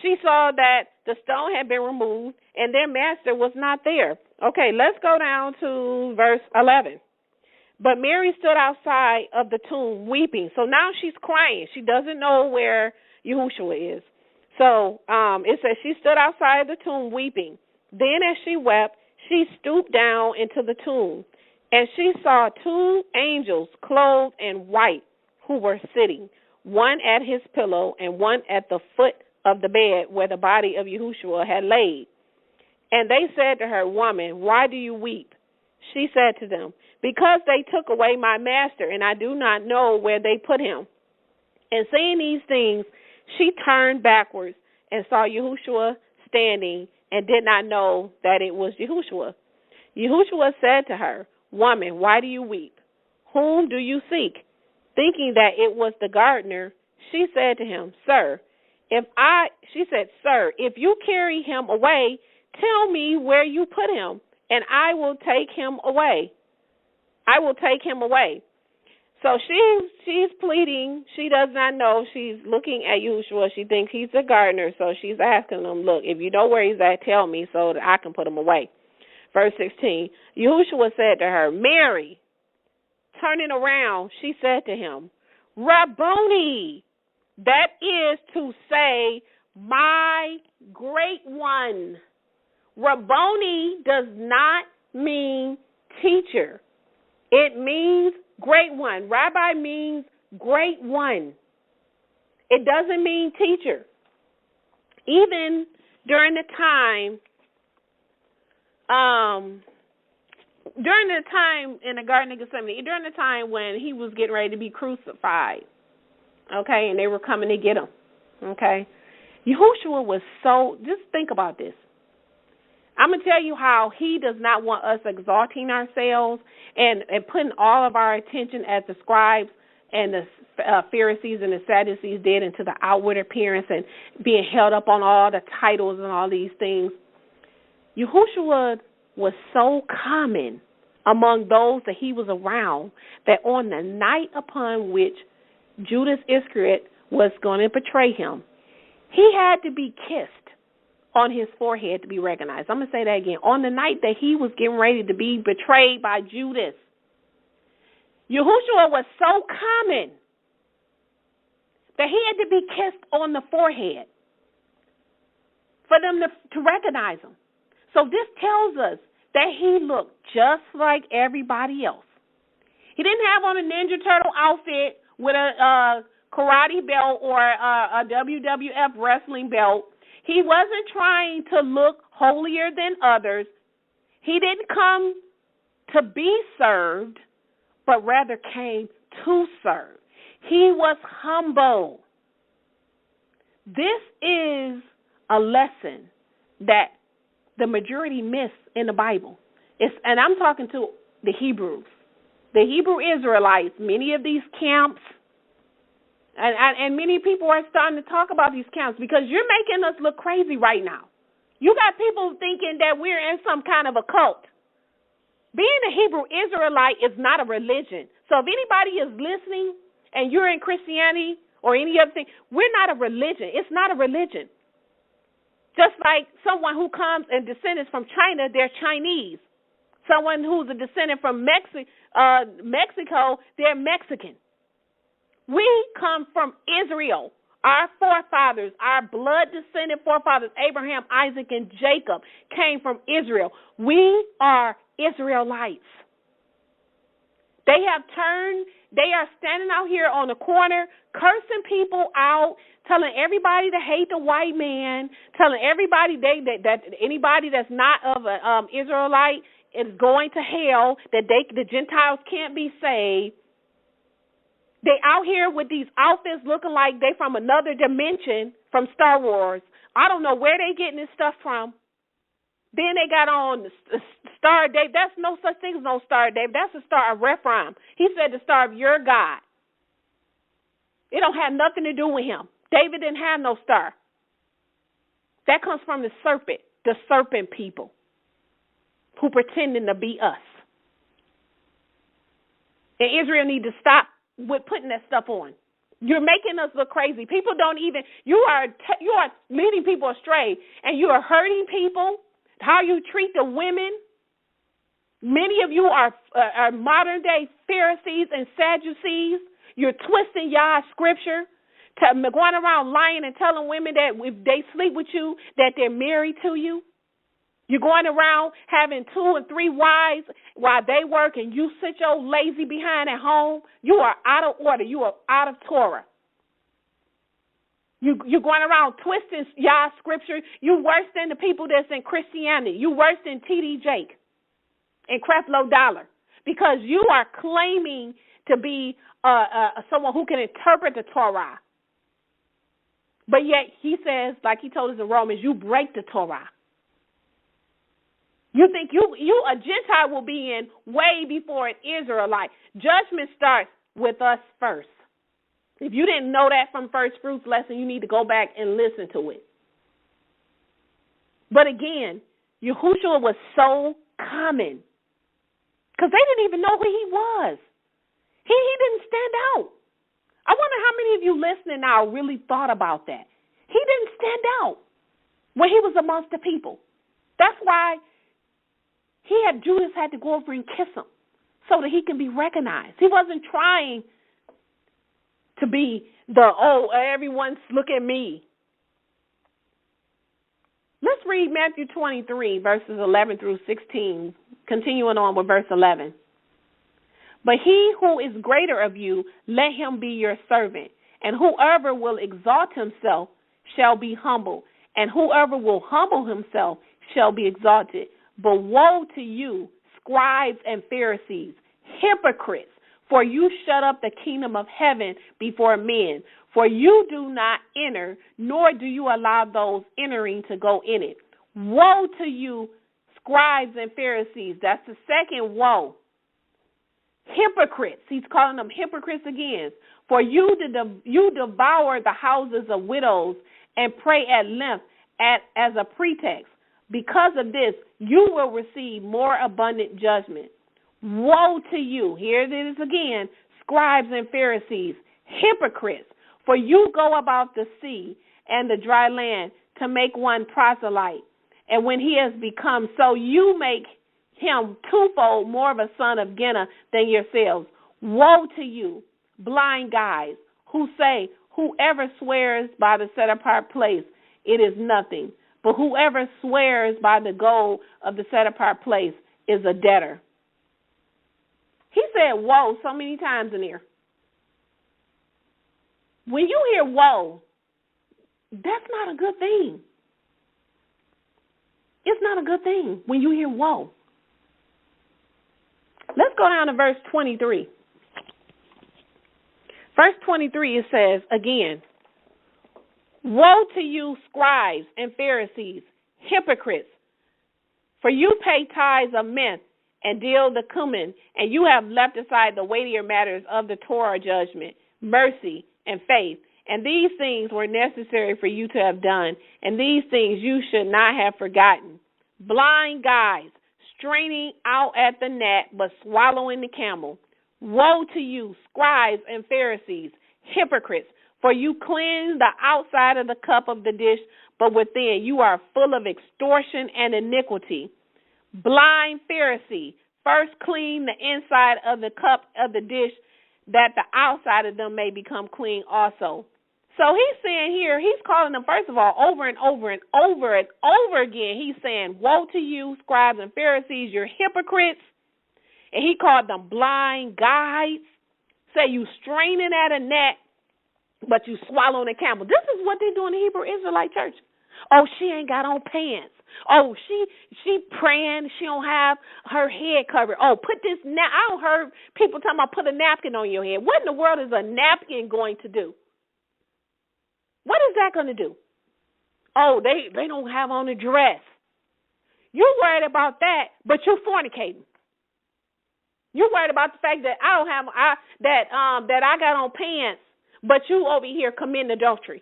she saw that the stone had been removed and their master was not there. Okay, let's go down to verse 11. But Mary stood outside of the tomb weeping. So now she's crying. She doesn't know where Yahshua is. So it says she stood outside the tomb weeping. Then as she wept, she stooped down into the tomb, and she saw 2 angels clothed in white who were sitting, one at his pillow and one at the foot of the bed where the body of Yahshua had laid. And they said to her, woman, why do you weep? She said to them, because they took away my master, and I do not know where they put him. And saying these things, she turned backwards and saw Yahshua standing and did not know that it was Yahshua. Yahshua said to her, woman, why do you weep? Whom do you seek? Thinking that it was the gardener, she said to him, Sir, if you carry him away, tell me where you put him, and I will take him away. So she's pleading. She does not know. She's looking at Yahshua. She thinks he's the gardener, so she's asking him, look, if you know where he's at, tell me so that I can put him away. Verse 16, Yahshua said to her, Mary. Turning around, she said to him, Rabboni, that is to say, my great one. Rabboni does not mean teacher. It means great one. Rabbi means great one. It doesn't mean teacher. Even during the time in the Garden of Gethsemane, during the time when he was getting ready to be crucified, okay, and they were coming to get him, okay, Yahshua was so, just think about this. I'm going to tell you how he does not want us exalting ourselves and putting all of our attention as the Scribes and the Pharisees and the Sadducees did into the outward appearance and being held up on all the titles and all these things. Yahshua was so common among those that he was around that on the night upon which Judas Iscariot was going to betray him, he had to be kissed on his forehead to be recognized. I'm going to say that again. On the night that he was getting ready to be betrayed by Judas, Yahshua was so common that he had to be kissed on the forehead for them to recognize him. So this tells us that he looked just like everybody else. He didn't have on a Ninja Turtle outfit with a karate belt or a WWF wrestling belt. He wasn't trying to look holier than others. He didn't come to be served, but rather came to serve. He was humble. This is a lesson that the majority miss in the Bible. And I'm talking to the Hebrews, the Hebrew Israelites, many of these camps, and many people are starting to talk about these camps because you're making us look crazy right now. You got people thinking that we're in some kind of a cult. Being a Hebrew Israelite is not a religion. So if anybody is listening and you're in Christianity or any other thing, we're not a religion. It's not a religion. Just like someone who comes and descendants from China, they're Chinese. Someone who's a descendant from Mexico, they're Mexican. We come from Israel. Our forefathers, our blood-descendant forefathers, Abraham, Isaac, and Jacob, came from Israel. We are Israelites. They have turned, they are standing out here on the corner, cursing people out, telling everybody to hate the white man, telling everybody that anybody that's not of an Israelite is going to hell, that the Gentiles can't be saved. They out here with these outfits looking like they from another dimension from Star Wars. I don't know where they getting this stuff from. Then they got on the Star of David. That's no such thing as no Star of David. That's the Star of Rephaim. He said the Star of your God. It don't have nothing to do with him. David didn't have no star. That comes from the serpent people who pretending to be us. And Israel need to stop with putting that stuff on. You're making us look crazy. People don't even, you are leading people astray, and you are hurting people. How you treat the women. Many of you are modern day Pharisees and Sadducees. You're twisting Yah's scripture, going around lying and telling women that if they sleep with you, that they're married to you. You're going around having 2 and 3 wives while they work, and you sit your lazy behind at home. You are out of order. You are out of Torah. You're going around twisting Yah's scripture. You worse than the people that's in Christianity. You worse than T.D. Jake and Creflo Dollar, because you are claiming to be someone who can interpret the Torah. But yet he says, like he told us in Romans, you break the Torah. You think you a Gentile will be in way before an Israelite. Judgment starts with us first. If you didn't know that from First Fruits lesson, you need to go back and listen to it. But again, Yahshua was so common because they didn't even know who he was. He didn't stand out. I wonder how many of you listening now really thought about that. He didn't stand out when he was amongst the people. That's why Judas had to go over and kiss him so that he can be recognized. He wasn't trying to be everyone's look at me. Let's read Matthew 23, verses 11 through 16, continuing on with verse 11. But he who is greater of you, let him be your servant. And whoever will exalt himself shall be humbled, and whoever will humble himself shall be exalted. But woe to you, scribes and Pharisees, hypocrites, for you shut up the kingdom of heaven before men. For you do not enter, nor do you allow those entering to go in it. Woe to you, scribes and Pharisees. That's the second woe. Hypocrites. He's calling them hypocrites again. For you devour the houses of widows and pray at length as a pretext. Because of this, you will receive more abundant judgment. Woe to you, here it is again, scribes and Pharisees, hypocrites, For you go about the sea and the dry land to make one proselyte. And when he has become so, you make him twofold more of a son of Genna than yourselves. Woe to you, blind guides, who say, whoever swears by the set-apart place, it is nothing. But whoever swears by the gold of the set-apart place is a debtor. He said woe so many times in here. When you hear woe, that's not a good thing. It's not a good thing when you hear woe. Let's go down to verse 23. Verse 23, it says, again, woe to you, scribes and Pharisees, hypocrites, for you pay tithes of mint and deal the cumin, and you have left aside the weightier matters of the Torah judgment, mercy, and faith. And these things were necessary for you to have done, and these things you should not have forgotten. Blind guides, straining out at the gnat, but swallowing the camel. Woe to you, scribes and Pharisees, hypocrites, for you cleanse the outside of the cup of the dish, but within you are full of extortion and iniquity. Blind Pharisee, first clean the inside of the cup of the dish, that the outside of them may become clean also. So he's saying here, he's calling them, first of all, over and over and over and over again. He's saying, woe to you, scribes and Pharisees, you're hypocrites. And he called them blind guides. Say you straining at a net, but you swallowing a camel. This is what they do in the Hebrew Israelite church. Oh, she ain't got on pants. Oh, she praying. She don't have her head covered. Oh, put this I don't heard people talking about put a napkin on your head. What in the world is a napkin going to do? What is that going to do? Oh, they don't have on a dress. You're worried about that, but you're fornicating. You're worried about the fact that that I got on pants, but you over here committing adultery.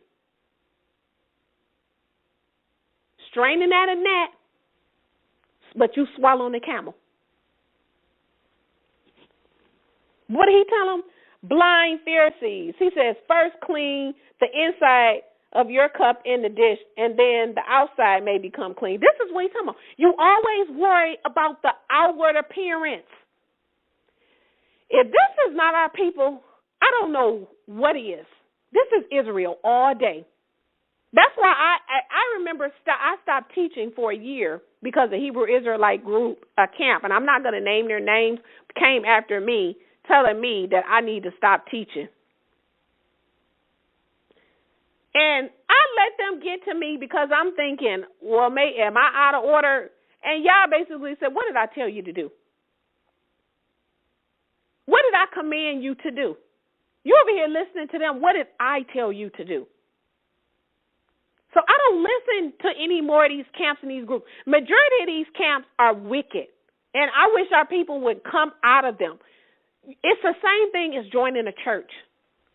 Straining at a gnat, but you swallowing the camel. What did he tell them? Blind Pharisees. He says, first clean the inside of your cup in the dish, and then the outside may become clean. This is what he's talking about. You always worry about the outward appearance. If this is not our people, I don't know what is. This is Israel all day. That's why I remember I stopped teaching for a year because the Hebrew Israelite group, a camp, and I'm not going to name their names, came after me telling me that I need to stop teaching. And I let them get to me because I'm thinking, well, am I out of order? And y'all basically said, what did I tell you to do? What did I command you to do? You over here listening to them. What did I tell you to do? So I don't listen to any more of these camps and these groups. Majority of these camps are wicked, and I wish our people would come out of them. It's the same thing as joining a church.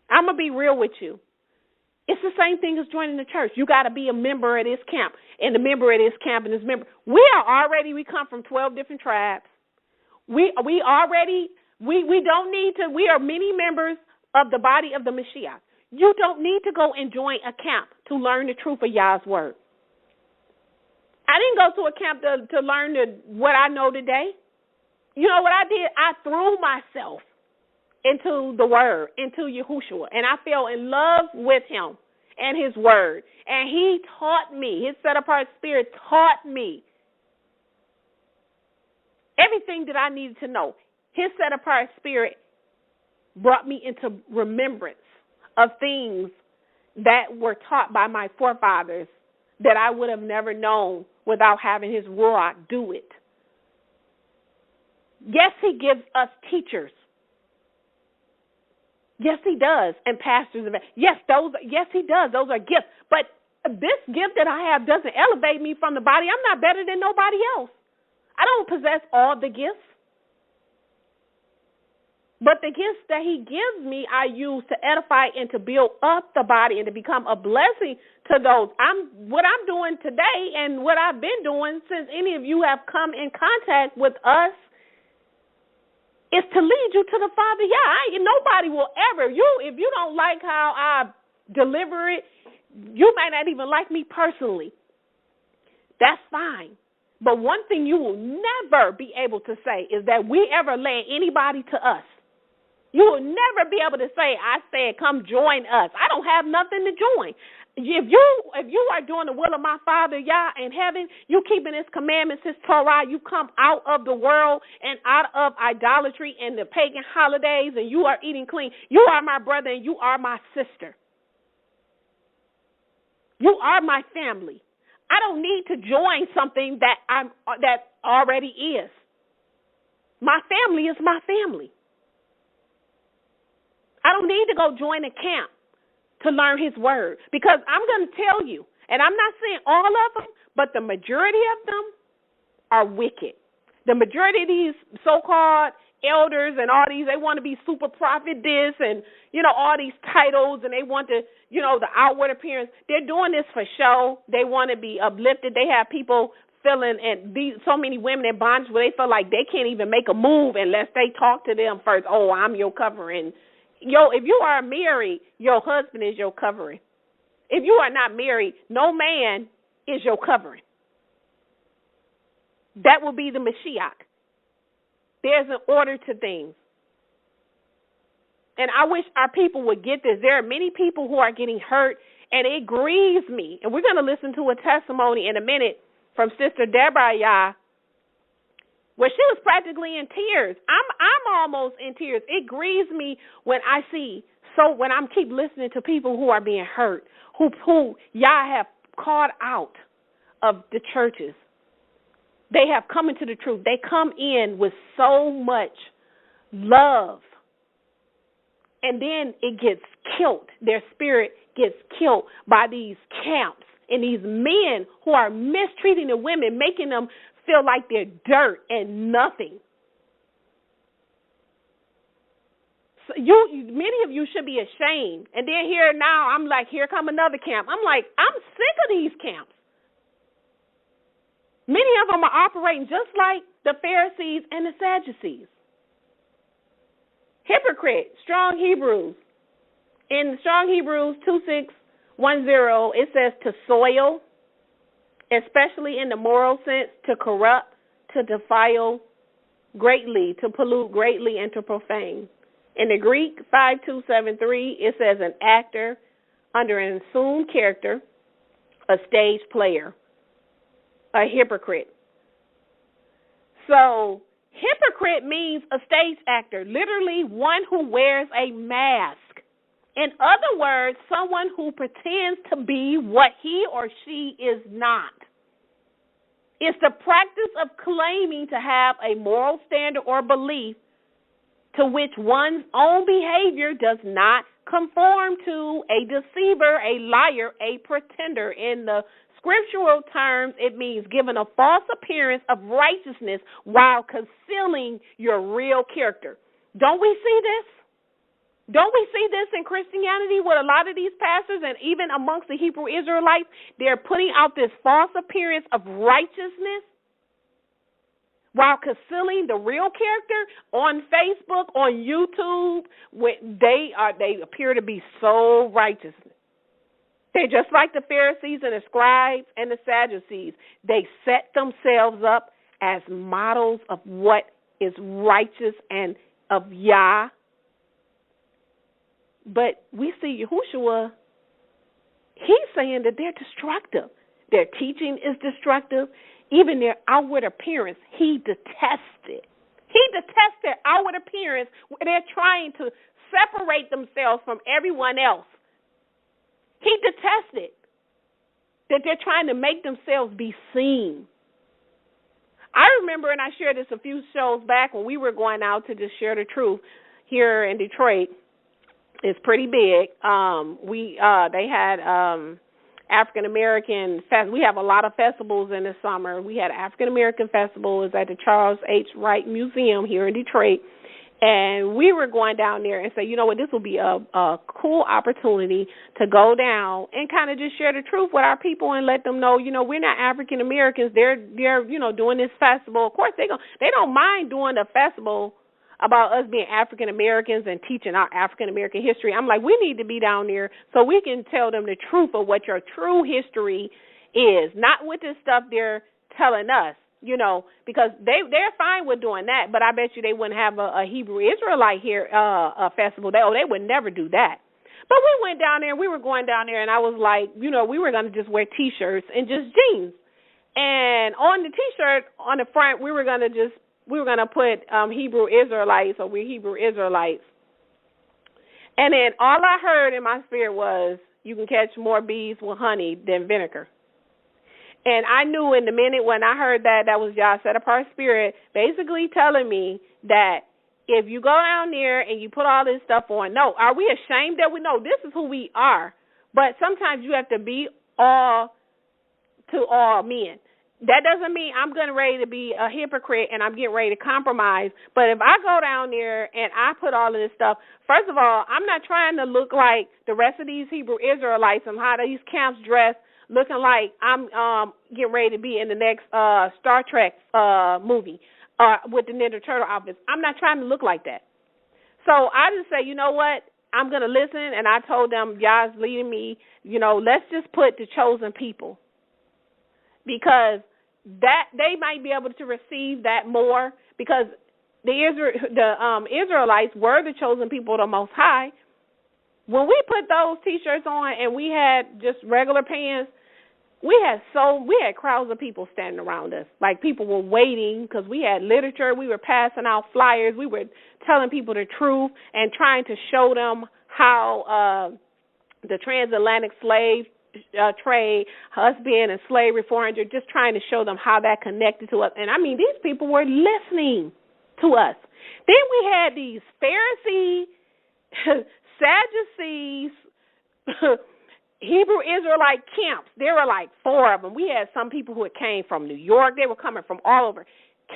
I'm going to be real with you. It's the same thing as joining the church. You got to be a member of this camp, and a member of this camp, and this member. We come from 12 different tribes. We don't need to, we are many members of the body of the Mashiach. You don't need to go and join a camp to learn the truth of Yah's word. I didn't go to a camp to learn what I know today. You know what I did? I threw myself into the word, into Yahushua, and I fell in love with him and his word. And he taught me, his set-apart spirit taught me everything that I needed to know. His set-apart spirit brought me into remembrance of things that were taught by my forefathers that I would have never known without having his Ruach do it. Yes, he gives us teachers. Yes, he does, and pastors. Yes, he does. Those are gifts. But this gift that I have doesn't elevate me from the body. I'm not better than nobody else. I don't possess all the gifts. But the gifts that he gives me, I use to edify and to build up the body and to become a blessing to those. What I'm doing today and what I've been doing since any of you have come in contact with us is to lead you to the Father. Yeah, nobody will ever, if you don't like how I deliver it. You might not even like me personally. That's fine. But one thing you will never be able to say is that we ever led anybody to us. You will never be able to say, I said, come join us. I don't have nothing to join. If you are doing the will of my Father, Yah, in heaven, you keeping his commandments, his Torah, you come out of the world and out of idolatry and the pagan holidays, and you are eating clean. You are my brother and you are my sister. You are my family. I don't need to join something that already is. My family is my family. I don't need to go join a camp to learn his word, because I'm going to tell you, and I'm not saying all of them, but the majority of them are wicked. The majority of these so-called elders and all these, they want to be super prophet this and, all these titles, and they want to, the outward appearance. They're doing this for show. They want to be uplifted. They have people feeling, and so many women in bondage where they feel like they can't even make a move unless they talk to them first. Oh, I'm your covering. If you are married, your husband is your covering. If you are not married, no man is your covering. That will be the Mashiach. There's an order to things. And I wish our people would get this. There are many people who are getting hurt, and it grieves me. And we're going to listen to a testimony in a minute from Sister Betteryet, where she was practically in tears. I'm almost in tears. It grieves me when I see, when I keep listening to people who are being hurt, who Yah have called out of the churches. They have come into the truth. They come in with so much love, and then it gets killed. Their spirit gets killed by these camps and these men who are mistreating the women, making them feel like they're dirt and nothing. So many of you should be ashamed. And then here now, I'm like, here come another camp. I'm like, I'm sick of these camps. Many of them are operating just like the Pharisees and the Sadducees. Hypocrite, Strong Hebrews. In Strong Hebrews 2610, it says to soil, especially in the moral sense, to corrupt, to defile greatly, to pollute greatly, and to profane. In the Greek 5273, it says an actor under an assumed character, a stage player, a hypocrite. So hypocrite means a stage actor, literally one who wears a mask. In other words, someone who pretends to be what he or she is not. It's the practice of claiming to have a moral standard or belief to which one's own behavior does not conform to, a deceiver, a liar, a pretender. In the scriptural terms, it means giving a false appearance of righteousness while concealing your real character. Don't we see this? Don't we see this in Christianity with a lot of these pastors, and even amongst the Hebrew Israelites? They're putting out this false appearance of righteousness while concealing the real character on Facebook, on YouTube. They appear to be so righteous. They're just like the Pharisees and the Scribes and the Sadducees. They set themselves up as models of what is righteous and of Yah. But we see Yahshua, he's saying that they're destructive. Their teaching is destructive. Even their outward appearance, he detests it. He detests their outward appearance where they're trying to separate themselves from everyone else. He detests it, that they're trying to make themselves be seen. I remember, and I shared this a few shows back when we were going out to just share the truth here in Detroit. It's pretty big. They had African American fest. We have a lot of festivals in the summer. We had African American festival. It was at the Charles H. Wright Museum here in Detroit, and we were going down there and say, you know what, this will be a cool opportunity to go down and kind of just share the truth with our people and let them know, we're not African Americans. They're doing this festival. Of course, they don't mind doing a festival about us being African Americans and teaching our African American history. I'm like, we need to be down there so we can tell them the truth of what your true history is, not with this stuff they're telling us, you know, because they're fine with doing that, but I bet you they wouldn't have a Hebrew Israelite here a festival. They would never do that. But we went down there, we were going down there, and I was like, you know, we were going to just wear T-shirts and just jeans. And on the T-shirt, on the front, we were going to put Hebrew Israelites, or we're Hebrew Israelites. And then all I heard in my spirit was, you can catch more bees with honey than vinegar. And I knew in the minute when I heard that was Yah's set-apart spirit basically telling me that if you go down there and you put all this stuff on, no, are we ashamed that we know this is who we are? But sometimes you have to be all to all men. That doesn't mean I'm getting ready to be a hypocrite and I'm getting ready to compromise. But if I go down there and I put all of this stuff, first of all, I'm not trying to look like the rest of these Hebrew Israelites and how these camps dress, looking like I'm getting ready to be in the next Star Trek movie with the Ninja Turtle outfits. I'm not trying to look like that. So I just say, you know what? I'm going to listen, and I told them, Yah's leading me, you know, let's just put the chosen people, because that they might be able to receive that more, because the Israelites were the chosen people of the Most High. When we put those T-shirts on and we had just regular pants, we had crowds of people standing around us. Like, people were waiting because we had literature. We were passing out flyers. We were telling people the truth and trying to show them how the transatlantic slave trade, us being in slavery 400, just trying to show them how that connected to us. And, I mean, these people were listening to us. Then we had these Pharisees, Sadducees, Hebrew Israelite camps. There were like 4 of them. We had some people who had came from New York. They were coming from all over.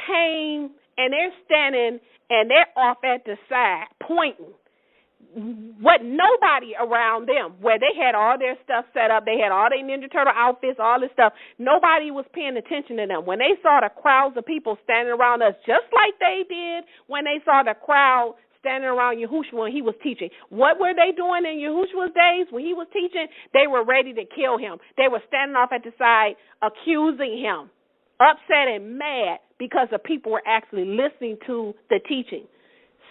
Came, and they're standing, and they're off at the side pointing. What nobody around them, where they had all their stuff set up, they had all their Ninja Turtle outfits, all this stuff. Nobody was paying attention to them. When they saw the crowds of people standing around us, just like they did when they saw the crowd standing around Yahshua when he was teaching. What were they doing in Yahshua's days when he was teaching? They were ready to kill him. They were standing off at the side accusing him, upset and mad because the people were actually listening to the teaching.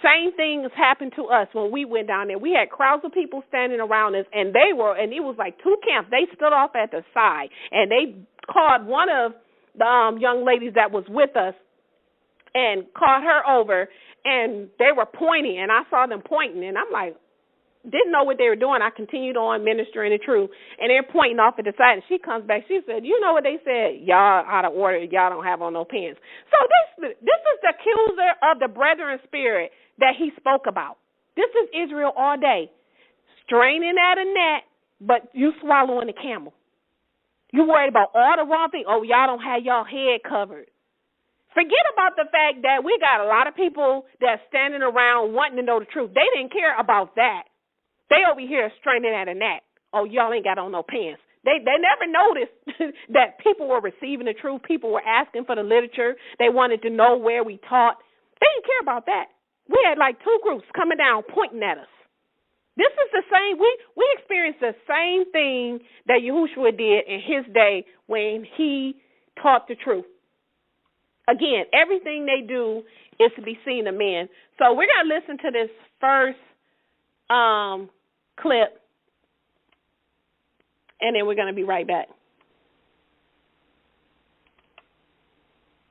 Same things happened to us when we went down there. We had crowds of people standing around us, and it was like 2 camps. They stood off at the side, and they called one of the young ladies that was with us and called her over, and they were pointing, and I saw them pointing, and I'm like, didn't know what they were doing. I continued on ministering the truth, and they're pointing off at the side, and she comes back. She said, you know what they said? Y'all out of order. Y'all don't have on no pants. So this is the accuser of the brethren spirit that he spoke about. This is Israel all day, straining at a net, but you swallowing a camel. You worried about all the wrong things. Oh, y'all don't have y'all head covered. Forget about the fact that we got a lot of people that's standing around wanting to know the truth. They didn't care about that. They over here straining at a gnat. Oh, y'all ain't got on no pants. They never noticed that people were receiving the truth. People were asking for the literature. They wanted to know where we taught. They didn't care about that. We had like 2 groups coming down pointing at us. This is the same. We experienced the same thing that Yahshua did in his day when he taught the truth. Again, everything they do is to be seen of men. So we're going to listen to this first clip, and then we're going to be right back.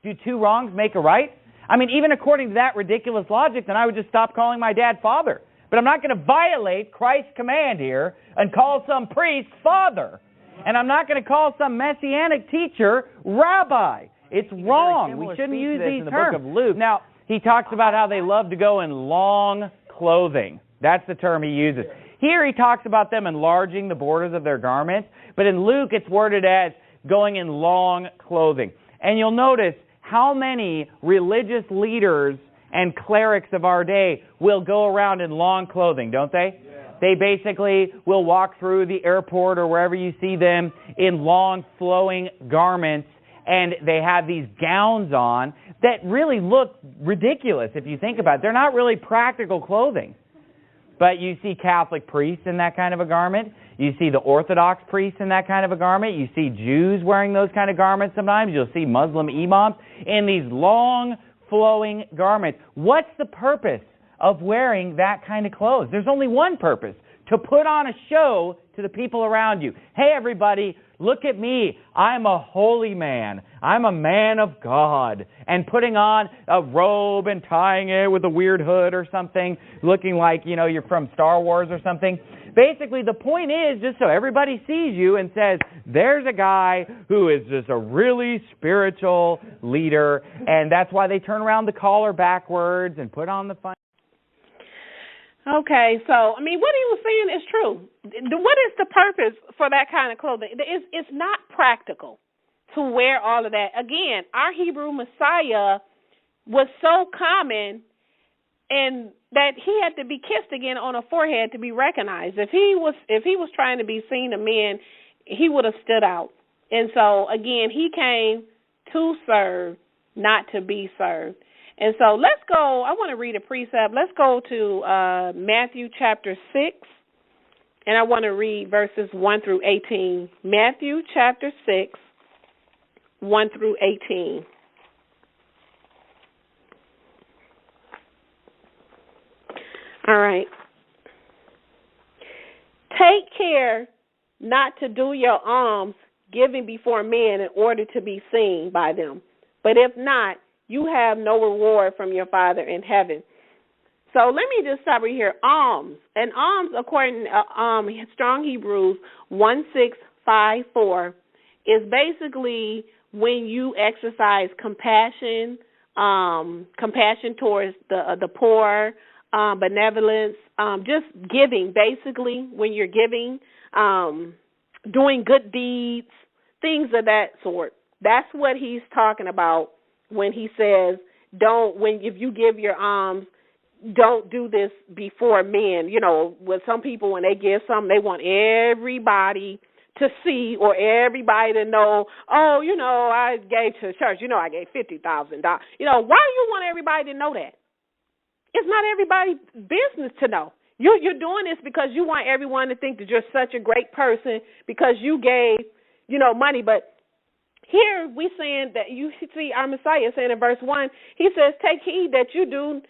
Do 2 wrongs make a right? I mean, even according to that ridiculous logic, then I would just stop calling my dad father. But I'm not going to violate Christ's command here and call some priest father. And I'm not going to call some messianic teacher rabbi. It's wrong. We shouldn't use these terms. The book of Luke. Now, he talks about how they love to go in long clothing. That's the term he uses. Here he talks about them enlarging the borders of their garments, but in Luke it's worded as going in long clothing. And you'll notice how many religious leaders and clerics of our day will go around in long clothing, don't they? Yeah. They basically will walk through the airport or wherever you see them in long flowing garments, and they have these gowns on that really look ridiculous if you think about it. They're not really practical clothing. But you see Catholic priests in that kind of a garment. You see the Orthodox priests in that kind of a garment. You see Jews wearing those kind of garments sometimes. You'll see Muslim imams in these long, flowing garments. What's the purpose of wearing that kind of clothes? There's only one purpose: to put on a show to the people around you. Hey, everybody, look at me. I'm a holy man. I'm a man of God. And putting on a robe and tying it with a weird hood or something, looking like, you're from Star Wars or something. Basically, the point is just so everybody sees you and says, there's a guy who is just a really spiritual leader, and that's why they turn around the collar backwards and put on the fun. Okay, so, what he was saying is true. What is the purpose for that kind of clothing? It's not practical to wear all of that. Again, our Hebrew Messiah was so common and that he had to be kissed again on a forehead to be recognized. If he was trying to be seen of men, he would have stood out. And so, again, he came to serve, not to be served. And so let's go. I want to read a precept. Let's go to Matthew chapter 6, and I want to read verses 1 through 18. Matthew chapter 6, 1 through 18. All right. Take care not to do your alms giving before men in order to be seen by them. But if not, you have no reward from your Father in heaven. So let me just stop right here. Alms. And alms, according to Strong Hebrews 1654, is basically when you exercise compassion, compassion towards the poor, benevolence, just giving, basically, when you're giving, doing good deeds, things of that sort. That's what he's talking about when he says, if you give your alms, don't do this before men. With some people, when they give something, they want everybody to see or everybody to know, I gave to the church, I gave $50,000. Why do you want everybody to know that? It's not everybody's business to know. You're doing this because you want everyone to think that you're such a great person because you gave, money. But here we saying that you see our Messiah saying in verse 1, he says, take heed that you do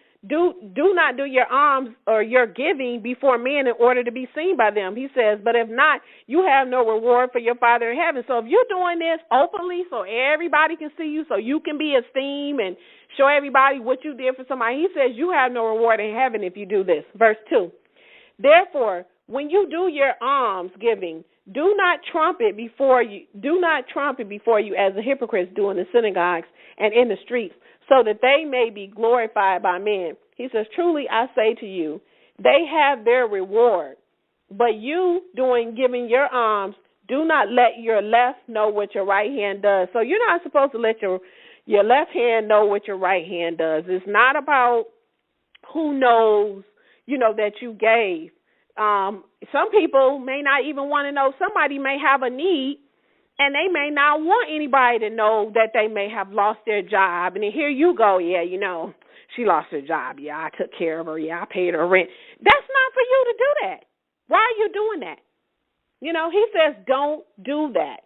not do your alms or your giving before men in order to be seen by them. He says, but if not, you have no reward for your Father in heaven. So if you're doing this openly so everybody can see you, so you can be esteemed and show everybody what you did for somebody, he says you have no reward in heaven if you do this. Verse 2, therefore, when you do your alms giving, do not trumpet before you as the hypocrites do in the synagogues and in the streets, so that they may be glorified by men. He says, truly I say to you, they have their reward. But you giving your alms, do not let your left know what your right hand does. So you're not supposed to let your left hand know what your right hand does. It's not about who knows, that you gave. Some people may not even want to know. Somebody may have a need, and they may not want anybody to know that they may have lost their job. And then here you go, she lost her job. Yeah, I took care of her. Yeah, I paid her rent. That's not for you to do that. Why are you doing that? He says don't do that.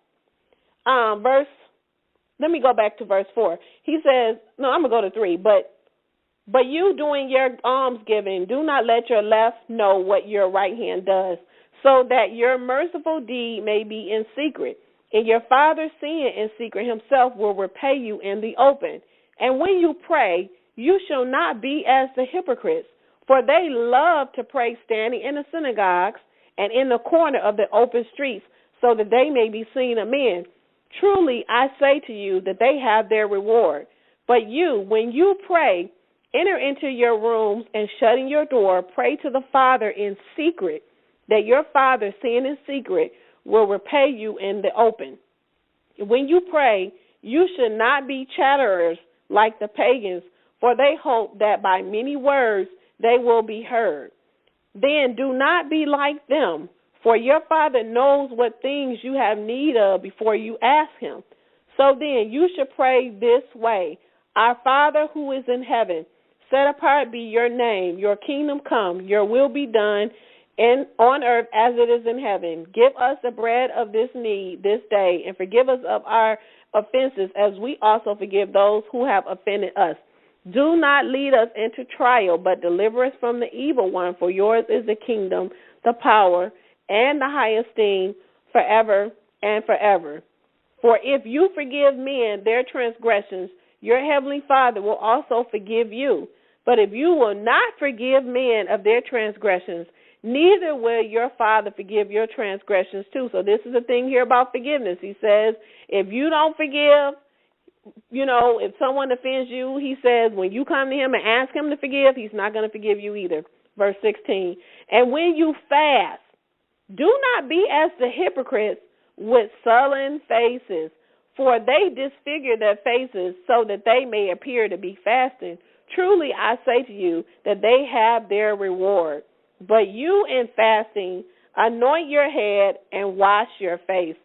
Let me go back to verse 4. He says, no, I'm going to go to 3, But you doing your almsgiving, do not let your left know what your right hand does, so that your merciful deed may be in secret. And your Father seeing in secret himself will repay you in the open. And when you pray, you shall not be as the hypocrites, for they love to pray standing in the synagogues and in the corner of the open streets, so that they may be seen of men. Truly, I say to you that they have their reward. But you, when you pray, enter into your rooms and shutting your door, pray to the Father in secret, that your Father, seeing in secret, will repay you in the open. When you pray, you should not be chatterers like the pagans, for they hope that by many words they will be heard. Then do not be like them, for your Father knows what things you have need of before you ask him. So then you should pray this way: Our Father who is in heaven, set apart be your name, your kingdom come, your will be done on earth as it is in heaven. Give us the bread of this need this day, and forgive us of our offenses as we also forgive those who have offended us. Do not lead us into trial, but deliver us from the evil one, for yours is the kingdom, the power, and the high esteem forever and forever. For if you forgive men their transgressions, your heavenly Father will also forgive you. But if you will not forgive men of their transgressions, neither will your Father forgive your transgressions too. So this is the thing here about forgiveness. He says, if you don't forgive, if someone offends you, he says, when you come to him and ask him to forgive, he's not going to forgive you either. Verse 16, and when you fast, do not be as the hypocrites with sullen faces, for they disfigure their faces so that they may appear to be fasting. Truly I say to you that they have their reward. But you in fasting, anoint your head and wash your face,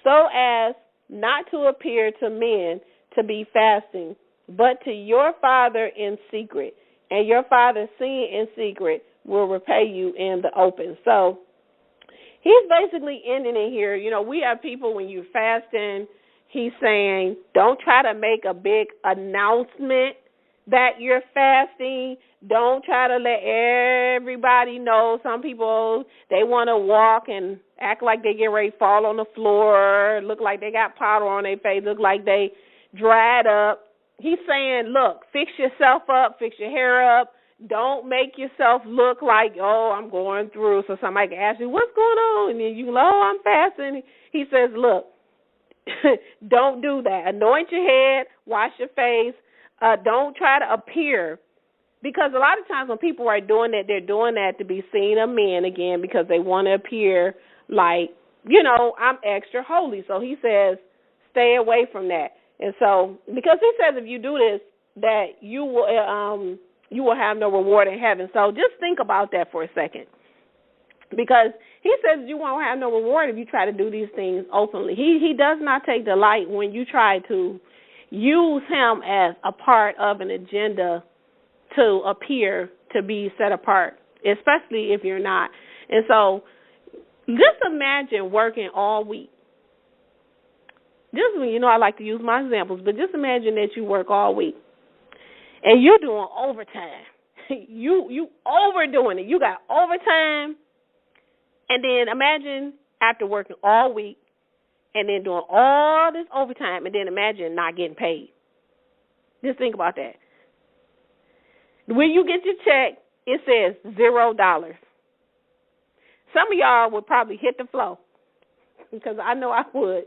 so as not to appear to men to be fasting, but to your Father in secret. And your Father seeing in secret will repay you in the open. So he's basically ending it here. We have people, when you're fasting, he's saying, don't try to make a big announcement that you're fasting. Don't try to let everybody know. Some people, they want to walk and act like they get ready to fall on the floor, look like they got powder on their face, look like they dried up. He's saying, look, fix yourself up, fix your hair up. Don't make yourself look like, I'm going through. So somebody can ask you, what's going on? And then you go, I'm fasting. He says, look, don't do that. Anoint your head, wash your face. Don't try to appear. Because a lot of times when people are doing that, they're doing that to be seen of men again, because they want to appear like, I'm extra holy. So he says, stay away from that. And so, because he says if you do this, that you will have no reward in heaven. So just think about that for a second. Because he says you won't have no reward if you try to do these things openly. He does not take delight when you try to use him as a part of an agenda to appear to be set apart, especially if you're not. And so just imagine working all week. I like to use my examples, but just imagine that you work all week and you're doing overtime. You overdoing it. You got overtime. And then imagine after working all week and then doing all this overtime, and then imagine not getting paid. Just think about that. When you get your check, it says $0. Some of y'all would probably hit the floor, because I know I would.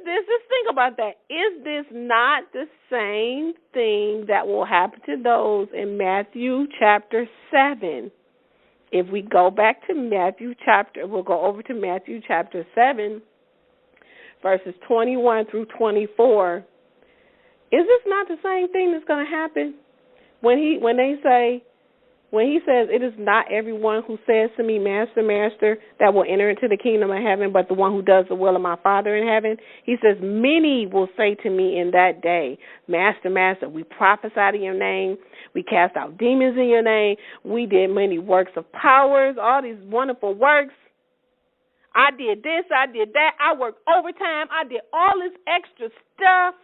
Just think about that. Is this not the same thing that will happen to those in Matthew chapter 7? If we go back to we'll go over to Matthew chapter 7, verses 21 through 24. Is this not the same thing that's going to happen? When he says, it is not everyone who says to me, Master, Master, that will enter into the kingdom of heaven, but the one who does the will of my Father in heaven. He says, many will say to me in that day, Master, Master, we prophesied in your name, we cast out demons in your name, we did many works of powers, all these wonderful works. I did this, I did that, I worked overtime, I did all this extra stuff,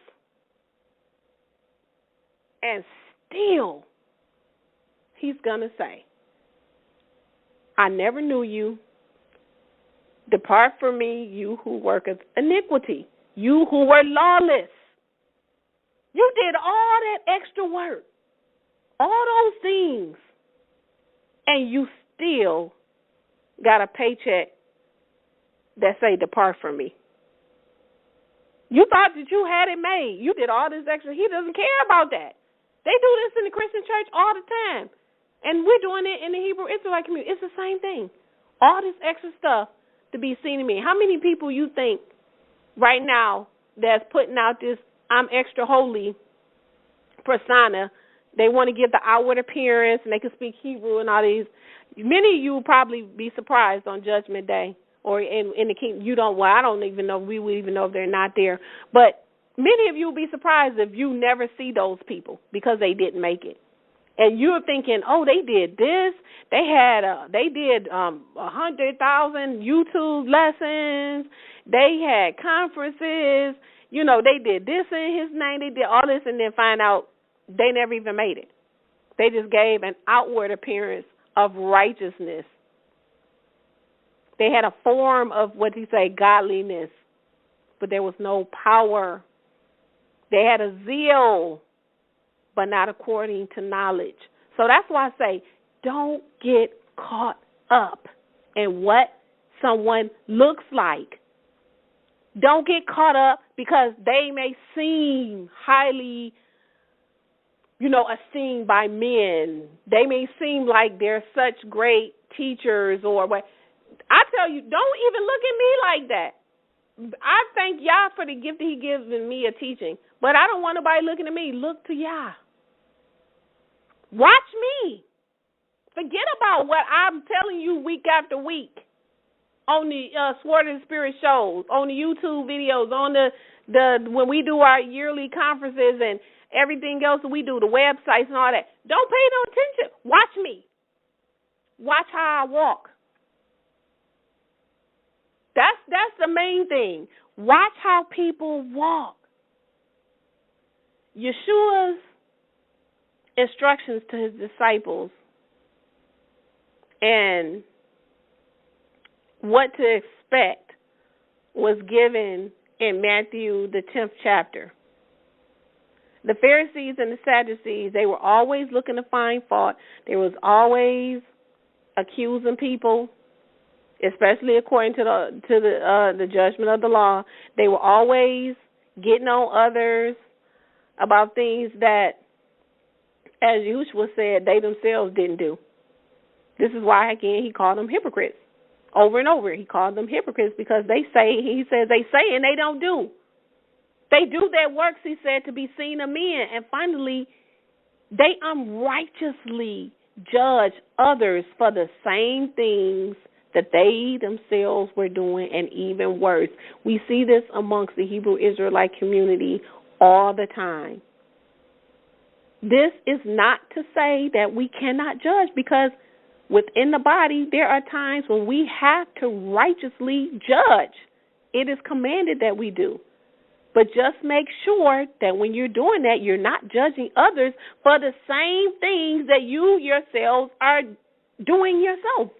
and still, he's going to say, I never knew you. Depart from me, you who worketh iniquity, you who were lawless. You did all that extra work, all those things, and you still got a paycheck that say, depart from me. You thought that you had it made. You did all this extra. He doesn't care about that. They do this in the Christian church all the time. And we're doing it in the Hebrew Israelite community. It's the same thing. All this extra stuff to be seen in me. How many people you think right now that's putting out this I'm extra holy persona, they want to give the outward appearance and they can speak Hebrew and all these. Many of you will probably be surprised on Judgment Day or in the kingdom. You don't. Well, I don't even know. We would even know if they're not there. But many of you will be surprised if you never see those people because they didn't make it. And you're thinking, oh, they did this. They did 100,000 YouTube lessons. They had conferences. You know, they did this in his name. They did all this, and then find out they never even made it. They just gave an outward appearance of righteousness. They had a form of, what do you say, godliness, but there was no power. They had a zeal, but not according to knowledge. So that's why I say, don't get caught up in what someone looks like. Don't get caught up because they may seem highly, esteemed by men. They may seem like they're such great teachers or what. I tell you, don't even look at me like that. I thank Yah for the gift that he given me of teaching, but I don't want nobody looking at me. Look to Yah. Watch me. Forget about what I'm telling you week after week on the Sword of the Spirit shows, on the YouTube videos, on the when we do our yearly conferences and everything else that we do, the websites and all that. Don't pay no attention. Watch me. Watch how I walk. That's the main thing. Watch how people walk. Yeshua's instructions to his disciples and what to expect was given in Matthew, the 10th chapter. The Pharisees and the Sadducees, they were always looking to find fault. They was always accusing people, especially according to the judgment of the law. They were always getting on others about things that, as Yahshua said, they themselves didn't do. This is why, again, he called them hypocrites. Over and over, he called them hypocrites because he says they say and they don't do. They do their works, he said, to be seen of men. And finally, they unrighteously judge others for the same things that they themselves were doing, and even worse. We see this amongst the Hebrew Israelite community all the time. This is not to say that we cannot judge, because within the body there are times when we have to righteously judge. It is commanded that we do. But just make sure that when you're doing that, you're not judging others for the same things that you yourselves are doing yourself.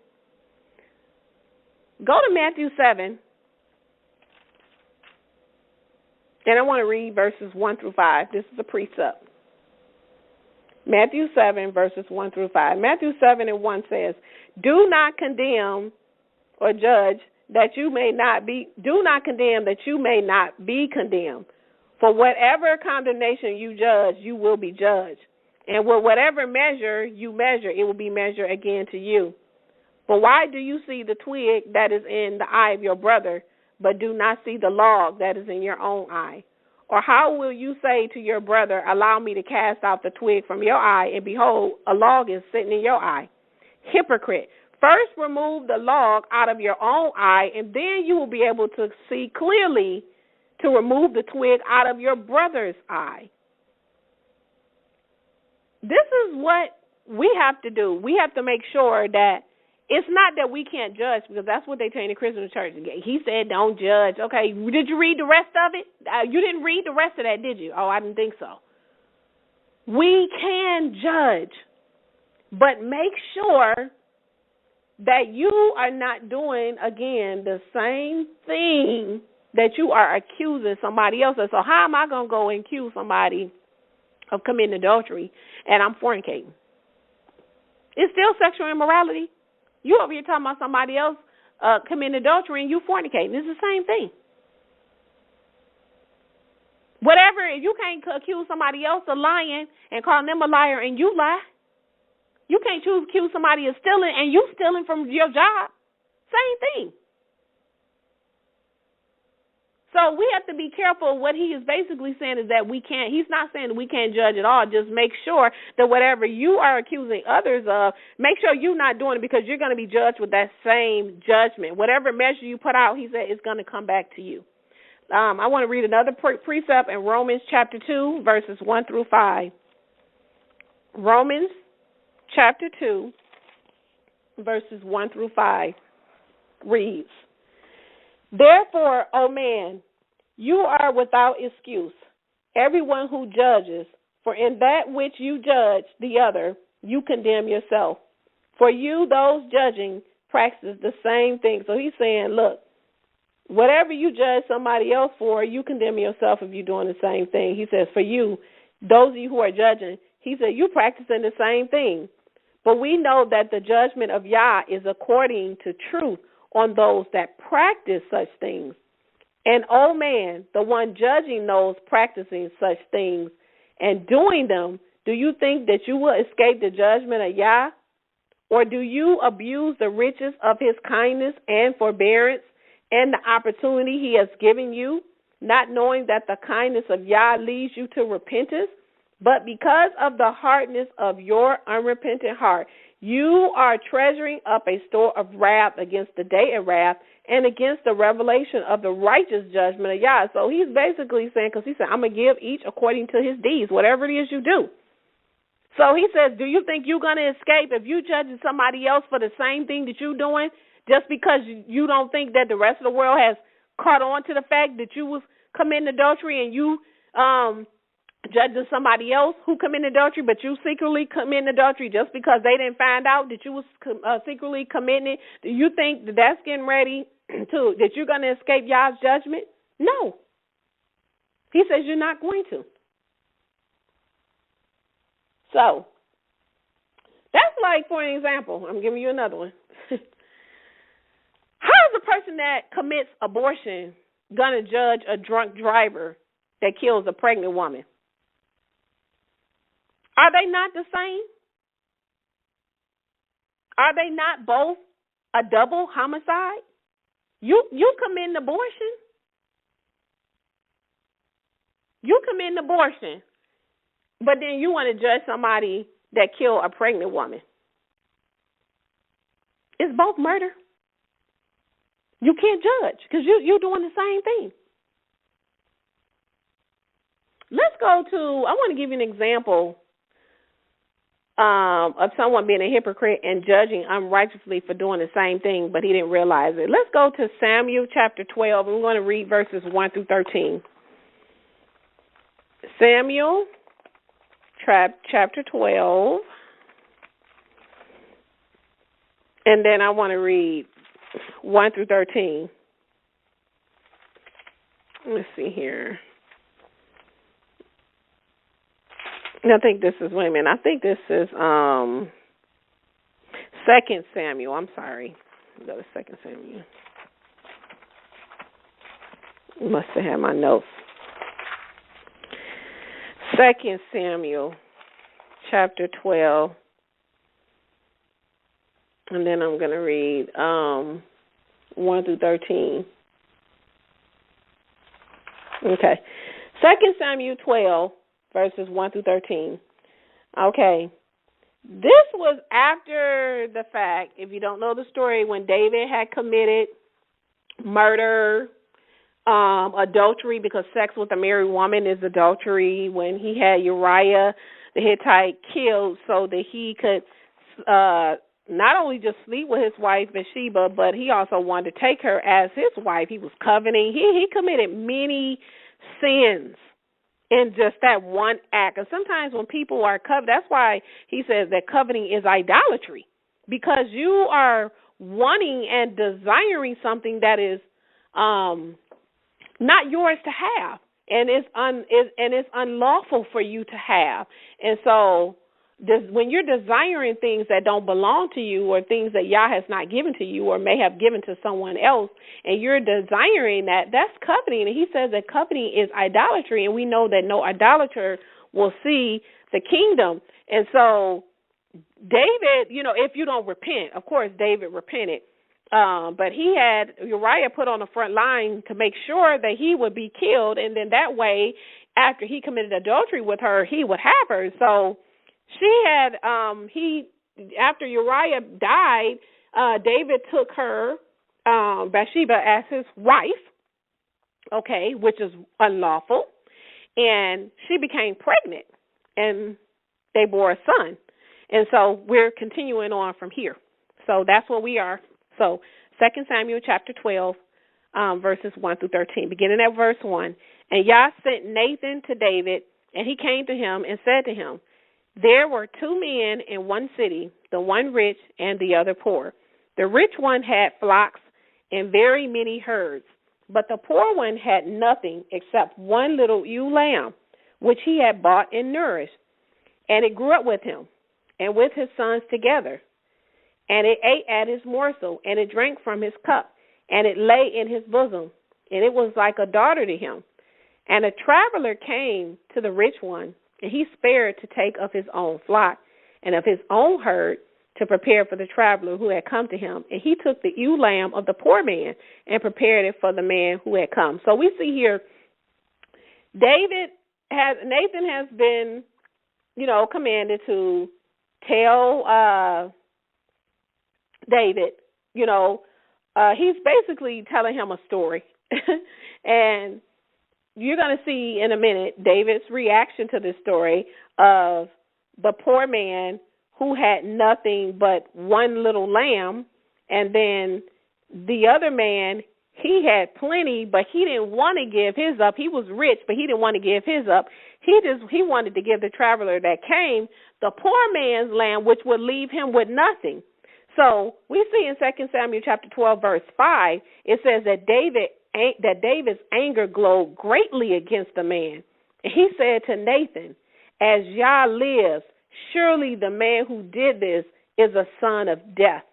Go to Matthew 7, and I want to read verses 1 through 5. This is a precept. Matthew 7, verses 1 through 5. Matthew 7 and 1 says, do not condemn or judge that you may not be, do not condemn that you may not be condemned. For whatever condemnation you judge, you will be judged. And with whatever measure you measure, it will be measured again to you. But why do you see the twig that is in the eye of your brother, but do not see the log that is in your own eye? Or how will you say to your brother, allow me to cast out the twig from your eye, and behold, a log is sitting in your eye? Hypocrite, first remove the log out of your own eye, and then you will be able to see clearly to remove the twig out of your brother's eye. This is what we have to do. We have to make sure that it's not that we can't judge, because that's what they train the Christian church. He said don't judge. Okay, did you read the rest of it? You didn't read the rest of that, did you? Oh, I didn't think so. We can judge, but make sure that you are not doing, again, the same thing that you are accusing somebody else of. So how am I going to go and accuse somebody of committing adultery and I'm fornicating? It's still sexual immorality. You over here talking about somebody else committing adultery and you fornicating. It's the same thing. Whatever, if you can't accuse somebody else of lying and call them a liar and you lie, you can't accuse somebody of stealing and you stealing from your job. Same thing. So we have to be careful. What he is basically saying is that he's not saying that we can't judge at all. Just make sure that whatever you are accusing others of, make sure you're not doing it, because you're going to be judged with that same judgment. Whatever measure you put out, he said, it's going to come back to you. I want to read another precept in Romans chapter 2, verses 1 through 5. Romans chapter 2, verses 1 through 5 reads, Therefore, O man, you are without excuse, everyone who judges, for in that which you judge the other, you condemn yourself. For you, those judging, practice the same thing. So he's saying, look, whatever you judge somebody else for, you condemn yourself if you're doing the same thing. He says, for you, those of you who are judging, he said, you're practicing the same thing. But we know that the judgment of Yah is according to truth on those that practice such things. And, oh man, the one judging those practicing such things and doing them, do you think that you will escape the judgment of Yah? Or do you abuse the riches of his kindness and forbearance and the opportunity he has given you, not knowing that the kindness of Yah leads you to repentance? But because of the hardness of your unrepentant heart, you are treasuring up a store of wrath against the day of wrath and against the revelation of the righteous judgment of Yah. So he's basically saying, because he said, I'm going to give each according to his deeds, whatever it is you do. So he says, do you think you're going to escape if you judging somebody else for the same thing that you're doing, just because you don't think that the rest of the world has caught on to the fact that you was committing adultery and you judging somebody else who committed adultery, but you secretly committing adultery just because they didn't find out that you was secretly committing it? Do you think that that's getting ready that you're going to escape Yah's judgment? No. He says you're not going to. So that's like, for an example, I'm giving you another one. How is a person that commits abortion going to judge a drunk driver that kills a pregnant woman? Are they not the same? Are they not both a double homicide? You commit an abortion. You commit an abortion, but then you want to judge somebody that killed a pregnant woman. It's both murder. You can't judge because you're doing the same thing. Let's go to, I want to give you an example of someone being a hypocrite and judging unrighteously for doing the same thing, but he didn't realize it. Let's go to Samuel chapter 12, and we're going to read verses 1 through 13. Samuel chapter 12, and then I want to read 1 through 13. Let's see here. I think this is, wait a minute, I think this is 2 Samuel. I'm sorry. Go to 2 Samuel. Must have had my notes. 2 Samuel chapter 12. And then I'm going to read 1 through 13. Okay. 2 Samuel 12, verses 1 through 13. Okay. This was after the fact, if you don't know the story, when David had committed murder, adultery, because sex with a married woman is adultery, when he had Uriah the Hittite killed so that he could not only just sleep with his wife Bathsheba, but he also wanted to take her as his wife. He was coveting. He committed many sins in just that one act. And sometimes when people are coveting, that's why he says that coveting is idolatry, because you are wanting and desiring something that is not yours to have, and it's unlawful for you to have. And so when you're desiring things that don't belong to you, or things that Yah has not given to you or may have given to someone else, and you're desiring that, that's coveting. And he says that coveting is idolatry, and we know that no idolater will see the kingdom. And so David, if you don't repent, of course David repented, But he had Uriah put on the front line to make sure that he would be killed, and then that way, after he committed adultery with her, he would have her. So she had after Uriah died, David took her, Bathsheba, as his wife, okay, which is unlawful, and she became pregnant, and they bore a son. And so we're continuing on from here. So that's where we are. So 2 Samuel chapter 12, verses 1 through 13, beginning at verse 1. And Yah sent Nathan to David, and he came to him and said to him, there were two men in one city, the one rich and the other poor. The rich one had flocks and very many herds, but the poor one had nothing except one little ewe lamb, which he had bought and nourished. And it grew up with him and with his sons together. And it ate at his morsel, and it drank from his cup, and it lay in his bosom, and it was like a daughter to him. And a traveler came to the rich one, and he spared to take of his own flock and of his own herd to prepare for the traveler who had come to him. And he took the ewe lamb of the poor man and prepared it for the man who had come. So we see here, Nathan has been, commanded to tell David, he's basically telling him a story. And you're going to see in a minute David's reaction to this story of the poor man who had nothing but one little lamb, and then the other man, he had plenty, but he didn't want to give his up. He was rich, but he didn't want to give his up. He wanted to give the traveler that came the poor man's lamb, which would leave him with nothing. So we see in 2 Samuel chapter 12, verse 5, it says that David's anger glowed greatly against the man. And he said to Nathan, as Yah lives, surely the man who did this is a son of death,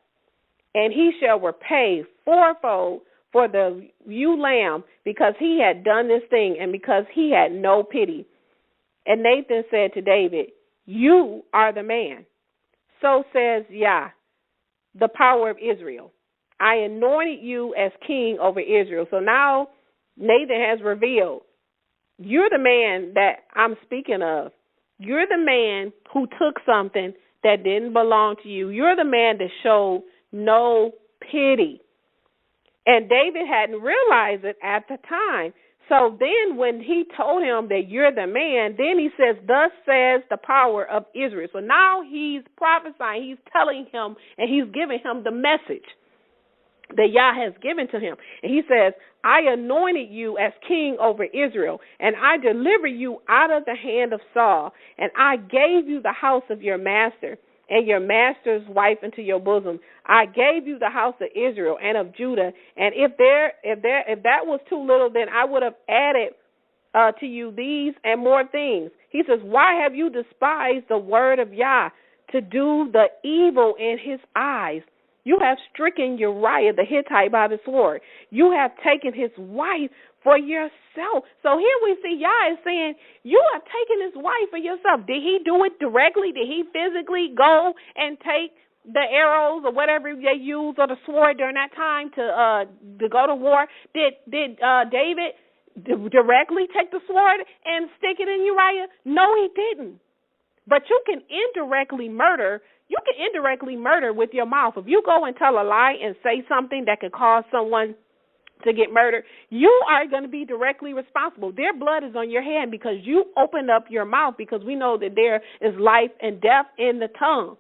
and he shall repay fourfold for the ewe lamb, because he had done this thing and because he had no pity. And Nathan said to David, you are the man. So says Yah, the power of Israel. I anointed you as king over Israel. So now Nathan has revealed, you're the man that I'm speaking of. You're the man who took something that didn't belong to you. You're the man that showed no pity. And David hadn't realized it at the time. So then when he told him that you're the man, then he says, thus says the power of Israel. So now he's prophesying, he's telling him, and he's giving him the message that Yah has given to him. And he says, I anointed you as king over Israel, and I delivered you out of the hand of Saul, and I gave you the house of your master and your master's wife into your bosom. I gave you the house of Israel and of Judah. And if that was too little, then I would have added to you these and more things. He says, why have you despised the word of Yah to do the evil in his eyes? You have stricken Uriah the Hittite by the sword. You have taken his wife for yourself. So here we see Yah is saying, you have taken his wife for yourself. Did he do it directly? Did he physically go and take the arrows or whatever they used or the sword during that time to go to war? Did David directly take the sword and stick it in Uriah? No, he didn't. But you can indirectly murder. You can indirectly murder with your mouth. If you go and tell a lie and say something that could cause someone to get murdered, you are going to be directly responsible. Their blood is on your hand because you opened up your mouth, because we know that there is life and death in the tongue.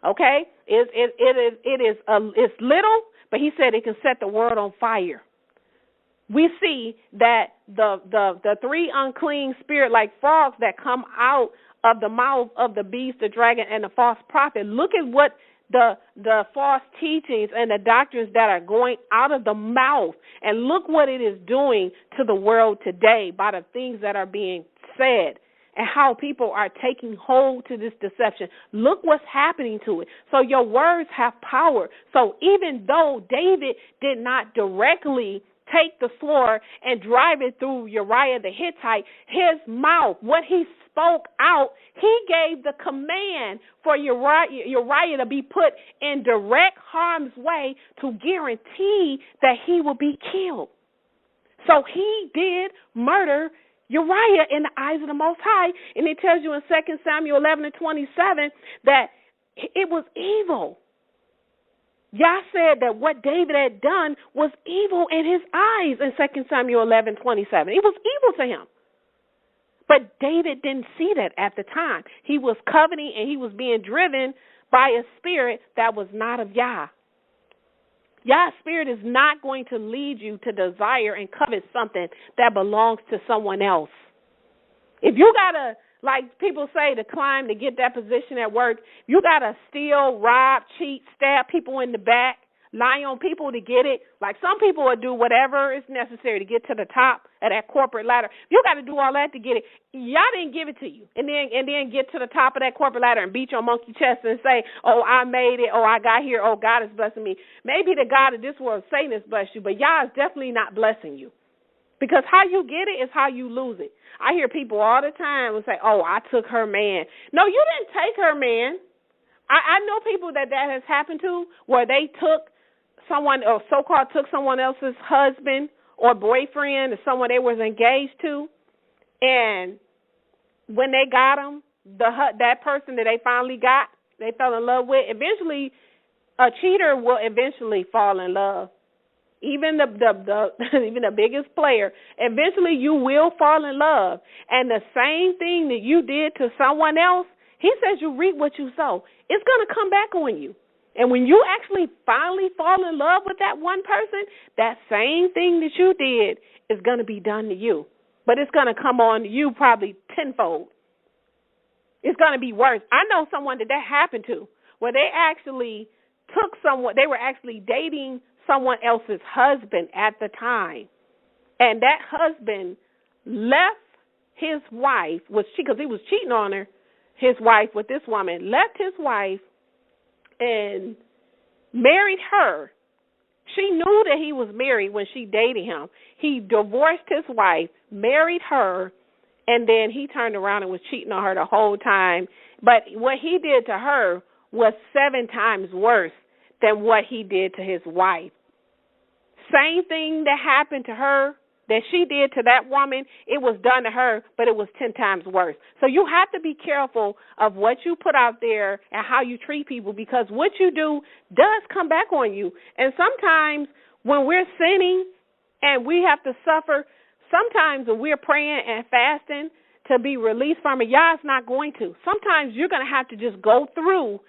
Okay? It's little, but he said it can set the world on fire. We see that the three unclean spirit like frogs that come out of the mouth of the beast, the dragon, and the false prophet. Look at what the false teachings and the doctrines that are going out of the mouth, and look what it is doing to the world today by the things that are being said and how people are taking hold to this deception. Look what's happening to it. So your words have power. So even though David did not directly take the sword and drive it through Uriah the Hittite, his mouth, what he spoke out, he gave the command for Uriah to be put in direct harm's way to guarantee that he would be killed. So he did murder Uriah in the eyes of the Most High. And it tells you in 2 Samuel 11:27 that it was evil. Yah said that what David had done was evil in his eyes in 2 Samuel 11:27. It was evil to him. But David didn't see that at the time. He was coveting and he was being driven by a spirit that was not of Yah. Yah's spirit is not going to lead you to desire and covet something that belongs to someone else. If you got to, like people say, to climb to get that position at work, you got to steal, rob, cheat, stab people in the back, lie on people to get it. Like some people will do whatever is necessary to get to the top of that corporate ladder. You got to do all that to get it. Y'all didn't give it to you. And then get to the top of that corporate ladder and beat your monkey chest and say, oh, I made it. Oh, I got here. Oh, God is blessing me. Maybe the God of this world, Satan, has blessed you, but Yah is definitely not blessing you. Because how you get it is how you lose it. I hear people all the time who say, oh, I took her man. No, you didn't take her man. I know people that has happened to where they took someone, or so-called took someone else's husband or boyfriend or someone they was engaged to, and when they got him, that person that they finally got, they fell in love with, eventually a cheater will eventually fall in love. Even even the biggest player, eventually you will fall in love. And the same thing that you did to someone else, he says you reap what you sow. It's going to come back on you. And when you actually finally fall in love with that one person, that same thing that you did is going to be done to you. But it's going to come on you probably tenfold. It's going to be worse. I know someone that happened to, where they actually took someone, they were actually dating someone else's husband at the time. And that husband left his wife, because he was cheating on her, his wife with this woman, left his wife and married her. She knew that he was married when she dated him. He divorced his wife, married her, and then he turned around and was cheating on her the whole time. But what he did to her was 7 times worse than what he did to his wife. Same thing that happened to her, that she did to that woman, it was done to her, but it was 10 times worse. So you have to be careful of what you put out there and how you treat people, because what you do does come back on you. And sometimes when we're sinning and we have to suffer, sometimes when we're praying and fasting to be released from it, Yah's not going to. Sometimes you're going to have to just go through.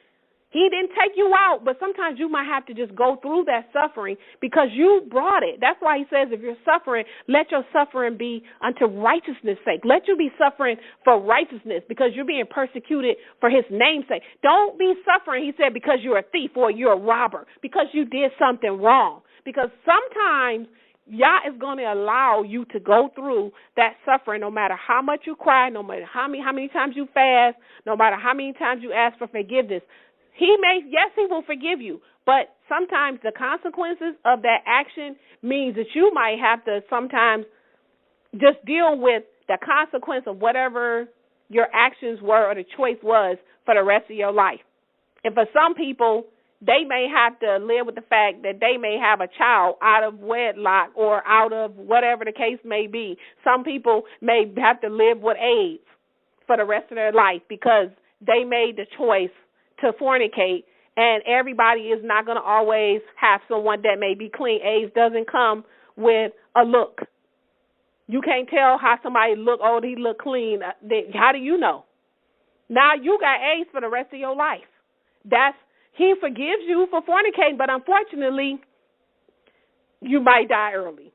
He didn't take you out, but sometimes you might have to just go through that suffering because you brought it. That's why he says if you're suffering, let your suffering be unto righteousness' sake. Let you be suffering for righteousness because you're being persecuted for his name's sake. Don't be suffering, he said, because you're a thief or you're a robber, because you did something wrong. Because sometimes Yah is going to allow you to go through that suffering no matter how much you cry, no matter how many times you fast, no matter how many times you ask for forgiveness. Yes, he will forgive you, but sometimes the consequences of that action means that you might have to sometimes just deal with the consequence of whatever your actions were or the choice was for the rest of your life. And for some people, they may have to live with the fact that they may have a child out of wedlock or out of whatever the case may be. Some people may have to live with AIDS for the rest of their life because they made the choice to fornicate, and everybody is not going to always have someone that may be clean. AIDS doesn't come with a look. You can't tell how somebody look, oh, he look clean. How do you know? Now you got AIDS for the rest of your life. He forgives you for fornicating, but unfortunately, you might die early.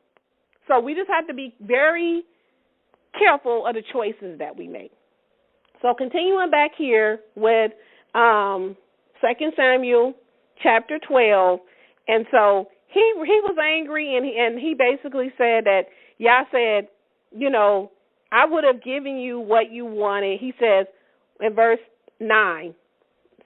So we just have to be very careful of the choices that we make. So continuing back here with 2 Samuel chapter 12, and so he was angry, and he basically said that Yah said, I would have given you what you wanted. He says in verse 9,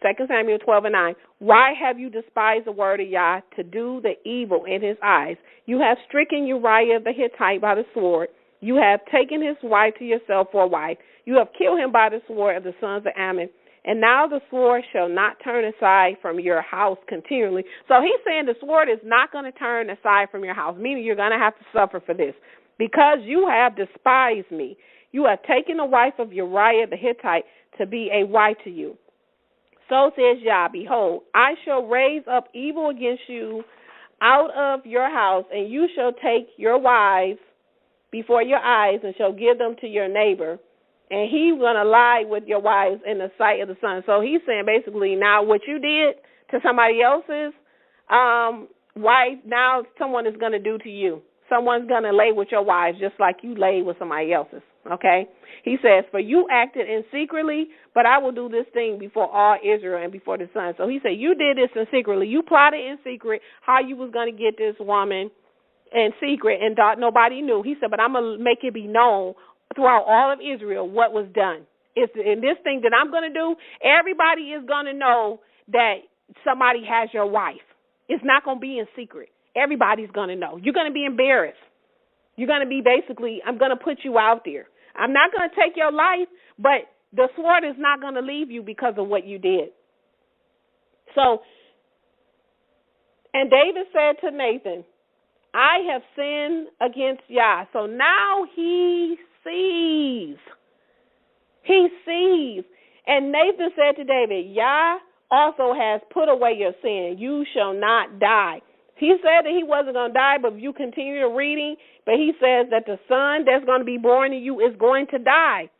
2 Samuel 12 and 9, Why have you despised the word of Yah to do the evil in his eyes? You have stricken Uriah the Hittite by the sword. You have taken his wife to yourself for a wife. You have killed him by the sword of the sons of Ammon. And now the sword shall not turn aside from your house continually. So he's saying the sword is not going to turn aside from your house, meaning you're going to have to suffer for this. Because you have despised me. You have taken the wife of Uriah the Hittite to be a wife to you. So says Yah, behold, I shall raise up evil against you out of your house, and you shall take your wives before your eyes and shall give them to your neighbor. And he's going to lie with your wives in the sight of the sun. So he's saying basically now what you did to somebody else's wife, now someone is going to do to you. Someone's going to lay with your wives just like you lay with somebody else's, okay? He says, for you acted in secretly, but I will do this thing before all Israel and before the sun. So he said, you did this in secretly. You plotted in secret how you was going to get this woman in secret, and nobody knew. He said, but I'm going to make it be known throughout all of Israel what was done. It's in this thing that I'm going to do, everybody is going to know that somebody has your wife. It's not going to be in secret. Everybody's going to know. You're going to be embarrassed. You're going to be basically, I'm going to put you out there. I'm not going to take your life, but the sword is not going to leave you because of what you did. So, and David said to Nathan, I have sinned against Yah. So now he sees. He sees. And Nathan said to David, Yah also has put away your sin. You shall not die. He said that he wasn't going to die, but if you continue to reading, but he says that the son that's going to be born to you is going to die.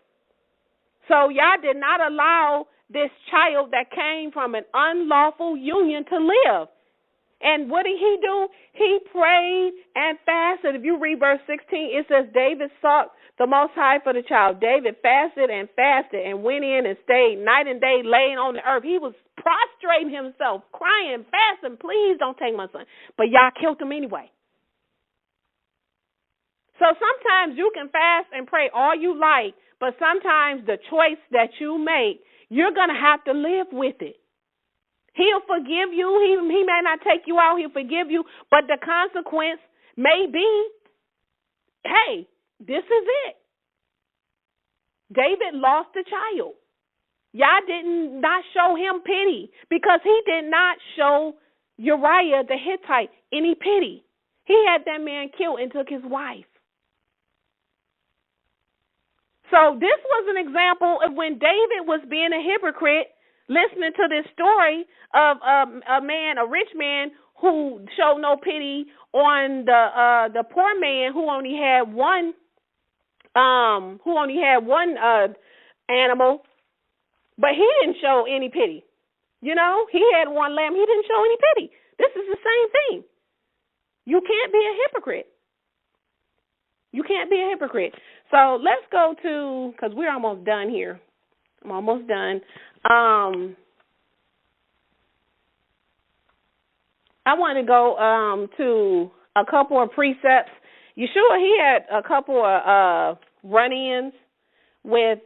So Yah did not allow this child that came from an unlawful union to live. And what did he do? He prayed and fasted. If you read verse 16, it says David sought the Most High for the child. David fasted and went in and stayed night and day laying on the earth. He was prostrating himself, crying, fasting, please don't take my son. But Yah killed him anyway. So sometimes you can fast and pray all you like, but sometimes the choice that you make, you're going to have to live with it. He'll forgive you. He may not take you out. He'll forgive you. But the consequence may be, hey, this is it. David lost a child. Yah did not show him pity because he did not show Uriah the Hittite any pity. He had that man killed and took his wife. So this was an example of when David was being a hypocrite, listening to this story of a rich man who showed no pity on the poor man who only had one animal, but he didn't show any pity. You know, he had one lamb. He didn't show any pity. This is the same thing. You can't be a hypocrite. You can't be a hypocrite. So let's go to, because we're almost done here. I'm almost done. I want to go to a couple of precepts. Yahshua, he had a couple of run-ins with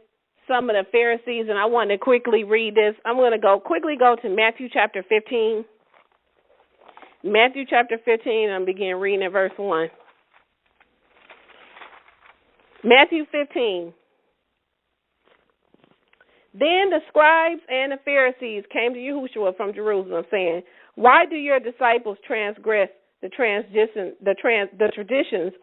some of the Pharisees, and I want to quickly read this. I'm going to quickly go to Matthew chapter 15. Matthew chapter 15, I'm begin reading at verse 1. Matthew 15. Then the Scribes and the Pharisees came to Yahshua from Jerusalem, saying, why do your disciples transgress the traditions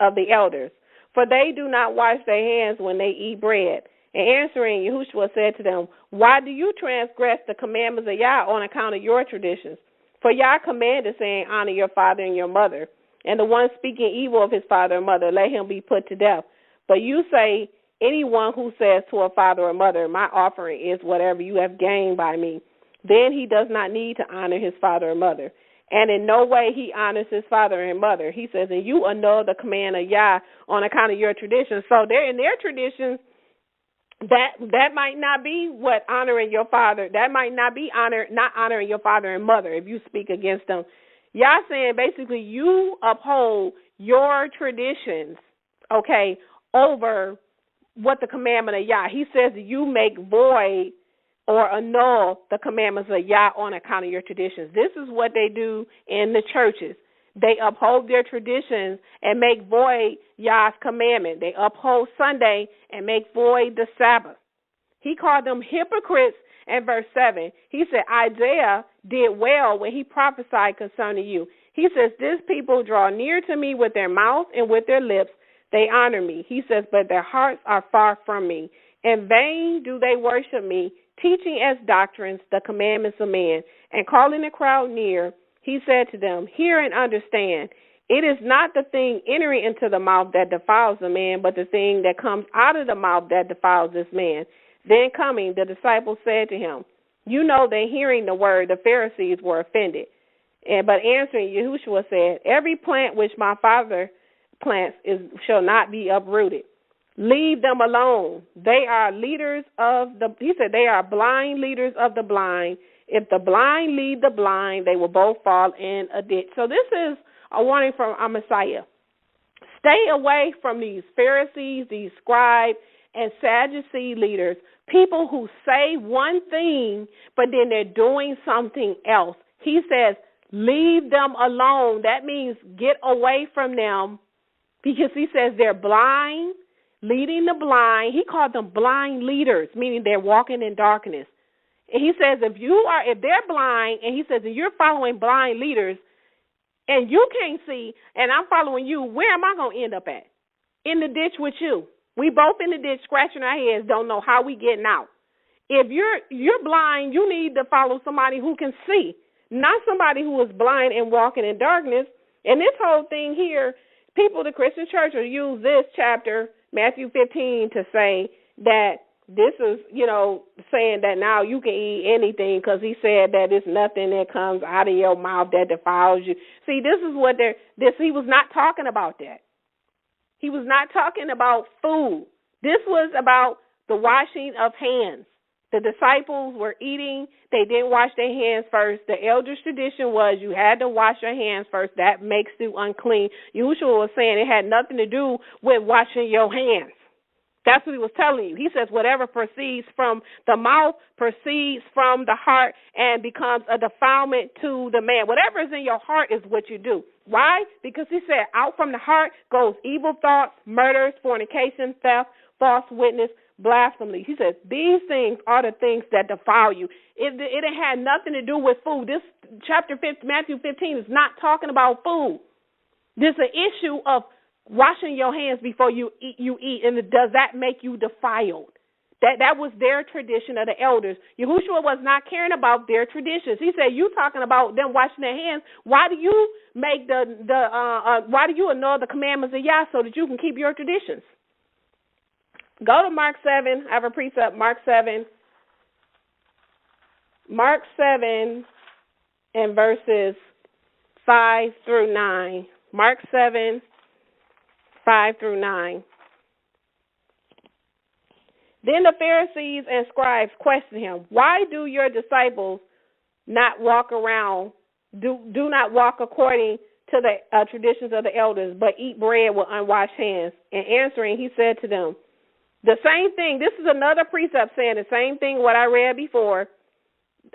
of the elders? For they do not wash their hands when they eat bread. And answering, Yahshua said to them, why do you transgress the commandments of Yah on account of your traditions? For Yah commanded, saying, honor your father and your mother. And the one speaking evil of his father and mother, let him be put to death. But you say, anyone who says to a father or mother, my offering is whatever you have gained by me, then he does not need to honor his father or mother. And in no way he honors his father and mother. He says, and you annul the command of Yah on account of your traditions. So they're in their traditions, that might not be what honoring your father, that might not be not honoring your father and mother if you speak against them. Yah saying basically you uphold your traditions, okay, over what the commandment of Yah. He says you make void or annul the commandments of Yah on account of your traditions. This is what they do in the churches. They uphold their traditions and make void Yah's commandment. They uphold Sunday and make void the Sabbath. He called them hypocrites in verse 7. He said, Isaiah did well when he prophesied concerning you. He says, this people draw near to me with their mouth and with their lips. They honor me. He says, but their hearts are far from me. In vain do they worship me, teaching as doctrines the commandments of man. And calling the crowd near, he said to them, hear and understand. It is not the thing entering into the mouth that defiles the man, but the thing that comes out of the mouth that defiles this man. Then coming, the disciples said to him, you know that hearing the word, the Pharisees were offended. But answering, Yahshua said, every plant which my Father plants shall not be uprooted. Leave them alone. They are leaders of he said, they are blind leaders of the blind. If the blind lead the blind, they will both fall in a ditch. So this is a warning from our Messiah. Stay away from these Pharisees, these Scribes, and Sadducee leaders, people who say one thing, but then they're doing something else. He says, leave them alone. That means get away from them, because he says they're blind, leading the blind. He called them blind leaders, meaning they're walking in darkness. And he says if they're blind, and he says if you're following blind leaders and you can't see and I'm following you, where am I going to end up at? In the ditch with you. We both in the ditch scratching our heads, don't know how we getting out. If you're blind, you need to follow somebody who can see, not somebody who is blind and walking in darkness. And this whole thing here, people, the Christian church will use this chapter, Matthew 15, to say that this is, saying that now you can eat anything because he said that it's nothing that comes out of your mouth that defiles you. See, this is what he was not talking about that. He was not talking about food. This was about the washing of hands. The disciples were eating. They didn't wash their hands first. The elders' tradition was you had to wash your hands first. That makes you unclean. Yahshua was saying it had nothing to do with washing your hands. That's what he was telling you. He says whatever proceeds from the mouth proceeds from the heart and becomes a defilement to the man. Whatever is in your heart is what you do. Why? Because he said out from the heart goes evil thoughts, murders, fornication, theft, false witness, blasphemy. He says these things are the things that defile you. It had nothing to do with food. This chapter 15, Matthew 15 is not talking about food. There's an issue of washing your hands before you eat, and does that make you defiled? That was their tradition of the elders. Yahshua was not caring about their traditions. He said, "You talking about them washing their hands? Why do you make why do you annul the commandments of Yah so that you can keep your traditions?" Go to Mark 7. I have a precept. Mark 7. Mark 7 and verses 5 through 9. Mark 7. 5 through 9. Then the Pharisees and Scribes questioned him, "Why do your disciples not walk around, do not walk according to the traditions of the elders, but eat bread with unwashed hands?" And answering, he said to them, the same thing. This is another precept saying the same thing what I read before.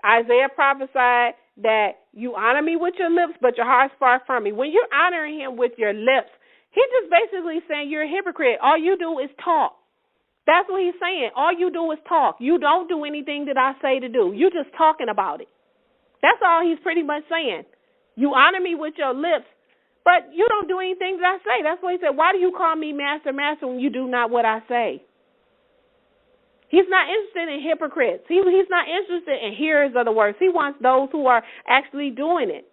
Isaiah prophesied that you honor me with your lips, but your heart's far from me. When you're honoring him with your lips, he's just basically saying you're a hypocrite. All you do is talk. That's what he's saying. All you do is talk. You don't do anything that I say to do. You're just talking about it. That's all he's pretty much saying. You honor me with your lips, but you don't do anything that I say. That's what he said. Why do you call me master, master when you do not what I say? He's not interested in hypocrites. He's not interested in hearers of the words. He wants those who are actually doing it.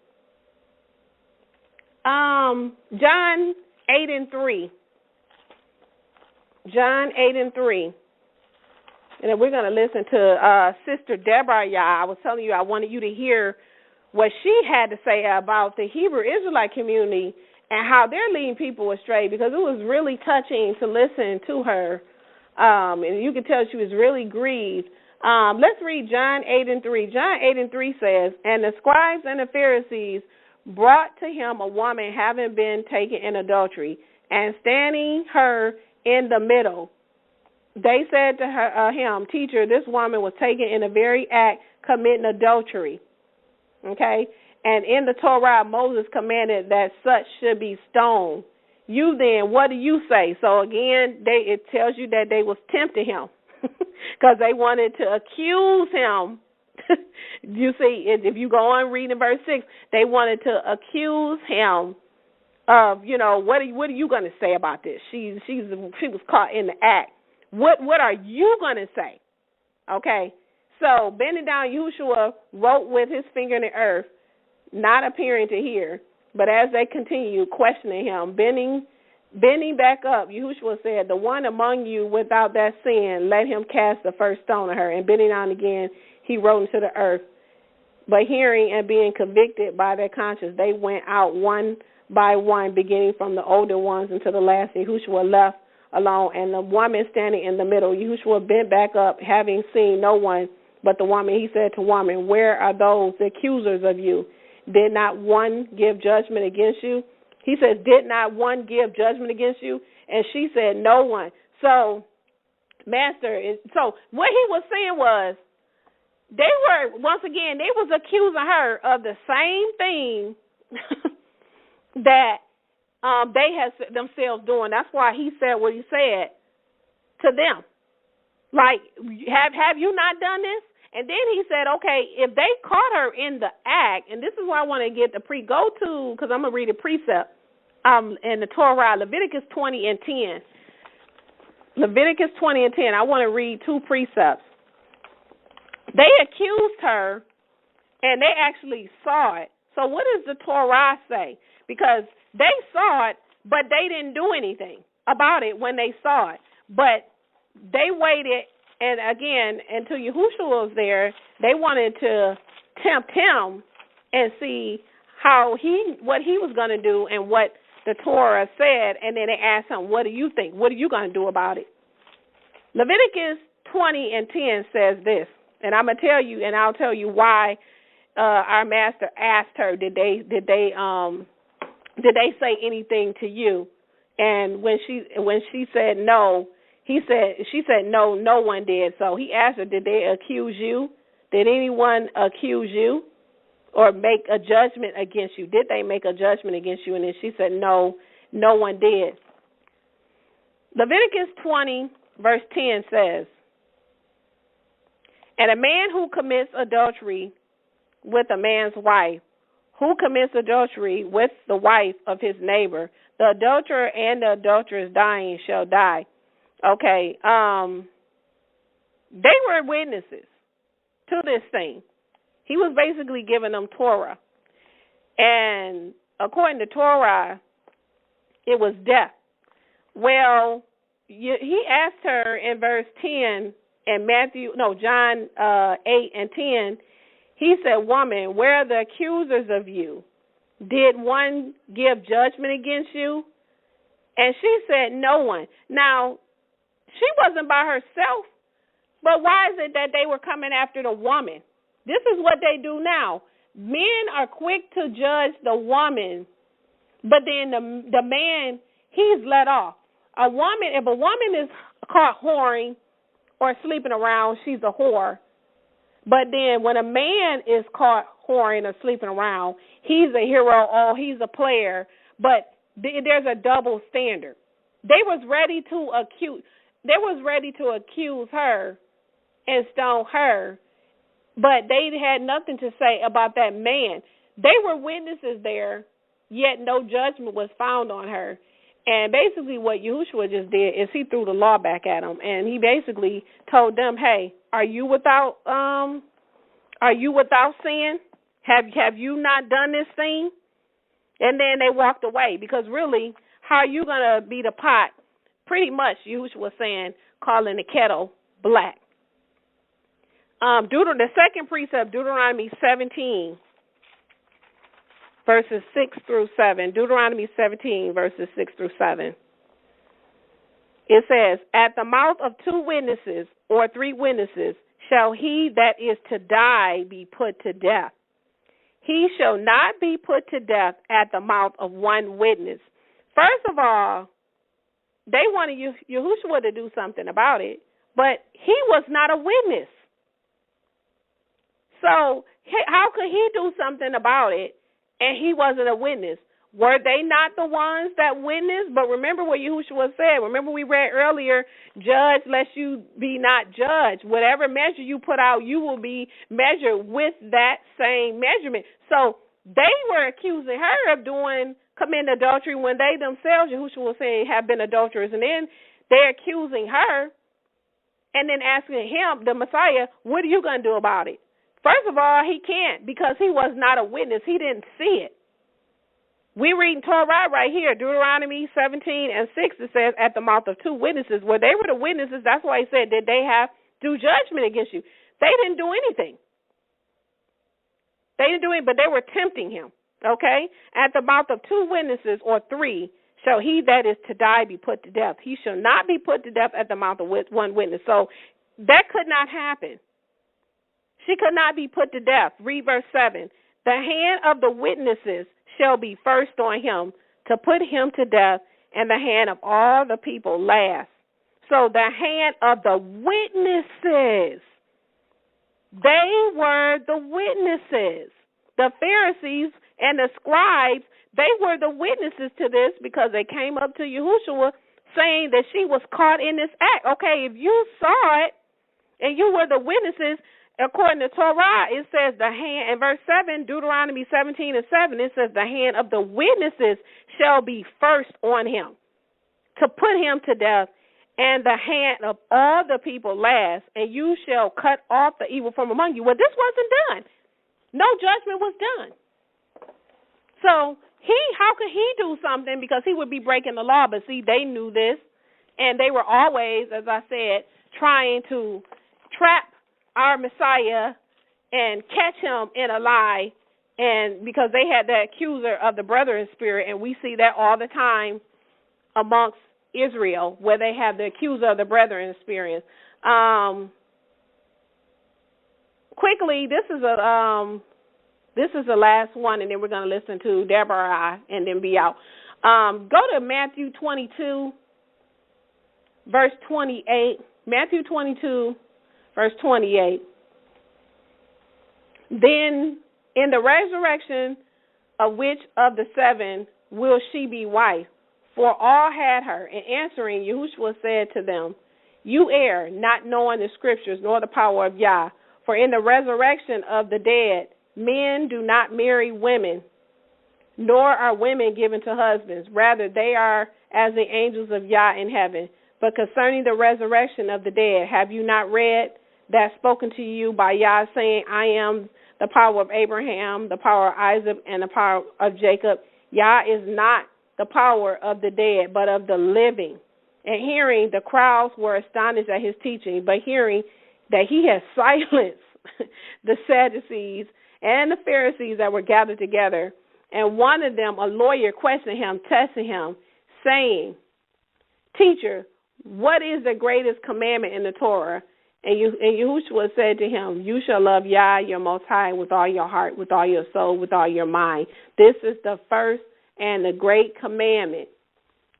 John 8 and 3. John 8 and 3. And then we're going to listen to Sister Betteryet. I was telling you I wanted you to hear what she had to say about the Hebrew Israelite community and how they're leading people astray, because it was really touching to listen to her. And you could tell she was really grieved. Let's read John 8 and 3. John 8 and 3 says, "And the scribes and the Pharisees brought to him a woman having been taken in adultery, and standing her in the middle, they said to him, "Teacher, this woman was taken in the very act committing adultery." Okay? And in the Torah, Moses commanded that such should be stoned. You then, what do you say? So again, it tells you that they was tempting him because they wanted to accuse him. You see, if you go on reading verse 6, they wanted to accuse him of, what are you going to say about this? She was caught in the act. What are you going to say? Okay, so bending down, Yahshua wrote with his finger in the earth, not appearing to hear. But as they continued questioning him, bending back up, Yahshua said, "The one among you without that sin, let him cast the first stone at her." And bending down again, he wrote into the earth. But hearing and being convicted by their conscience, they went out one by one, beginning from the older ones until the last. Yahshua left alone, and the woman standing in the middle. Yahshua bent back up, having seen no one but the woman. He said to woman, "Where are those accusers of you? Did not one give judgment against you?" He says, "Did not one give judgment against you?" And she said, "No one." So, Master, so what he was saying was, they was accusing her of the same thing that they had themselves doing. That's why he said what he said to them. Like, have you not done this? And then he said, okay, if they caught her in the act, and this is why I want to get the go-to, because I'm going to read a precept in the Torah, Leviticus 20 and 10. Leviticus 20 and 10, I want to read two precepts. They accused her, and they actually saw it. So what does the Torah say? Because they saw it, but they didn't do anything about it when they saw it. But they waited, and again, until Yahshua was there, they wanted to tempt him and see what he was going to do and what the Torah said, and then they asked him, "What do you think? What are you going to do about it?" Leviticus 20 and 10 says this, and I'm going to tell you, and I'll tell you why our master asked her, did they say anything to you? And when she said no, she said no one did. So he asked her, did they accuse you? Did anyone accuse you or make a judgment against you? Did they make a judgment against you? And then she said no one did. Leviticus 20 verse 10 says, "And a man who commits adultery with a man's wife, who commits adultery with the wife of his neighbor, the adulterer and the adulteress dying shall die." Okay, they were witnesses to this thing. He was basically giving them Torah. And according to Torah, it was death. Well, he asked her in verse 10 in John 8 and 10, he said, "Woman, where are the accusers of you? Did one give judgment against you?" And she said, "No one." Now, she wasn't by herself, but why is it that they were coming after the woman? This is what they do now. Men are quick to judge the woman, but then the man, he's let off. If a woman is caught whoring or sleeping around, she's a whore. But then when a man is caught whoring or sleeping around, he's a hero, he's a player. But there's a double standard. They was ready to accuse her and stone her, but they had nothing to say about that man. They were witnesses there, yet no judgment was found on her. And basically what Yahshua just did is he threw the law back at them, and he basically told them, "Hey, are you without sin? Have you not done this thing?" And then they walked away, because really, how are you going to beat a pot? Pretty much, Yahshua was saying, calling the kettle black. The second precept, Deuteronomy 17, verses 6 through 7. Deuteronomy 17, verses 6 through 7. It says, "At the mouth of 2 witnesses or 3 witnesses shall he that is to die be put to death. He shall not be put to death at the mouth of 1 witness." First of all, they wanted Yahushua to do something about it, but he was not a witness. So how could he do something about it and he wasn't a witness? Were they not the ones that witnessed? But remember what Yahushua said. Remember we read earlier, judge lest you be not judged. Whatever measure you put out, you will be measured with that same measurement. So they were accusing her of committing adultery when they themselves, Yahushua was saying, have been adulterers. And then they're accusing her and then asking him, the Messiah, what are you going to do about it? First of all, he can't because he was not a witness. He didn't see it. We read in Torah right here, Deuteronomy 17:6, it says, at the mouth of two witnesses. Where they were the witnesses, that's why he said, did they have due judgment against you? They didn't do anything. They didn't do it, but they were tempting him, okay? At the mouth of two witnesses or three shall he that is to die be put to death. He shall not be put to death at the mouth of one witness. So that could not happen. She could not be put to death. Read verse 7. The hand of the witnesses shall be first on him to put him to death, and the hand of all the people last. So the hand of the witnesses, they were the witnesses. The Pharisees and the Scribes, they were the witnesses to this because they came up to Yahushua saying that she was caught in this act. Okay, if you saw it and you were the witnesses, according to Torah, it says the hand, in verse 7, Deuteronomy 17:7, it says the hand of the witnesses shall be first on him to put him to death, and the hand of all the people last, and you shall cut off the evil from among you. Well, this wasn't done. No judgment was done. So how could he do something? Because he would be breaking the law. But see, they knew this, and they were always, as I said, trying to trap our Messiah and catch him in a lie, and because they had the accuser of the brethren spirit, and we see that all the time amongst Israel, where they have the accuser of the brethren experience. Quickly, this is the last one, and then we're going to listen to Deborah and then be out. Go to Matthew 22, verse 28. Matthew 22, verse 28. Then in the resurrection of which of the seven will she be wife? For all had her. And answering, Yahushua said to them, you err, not knowing the scriptures nor the power of Yah. For in the resurrection of the dead, men do not marry women, nor are women given to husbands. Rather, they are as the angels of Yah in heaven. But concerning the resurrection of the dead, have you not read that spoken to you by Yah, saying, I am the power of Abraham, the power of Isaac, and the power of Jacob? Yah is not the power of the dead, but of the living. And hearing, the crowds were astonished at his teaching, but hearing that he had silenced the Sadducees and the Pharisees that were gathered together, and one of them, a lawyer, questioned him, testing him, saying, Teacher, what is the greatest commandment in the Torah? And Yahushua said to him, you shall love Yah, your Most High, with all your heart, with all your soul, with all your mind. This is the first and the great commandment.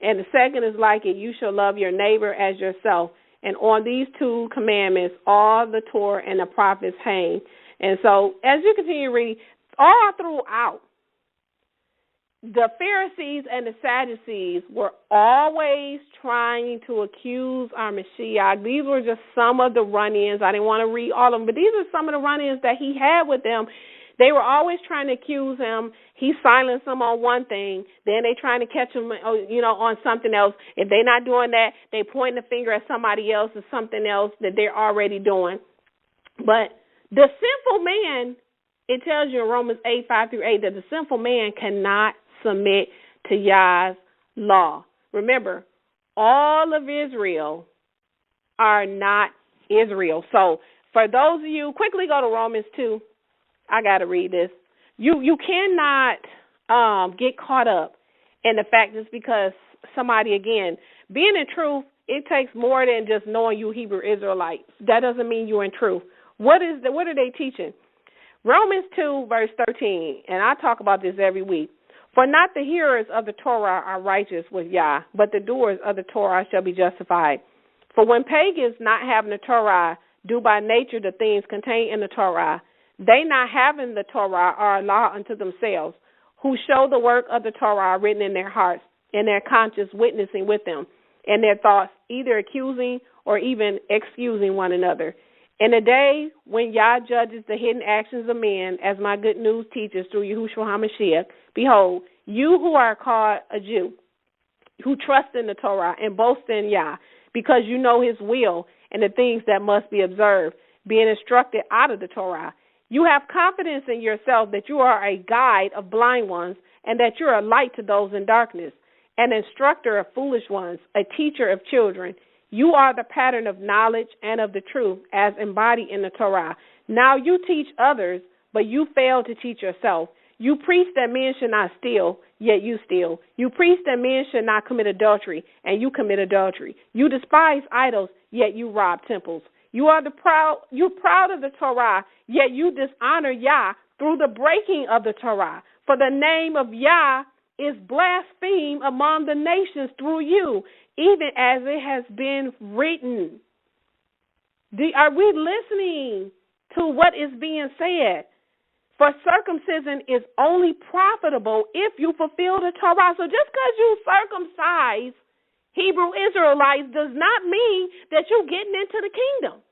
And the second is like it, you shall love your neighbor as yourself. And on these two commandments, all the Torah and the prophets hang. And so, as you continue reading, all throughout, the Pharisees and the Sadducees were always trying to accuse our Mashiach. These were just some of the run-ins. I didn't want to read all of them, but these are some of the run-ins that he had with them. They were always trying to accuse him. He silenced them on one thing. Then they trying to catch him, on something else. If they're not doing that, they point the finger at somebody else or something else that they're already doing. But the sinful man, it tells you in Romans 8:5-8, that the sinful man cannot submit to Yah's law. Remember, all of Israel are not Israel. So for those of you, quickly go to Romans 2. I got to read this. You cannot get caught up in the fact just because somebody, again, being in truth, it takes more than just knowing you Hebrew Israelites. That doesn't mean you're in truth. What are they teaching? Romans 2, verse 13, and I talk about this every week. For not the hearers of the Torah are righteous with Yah, but the doers of the Torah shall be justified. For when pagans not having the Torah do by nature the things contained in the Torah, they not having the Torah are a law unto themselves, who show the work of the Torah written in their hearts, and their conscience witnessing with them, and their thoughts either accusing or even excusing one another. In the day when Yah judges the hidden actions of men, as my good news teaches through Yahushua HaMashiach, behold, you who are called a Jew, who trust in the Torah and boast in Yah, because you know his will and the things that must be observed, being instructed out of the Torah. You have confidence in yourself that you are a guide of blind ones, and that you are a light to those in darkness, an instructor of foolish ones, a teacher of children. You are the pattern of knowledge and of the truth as embodied in the Torah. Now you teach others, but you fail to teach yourself. You preach that men should not steal, yet you steal. You preach that men should not commit adultery, and you commit adultery. You despise idols, yet you rob temples. You are proud of the Torah, yet you dishonor Yah through the breaking of the Torah. For the name of Yah is blasphemed among the nations through you, even as it has been written. Are we listening to what is being said? For circumcision is only profitable if you fulfill the Torah. So just because you circumcise Hebrew Israelites does not mean that you're getting into the kingdom.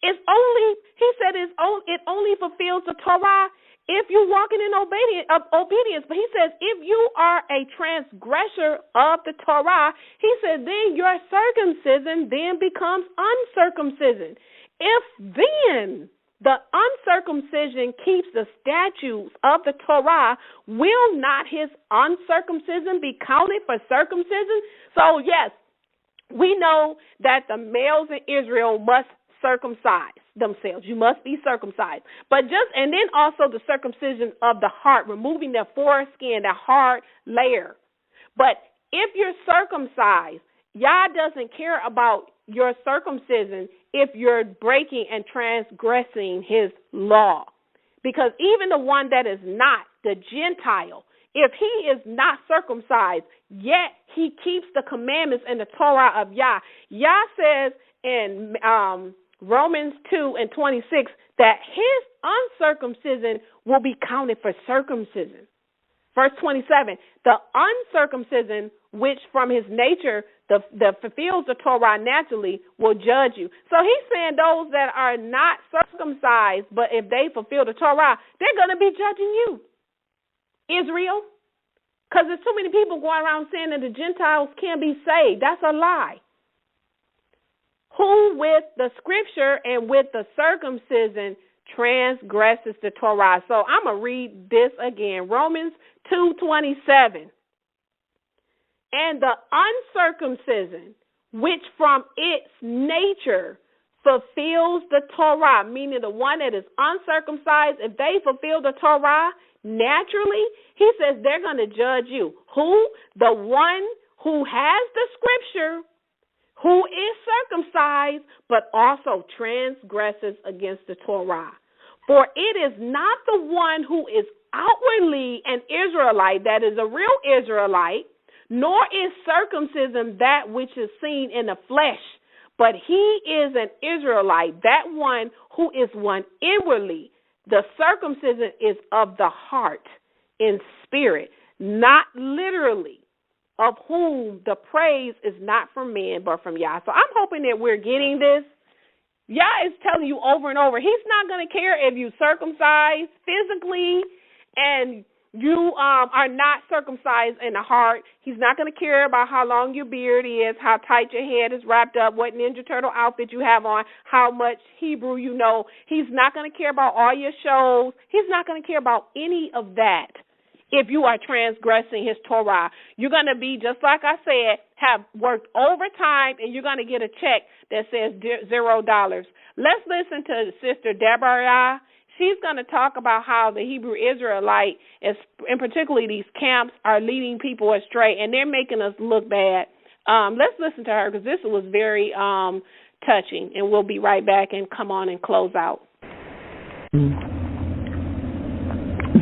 It's only, he said, it only fulfills the Torah if you're walking in obedience. But he says, if you are a transgressor of the Torah, he said, then your circumcision then becomes uncircumcision. If then the uncircumcision keeps the statutes of the Torah, will not his uncircumcision be counted for circumcision? So, yes, we know that the males in Israel must circumcise themselves. You must be circumcised. And then also the circumcision of the heart, removing the foreskin, the hard layer. But if you're circumcised, Yah doesn't care about your circumcision if you're breaking and transgressing his law. Because even the one that is not, the Gentile, if he is not circumcised, yet he keeps the commandments and the Torah of Yah. Yah says in Romans 2:26 that his uncircumcision will be counted for circumcision. Verse 27, the uncircumcision, which from his nature the fulfills the Torah naturally, will judge you. So he's saying those that are not circumcised, but if they fulfill the Torah, they're going to be judging you, Israel. Because there's too many people going around saying that the Gentiles can't be saved. That's a lie. Who with the scripture and with the circumcision transgresses the Torah. So I'm going to read this again. Romans 2:27. And the uncircumcision, which from its nature fulfills the Torah, meaning the one that is uncircumcised, if they fulfill the Torah naturally, he says they're going to judge you. Who? The one who has the scripture, who is circumcised, but also transgresses against the Torah. For it is not the one who is outwardly an Israelite that is a real Israelite, nor is circumcision that which is seen in the flesh, but he is an Israelite, that one who is one inwardly. The circumcision is of the heart, in spirit, not literally, of whom the praise is not from men, but from Yah. So I'm hoping that we're getting this. Yah is telling you over and over, he's not going to care if you circumcise physically and you are not circumcised in the heart. He's not going to care about how long your beard is, how tight your head is wrapped up, what Ninja Turtle outfit you have on, how much Hebrew you know. He's not going to care about all your shows. He's not going to care about any of that. If you are transgressing his Torah, you're going to be, just like I said, have worked overtime, and you're going to get a check that says $0. Let's listen to Sister Betteryet. She's going to talk about how the Hebrew Israelite, and particularly these camps, are leading people astray, and they're making us look bad. Let's listen to her, because this was very touching, and we'll be right back and come on and close out.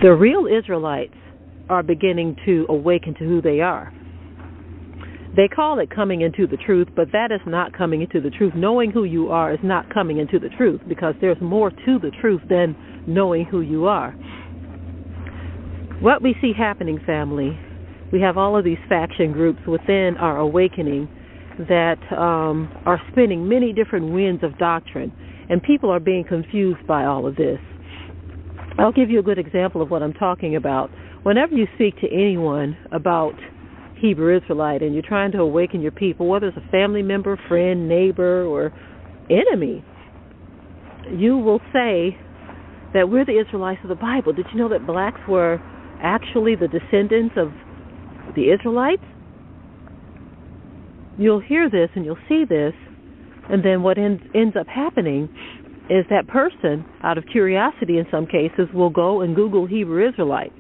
The real Israelites are beginning to awaken to who they are. They call it coming into the truth, but that is not coming into the truth. Knowing who you are is not coming into the truth, because there's more to the truth than knowing who you are. What we see happening, family, we have all of these faction groups within our awakening that are spinning many different winds of doctrine, and people are being confused by all of this. I'll give you a good example of what I'm talking about. Whenever you speak to anyone about Hebrew Israelite and you're trying to awaken your people, whether it's a family member, friend, neighbor, or enemy, you will say that we're the Israelites of the Bible. Did you know that blacks were actually the descendants of the Israelites? You'll hear this and you'll see this, and then what ends up happening is that person, out of curiosity in some cases, will go and Google Hebrew Israelite.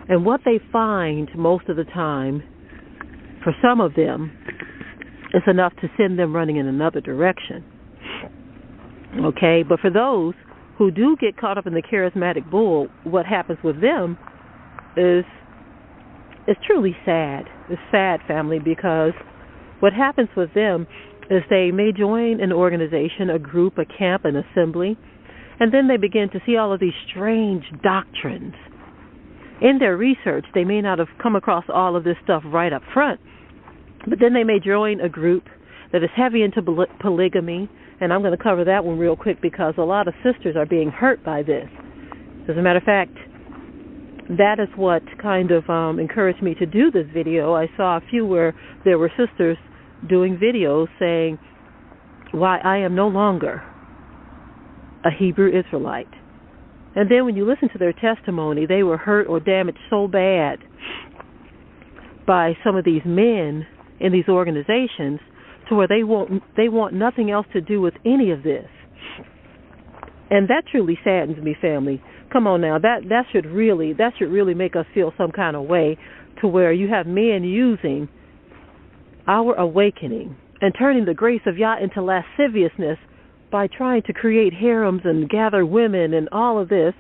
And what they find most of the time, for some of them, is enough to send them running in another direction. Okay, but for those who do get caught up in the charismatic bull, what happens with them is truly sad. It's sad, family, because what happens with them is they may join an organization, a group, a camp, an assembly, and then they begin to see all of these strange doctrines. In their research, they may not have come across all of this stuff right up front, but then they may join a group that is heavy into polygamy, and I'm going to cover that one real quick because a lot of sisters are being hurt by this. As a matter of fact, that is what kind of encouraged me to do this video. I saw a few where there were sisters doing videos saying why I am no longer a Hebrew Israelite. And then when you listen to their testimony, they were hurt or damaged so bad by some of these men in these organizations to where they want nothing else to do with any of this. And that truly saddens me, family. Come on now, that should really make us feel some kind of way, to where you have men using our awakening and turning the grace of Yah into lasciviousness by trying to create harems and gather women and all of this.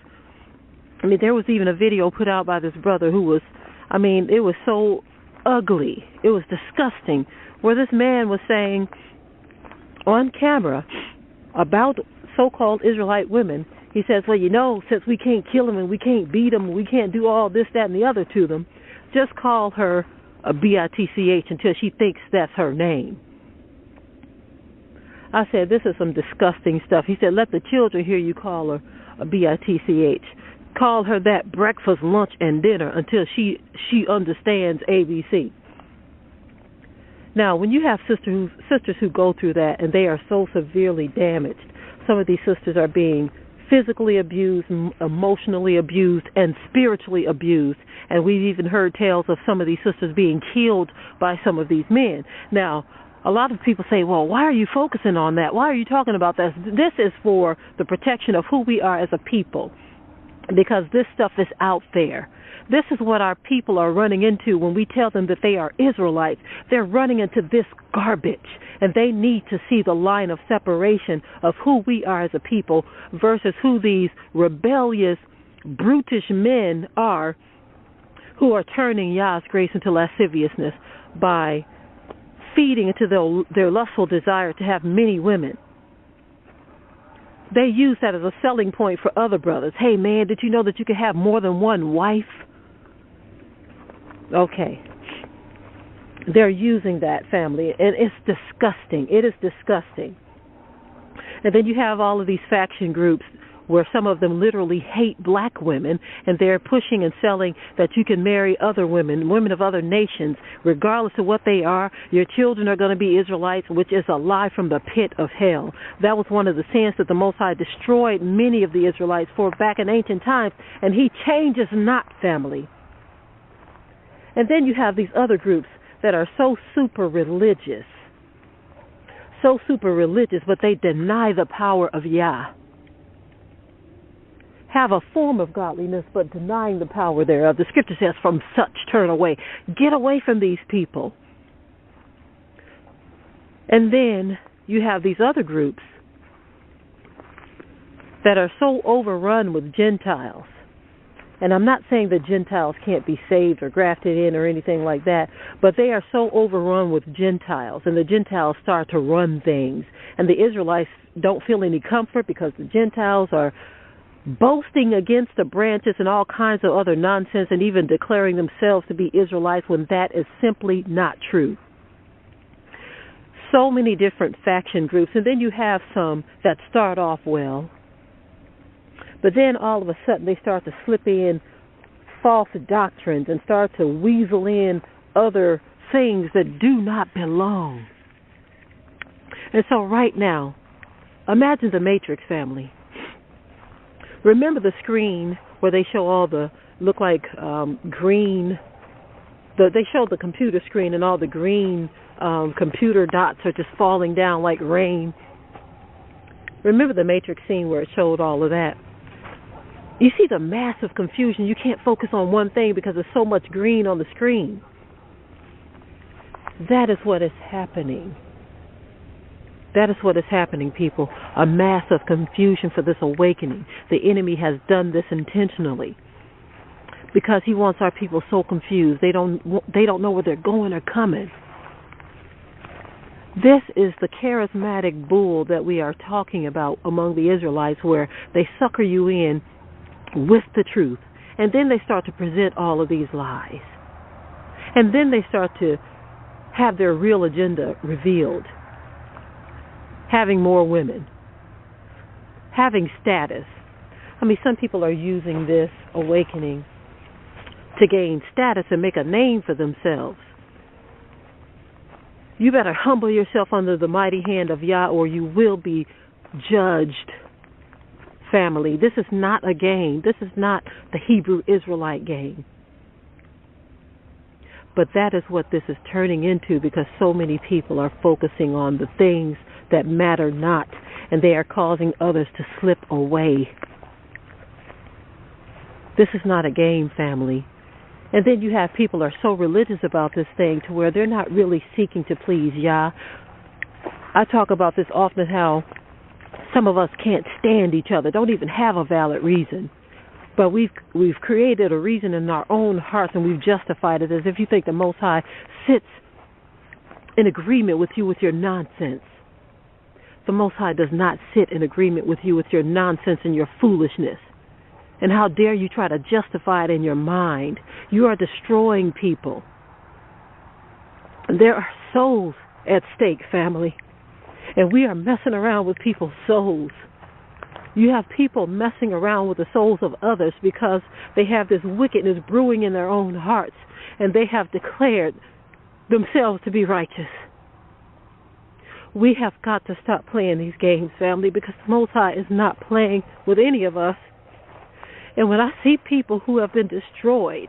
I mean, there was even a video put out by this brother who was, it was so ugly. It was disgusting, where this man was saying on camera about so-called Israelite women. He says, well, since we can't kill them and we can't beat them and we can't do all this, that, and the other to them, just call her a bitch until she thinks that's her name. I said, this is some disgusting stuff. He said, let the children hear you call her a bitch. Call her that breakfast, lunch, and dinner until she understands ABC. Now, when you have sisters who go through that and they are so severely damaged, some of these sisters are being physically abused, emotionally abused, and spiritually abused. And we've even heard tales of some of these sisters being killed by some of these men. Now, a lot of people say, well, why are you focusing on that? Why are you talking about that? This is for the protection of who we are as a people, because this stuff is out there. This is what our people are running into when we tell them that they are Israelites. They're running into this garbage, and they need to see the line of separation of who we are as a people versus who these rebellious, brutish men are who are turning Yah's grace into lasciviousness by feeding into their lustful desire to have many women. They use that as a selling point for other brothers. Hey, man, did you know that you can have more than one wife? Okay. They're using that, family, and it's disgusting. It is disgusting. And then you have all of these faction groups where some of them literally hate black women, and they're pushing and selling that you can marry other women, women of other nations, regardless of what they are. Your children are going to be Israelites, which is a lie from the pit of hell. That was one of the sins that the Most High destroyed many of the Israelites for back in ancient times, and He changes not, family. And then you have these other groups that are so super religious, but they deny the power of Yah. Have a form of godliness, but denying the power thereof. The scripture says, from such turn away. Get away from these people. And then you have these other groups that are so overrun with Gentiles And I'm not saying that Gentiles can't be saved or grafted in or anything like that, but they are so overrun with Gentiles, and the Gentiles start to run things. And the Israelites don't feel any comfort because the Gentiles are boasting against the branches and all kinds of other nonsense, and even declaring themselves to be Israelites when that is simply not true. So many different faction groups, and then you have some that start off well, but then all of a sudden they start to slip in false doctrines and start to weasel in other things that do not belong. And so right now, imagine the Matrix, family. Remember the screen where they show all the, look like green, they show the computer screen and all the green computer dots are just falling down like rain. Remember the Matrix scene where it showed all of that? You see the massive confusion. You can't focus on one thing because there's so much green on the screen. That is what is happening. That is what is happening, people. A massive confusion for this awakening. The enemy has done this intentionally because he wants our people so confused. They don't know where they're going or coming. This is the charismatic bull that we are talking about among the Israelites, where they sucker you in with the truth, and then they start to present all of these lies, and then they start to have their real agenda revealed. Having more women, having status. I mean, some people are using this awakening to gain status and make a name for themselves. You better humble yourself under the mighty hand of Yah, or you will be judged. Family, this is not a game. This is not the Hebrew Israelite game. But that is what this is turning into, because so many people are focusing on the things that matter not, and they are causing others to slip away. This is not a game, family. And then you have people who are so religious about this thing to where they're not really seeking to please Yah. I talk about this often, how some of us can't stand each other, don't even have a valid reason. But we've created a reason in our own hearts, and we've justified it as if you think the Most High sits in agreement with you with your nonsense. The Most High does not sit in agreement with you with your nonsense and your foolishness. And how dare you try to justify it in your mind? You are destroying people. There are souls at stake, family. And we are messing around with people's souls. You have people messing around with the souls of others because they have this wickedness brewing in their own hearts, and they have declared themselves to be righteous. We have got to stop playing these games, family, because the Most High is not playing with any of us. And when I see people who have been destroyed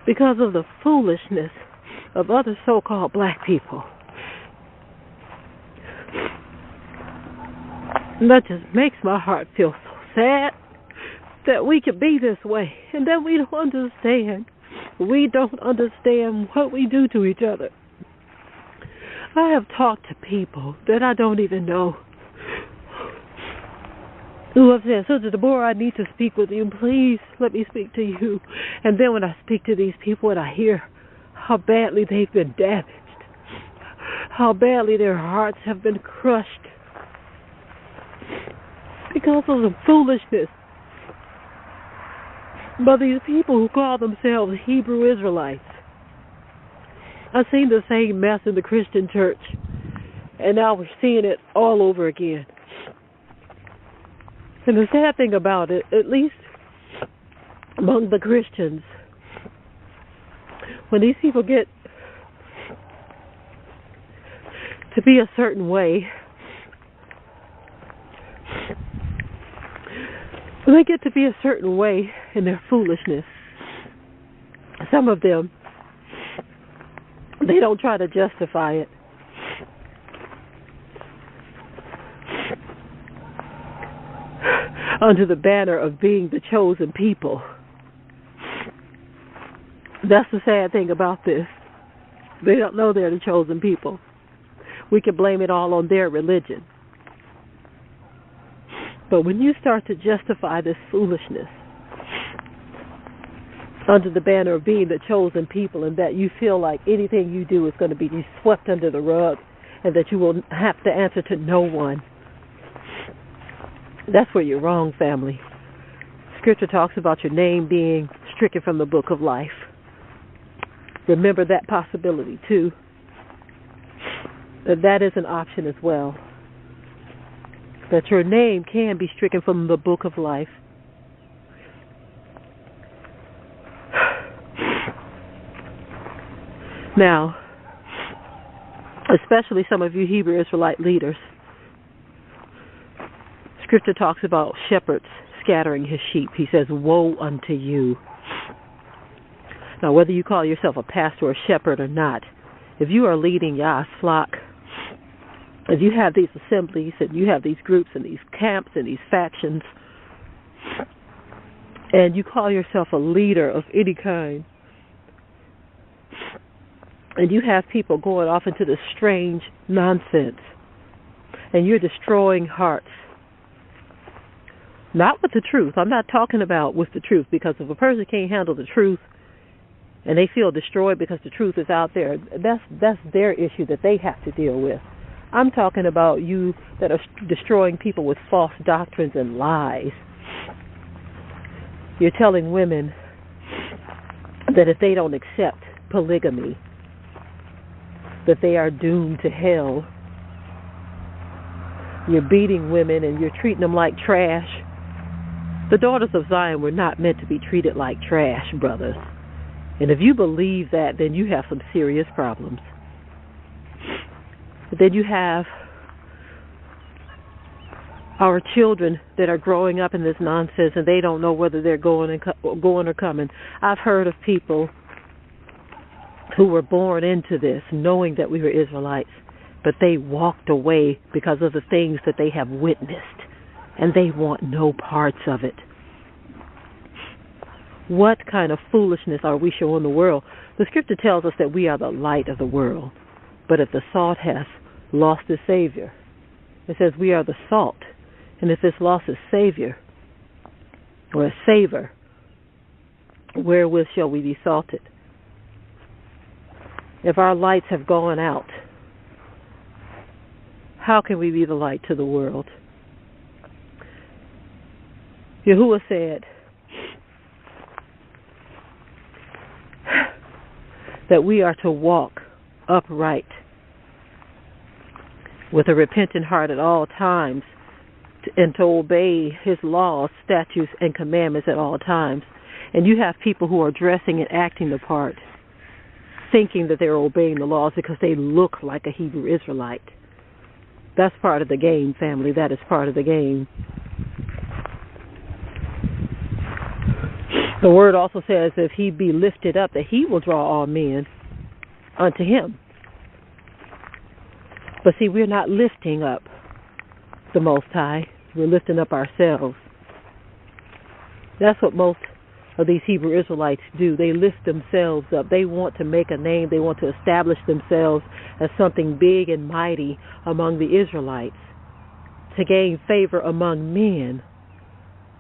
because of the foolishness of other so-called black people, that just makes my heart feel so sad that we can be this way and that we don't understand. We don't understand what we do to each other. I have talked to people that I don't even know who have said, Sister Deborah, I need to speak with you. Please let me speak to you. And then when I speak to these people and I hear how badly they've been damaged, how badly their hearts have been crushed because of the foolishness by these people who call themselves Hebrew Israelites. I've seen the same mess in the Christian church, and now we're seeing it all over again. And the sad thing about it, at least among the Christians, when these people get to be a certain way, when they get to be a certain way in their foolishness, some of them, they don't try to justify it. Under the banner of being the chosen people. That's the sad thing about this. They don't know they're the chosen people. We can blame it all on their religion. But when you start to justify this foolishness under the banner of being the chosen people, and that you feel like anything you do is going to be swept under the rug and that you will have to answer to no one. That's where you're wrong, family. Scripture talks about your name being stricken from the book of life. Remember that possibility, too. That is an option as well. That your name can be stricken from the book of life. Now, especially some of you Hebrew Israelite leaders, Scripture talks about shepherds scattering his sheep. He says, woe unto you. Now, whether you call yourself a pastor or a shepherd or not, if you are leading Yah's flock, if you have these assemblies and you have these groups and these camps and these factions, and you call yourself a leader of any kind, and you have people going off into this strange nonsense, and you're destroying hearts, not with the truth. I'm not talking about with the truth, because if a person can't handle the truth and they feel destroyed because the truth is out there, that's their issue that they have to deal with. I'm talking about you that are destroying people with false doctrines and lies. You're telling women that if they don't accept polygamy, that they are doomed to hell. You're beating women and you're treating them like trash. The daughters of Zion were not meant to be treated like trash, brothers. And if you believe that, then you have some serious problems. But then you have our children that are growing up in this nonsense and they don't know whether they're going or coming. I've heard of people who were born into this knowing that we were Israelites, but they walked away because of the things that they have witnessed, and they want no parts of it. What kind of foolishness are we showing the world? The Scripture tells us that we are the light of the world, but if the salt has lost its Savior, it says we are the salt, and if it's lost its Savior, or a savor, wherewith shall we be salted? If our lights have gone out, how can we be the light to the world? Yahuwah said that we are to walk upright with a repentant heart at all times and to obey his laws, statutes, and commandments at all times. And you have people who are dressing and acting the part, thinking that they're obeying the laws because they look like a Hebrew Israelite. That's part of the game, family. That is part of the game. The word also says if he be lifted up, that he will draw all men unto him. But see, we're not lifting up the Most High. We're lifting up ourselves. That's what most of these Hebrew Israelites do. They lift themselves up. They want to make a name. They want to establish themselves as something big and mighty among the Israelites, to gain favor among men.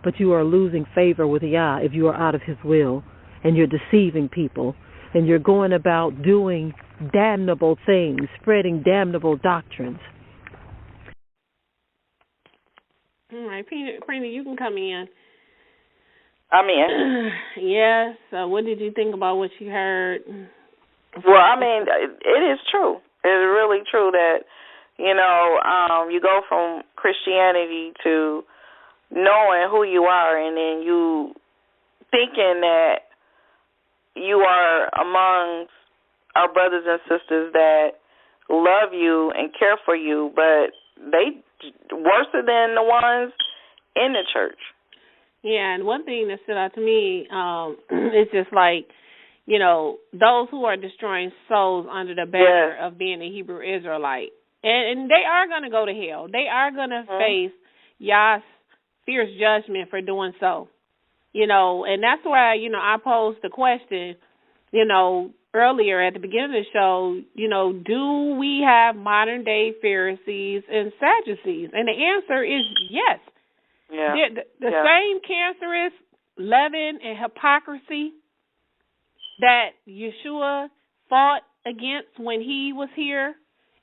But you are losing favor with Yah if you are out of his will, and you're deceiving people, and you're going about doing damnable things, spreading damnable doctrines. All right, Prina, you can come in. I'm in. Yes. What did you think about what you heard? Well, I mean, it is true. It's really true that, you go from Christianity to knowing who you are, and then you thinking that you are amongst our brothers and sisters that love you and care for you, but they worse than the ones in the church. Yeah, and one thing that stood out to me is just like, those who are destroying souls under the banner of being a Hebrew Israelite. And they are going to go to hell. They are going to face Yah's fierce judgment for doing so. And that's why, I posed the question, earlier at the beginning of the show, do we have modern-day Pharisees and Sadducees? And the answer is yes. Yeah. The same cancerous leaven and hypocrisy that Yahshua fought against when he was here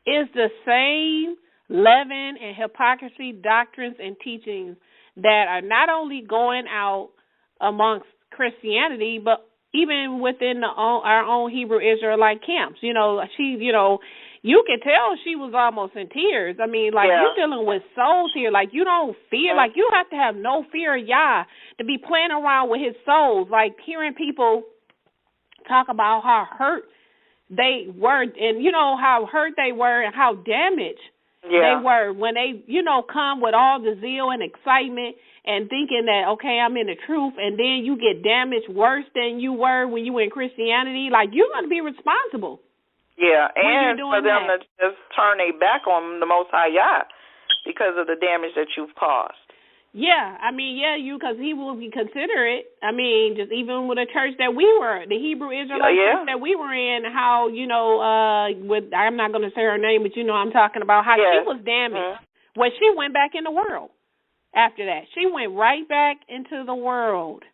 is the same leaven and hypocrisy doctrines and teachings that are not only going out amongst Christianity, but even within our own Hebrew Israelite camps. You can tell she was almost in tears. I mean, like, you're dealing with souls here. Like, you don't fear. Like, you have to have no fear of Yah to be playing around with his souls. Like, hearing people talk about how hurt they were, and, how hurt they were and how damaged they were when they, come with all the zeal and excitement and thinking that, okay, I'm in the truth, and then you get damaged worse than you were when you were in Christianity. Like, you're going to be responsible. Yeah, and for them to just turn their back on the Most High Yah because of the damage that you've caused. Yeah, I mean, because he will be considerate. I mean, just even with the church that we were, the Hebrew Israelite church that we were in, how, I'm not going to say her name, but I'm talking about how she was damaged when she went back in the world after that. She went right back into the world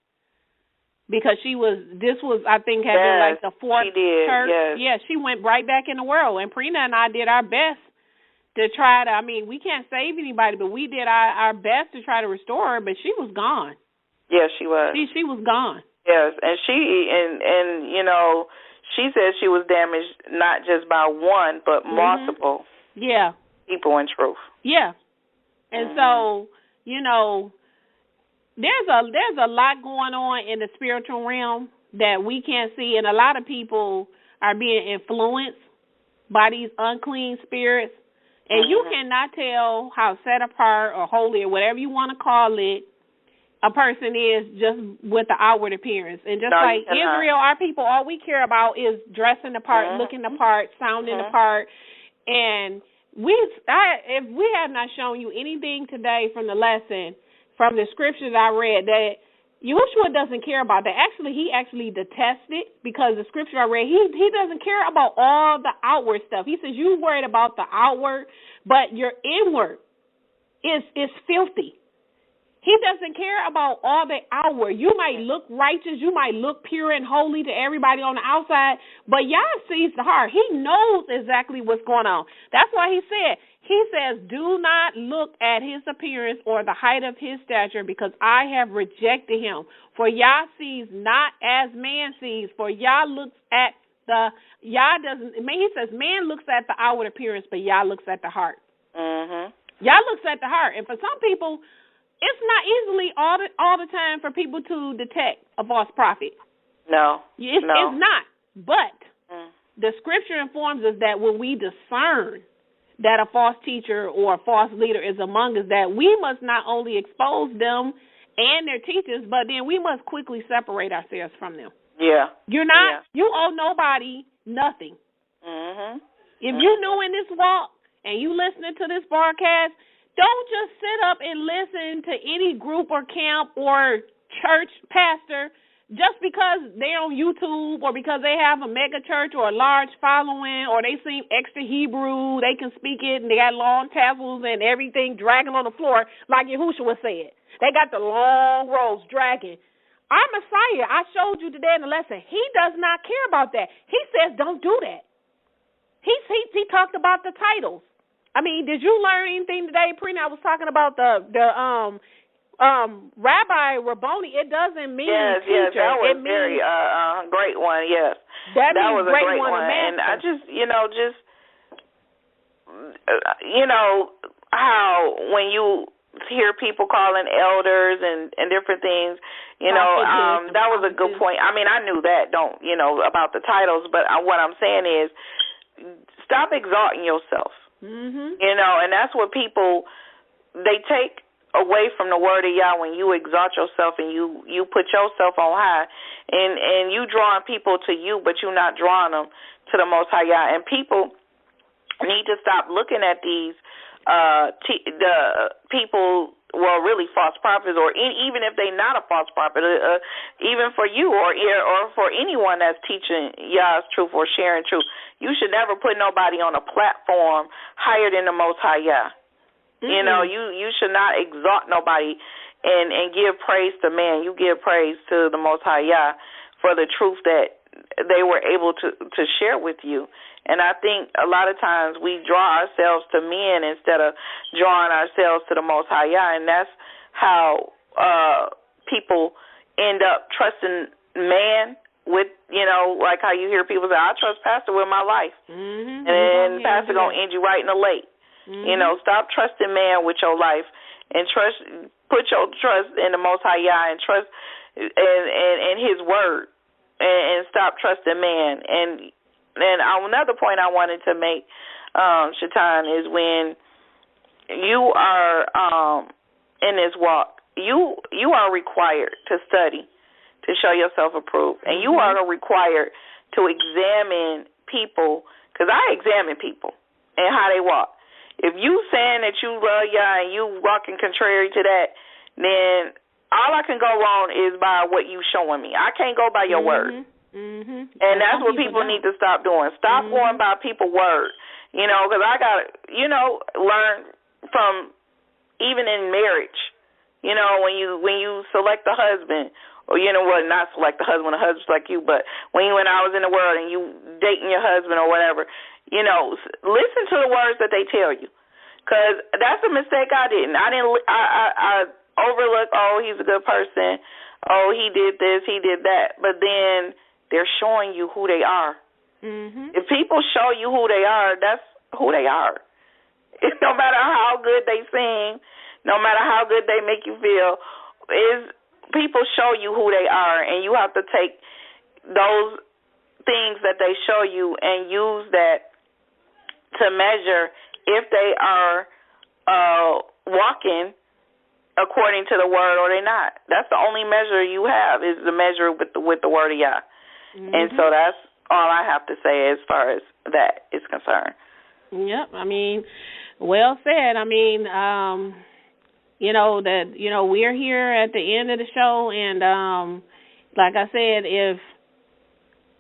because this was, I think, had been like the fourth church. Yes. Yeah, she went right back in the world, and Prina and I did our best to try to, we can't save anybody, but we did our best to try to restore her, but she was gone. Yes, she was. She was gone. Yes, and she said she was damaged not just by one, but multiple people in truth. Yeah. And so, there's a lot going on in the spiritual realm that we can't see, and a lot of people are being influenced by these unclean spirits. And you cannot tell how set apart or holy or whatever you want to call it a person is just with the outward appearance. And just like Israel, our people, all we care about is dressing the part, looking the part, sounding the part. And if we have not shown you anything today from the lesson, from the scriptures I read, that Yahshua doesn't care about that. Actually, he detests it because the scripture I read, he doesn't care about all the outward stuff. He says you worried about the outward, but your inward is filthy. He doesn't care about all the outward. You might look righteous, you might look pure and holy to everybody on the outside, but Yah sees the heart. He knows exactly what's going on. That's why he says, do not look at his appearance or the height of his stature, because I have rejected him. For Yah sees not as man sees, for Yah looks at he says man looks at the outward appearance, but Yah looks at the heart. Yah looks at the heart. And for some people, it's not easily all the time for people to detect a false prophet. No. It's not. But the scripture informs us that when we discern that a false teacher or a false leader is among us, that we must not only expose them and their teachers, but then we must quickly separate ourselves from them. Yeah. You owe nobody nothing. If you're new in this walk and you listening to this broadcast, don't just sit up and listen to any group or camp or church pastor just because they're on YouTube or because they have a mega church or a large following or they seem extra Hebrew, they can speak it, and they got long tassels and everything dragging on the floor like Yahshua said. They got the long robes dragging. Our Messiah, I showed you today in the lesson, he does not care about that. He says don't do that. He talked about the titles. I mean, did you learn anything today, Prina? I was talking about the Rabbi Rabboni. It doesn't mean teacher. Yes, that was very great one. Yes, that was a great one. And I just, how when you hear people calling elders and different things, that was a good point. I mean, I knew that, about the titles, but what I'm saying is stop exalting yourself. And that's what people, they take away from the word of Yah when you exalt yourself and you put yourself on high, and you drawing people to you, but you're not drawing them to the Most High Yah. And people need to stop looking at these the people, well, really false prophets, or even if they're not a false prophet, even for you or for anyone that's teaching Yah's truth or sharing truth, you should never put nobody on a platform higher than the Most High Yah. You should not exalt nobody and give praise to man. You give praise to the Most High Yah for the truth that they were able to share with you. And I think a lot of times we draw ourselves to men instead of drawing ourselves to the Most High Yah, and that's how people end up trusting man with, like how you hear people say, I trust Pastor with my life. Mm-hmm. And Pastor going to end you right in the lake. Mm-hmm. Stop trusting man with your life and put your trust in the Most High Yah and trust in His word, and stop trusting man. And another point I wanted to make, Shaitan, is when you are in this walk, you are required to study to show yourself approved, and you are required to examine people, because I examine people and how they walk. If you saying that you love Yah and you walking contrary to that, then all I can go wrong is by what you showing me. I can't go by your word. Mm-hmm. And that's what people need to stop doing. Stop going by people's word. Because I got to, learn from, even in marriage, when you select a husband, or not select the husband like you, but when I was in the world and you dating your husband or whatever, listen to the words that they tell you, because that's a mistake I didn't. I overlooked, oh, he's a good person, oh, he did this, he did that, but then they're showing you who they are. Mm-hmm. If people show you who they are, that's who they are. No matter how good they sing, no matter how good they make you feel, people show you who they are, and you have to take those things that they show you and use that to measure if they are walking according to the word or they're not. That's the only measure you have, is the measure with the word of Yah. Mm-hmm. And so that's all I have to say as far as that is concerned. Yep. Well said. We're here at the end of the show, and like I said,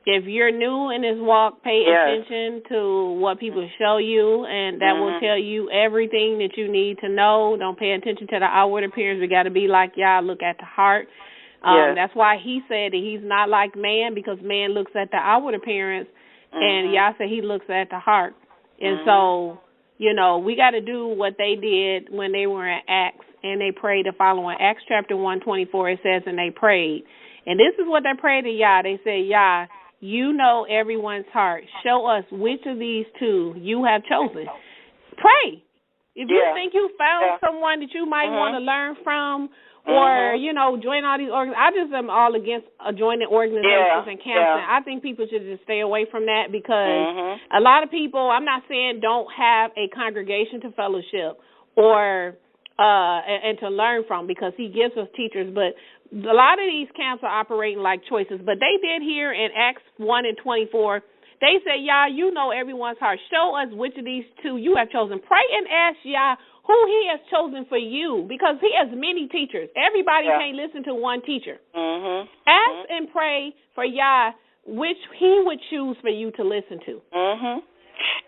if you're new in this walk, pay attention to what people show you, and that will tell you everything that you need to know. Don't pay attention to the outward appearance. We got to be like Yah, look at the heart. That's why He said that He's not like man, because man looks at the outward appearance, and Yah said He looks at the heart. And so, we got to do what they did when they were in Acts, and they prayed the following. Acts chapter 1:24, it says, and they prayed. And this is what they prayed to Yah. They said, Yah, you know everyone's heart. Show us which of these two you have chosen. Pray. If you think you found someone that you might want to learn from, or, join all these organizations. I just am all against joining organizations and counseling. I think people should just stay away from that, because a lot of people, I'm not saying don't have a congregation to fellowship or and to learn from, because He gives us teachers, but a lot of these camps are operating like choices. But they did here in Acts 1:24. They say, Yah, you know everyone's heart. Show us which of these two you have chosen. Pray and ask Yah who He has chosen for you, because He has many teachers. Everybody can't listen to one teacher. Ask and pray for Yah which He would choose for you to listen to.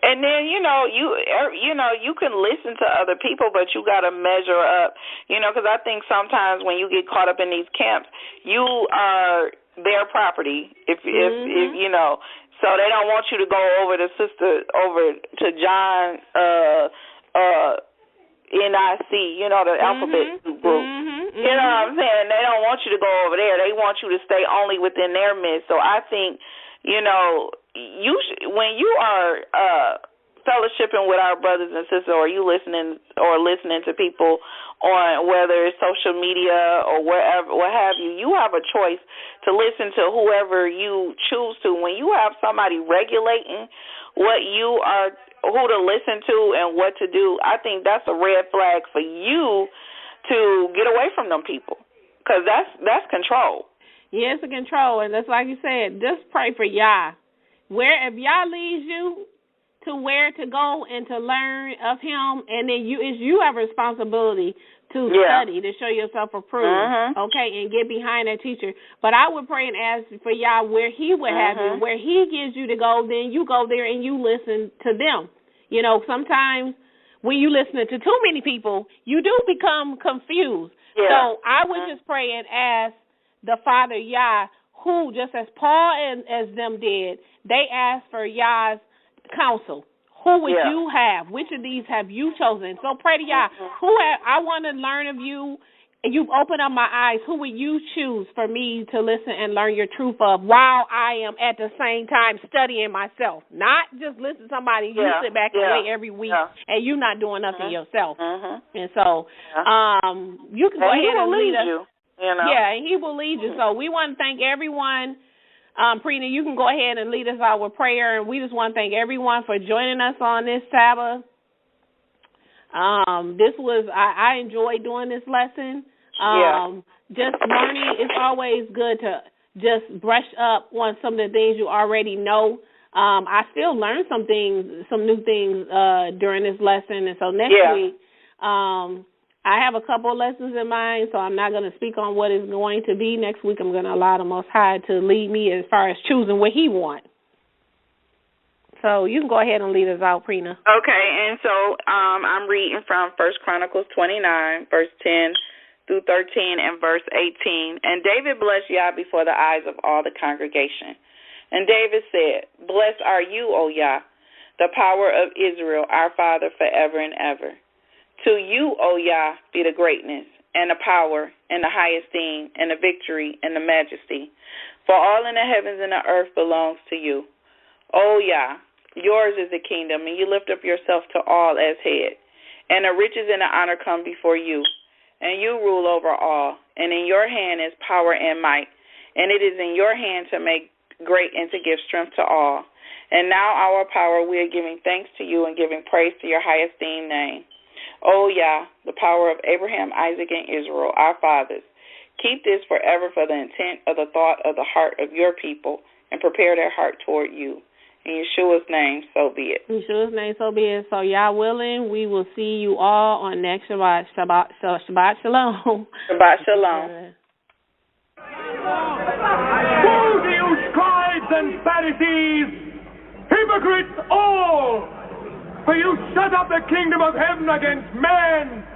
And then, you can listen to other people, but you got to measure up, because I think sometimes when you get caught up in these camps, you are their property, if so they don't want you to go over to to John, NIC, the alphabet group. You know what I'm saying? They don't want you to go over there. They want you to stay only within their midst. So I think, when you are fellowshipping with our brothers and sisters, or you listening to people on whether it's social media or wherever, what have you, you have a choice to listen to whoever you choose to. When you have somebody regulating what you are, who to listen to and what to do, I think that's a red flag for you to get away from them people, because that's control. Yeah, it's a control, and that's like you said, just pray for Yah. If Yah leads you to where to go and to learn of Him, and then you have a responsibility to study, to show yourself approved, okay, and get behind that teacher. But I would pray and ask for Yah where He would have you, where He gives you to go, then you go there and you listen to them. Sometimes when you listen to too many people, you do become confused. So I would just pray and ask the Father Yah who, just as Paul and as them did, they asked for Yah's counsel. Who would you have? Which of these have you chosen? So pray to Yah. I want to learn of you. You've opened up my eyes. Who would you choose for me to listen and learn your truth of while I am at the same time studying myself? Not just listen to somebody. You sit back and wait every week and you're not doing nothing yourself. And so you can go ahead and lead us. Yeah, and he will lead you. So we want to thank everyone. Prina, you can go ahead and lead us out with prayer. And we just want to thank everyone for joining us on this Sabbath. I enjoyed doing this lesson. Just learning, it's always good to just brush up on some of the things you already know. I still learned some new things during this lesson. And so next week, I have a couple of lessons in mind, so I'm not going to speak on what is going to be. Next week, I'm going to allow the Most High to lead me as far as choosing what He wants. So you can go ahead and lead us out, Prina. Okay, and so I'm reading from 1 Chronicles 29, verse 10 through 13 and verse 18. And David blessed Yah before the eyes of all the congregation. And David said, Blessed are you, O Yah, the power of Israel, our Father, forever and ever. To you, O Yah, be the greatness and the power and the high esteem and the victory and the majesty. For all in the heavens and the earth belongs to you. O Yah, yours is the kingdom, and you lift up yourself to all as head. And the riches and the honor come before you, and you rule over all. And in your hand is power and might, and it is in your hand to make great and to give strength to all. And now our power, we are giving thanks to you and giving praise to your high esteemed name. O Yah, the power of Abraham, Isaac, and Israel, our fathers, keep this forever for the intent of the thought of the heart of your people, and prepare their heart toward you. In Yeshua's name, so be it. In Yeshua's name, so be it. So, Yah willing, we will see you all on next Shabbat. Shabbat Shalom. Shabbat Shalom. Woe to you, Scribes and Pharisees, hypocrites all! For you shut up the kingdom of heaven against man.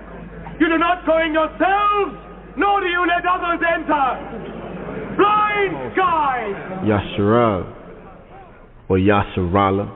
You do not go in yourselves, nor do you let others enter. Blind guides! Yahshua or Yasharala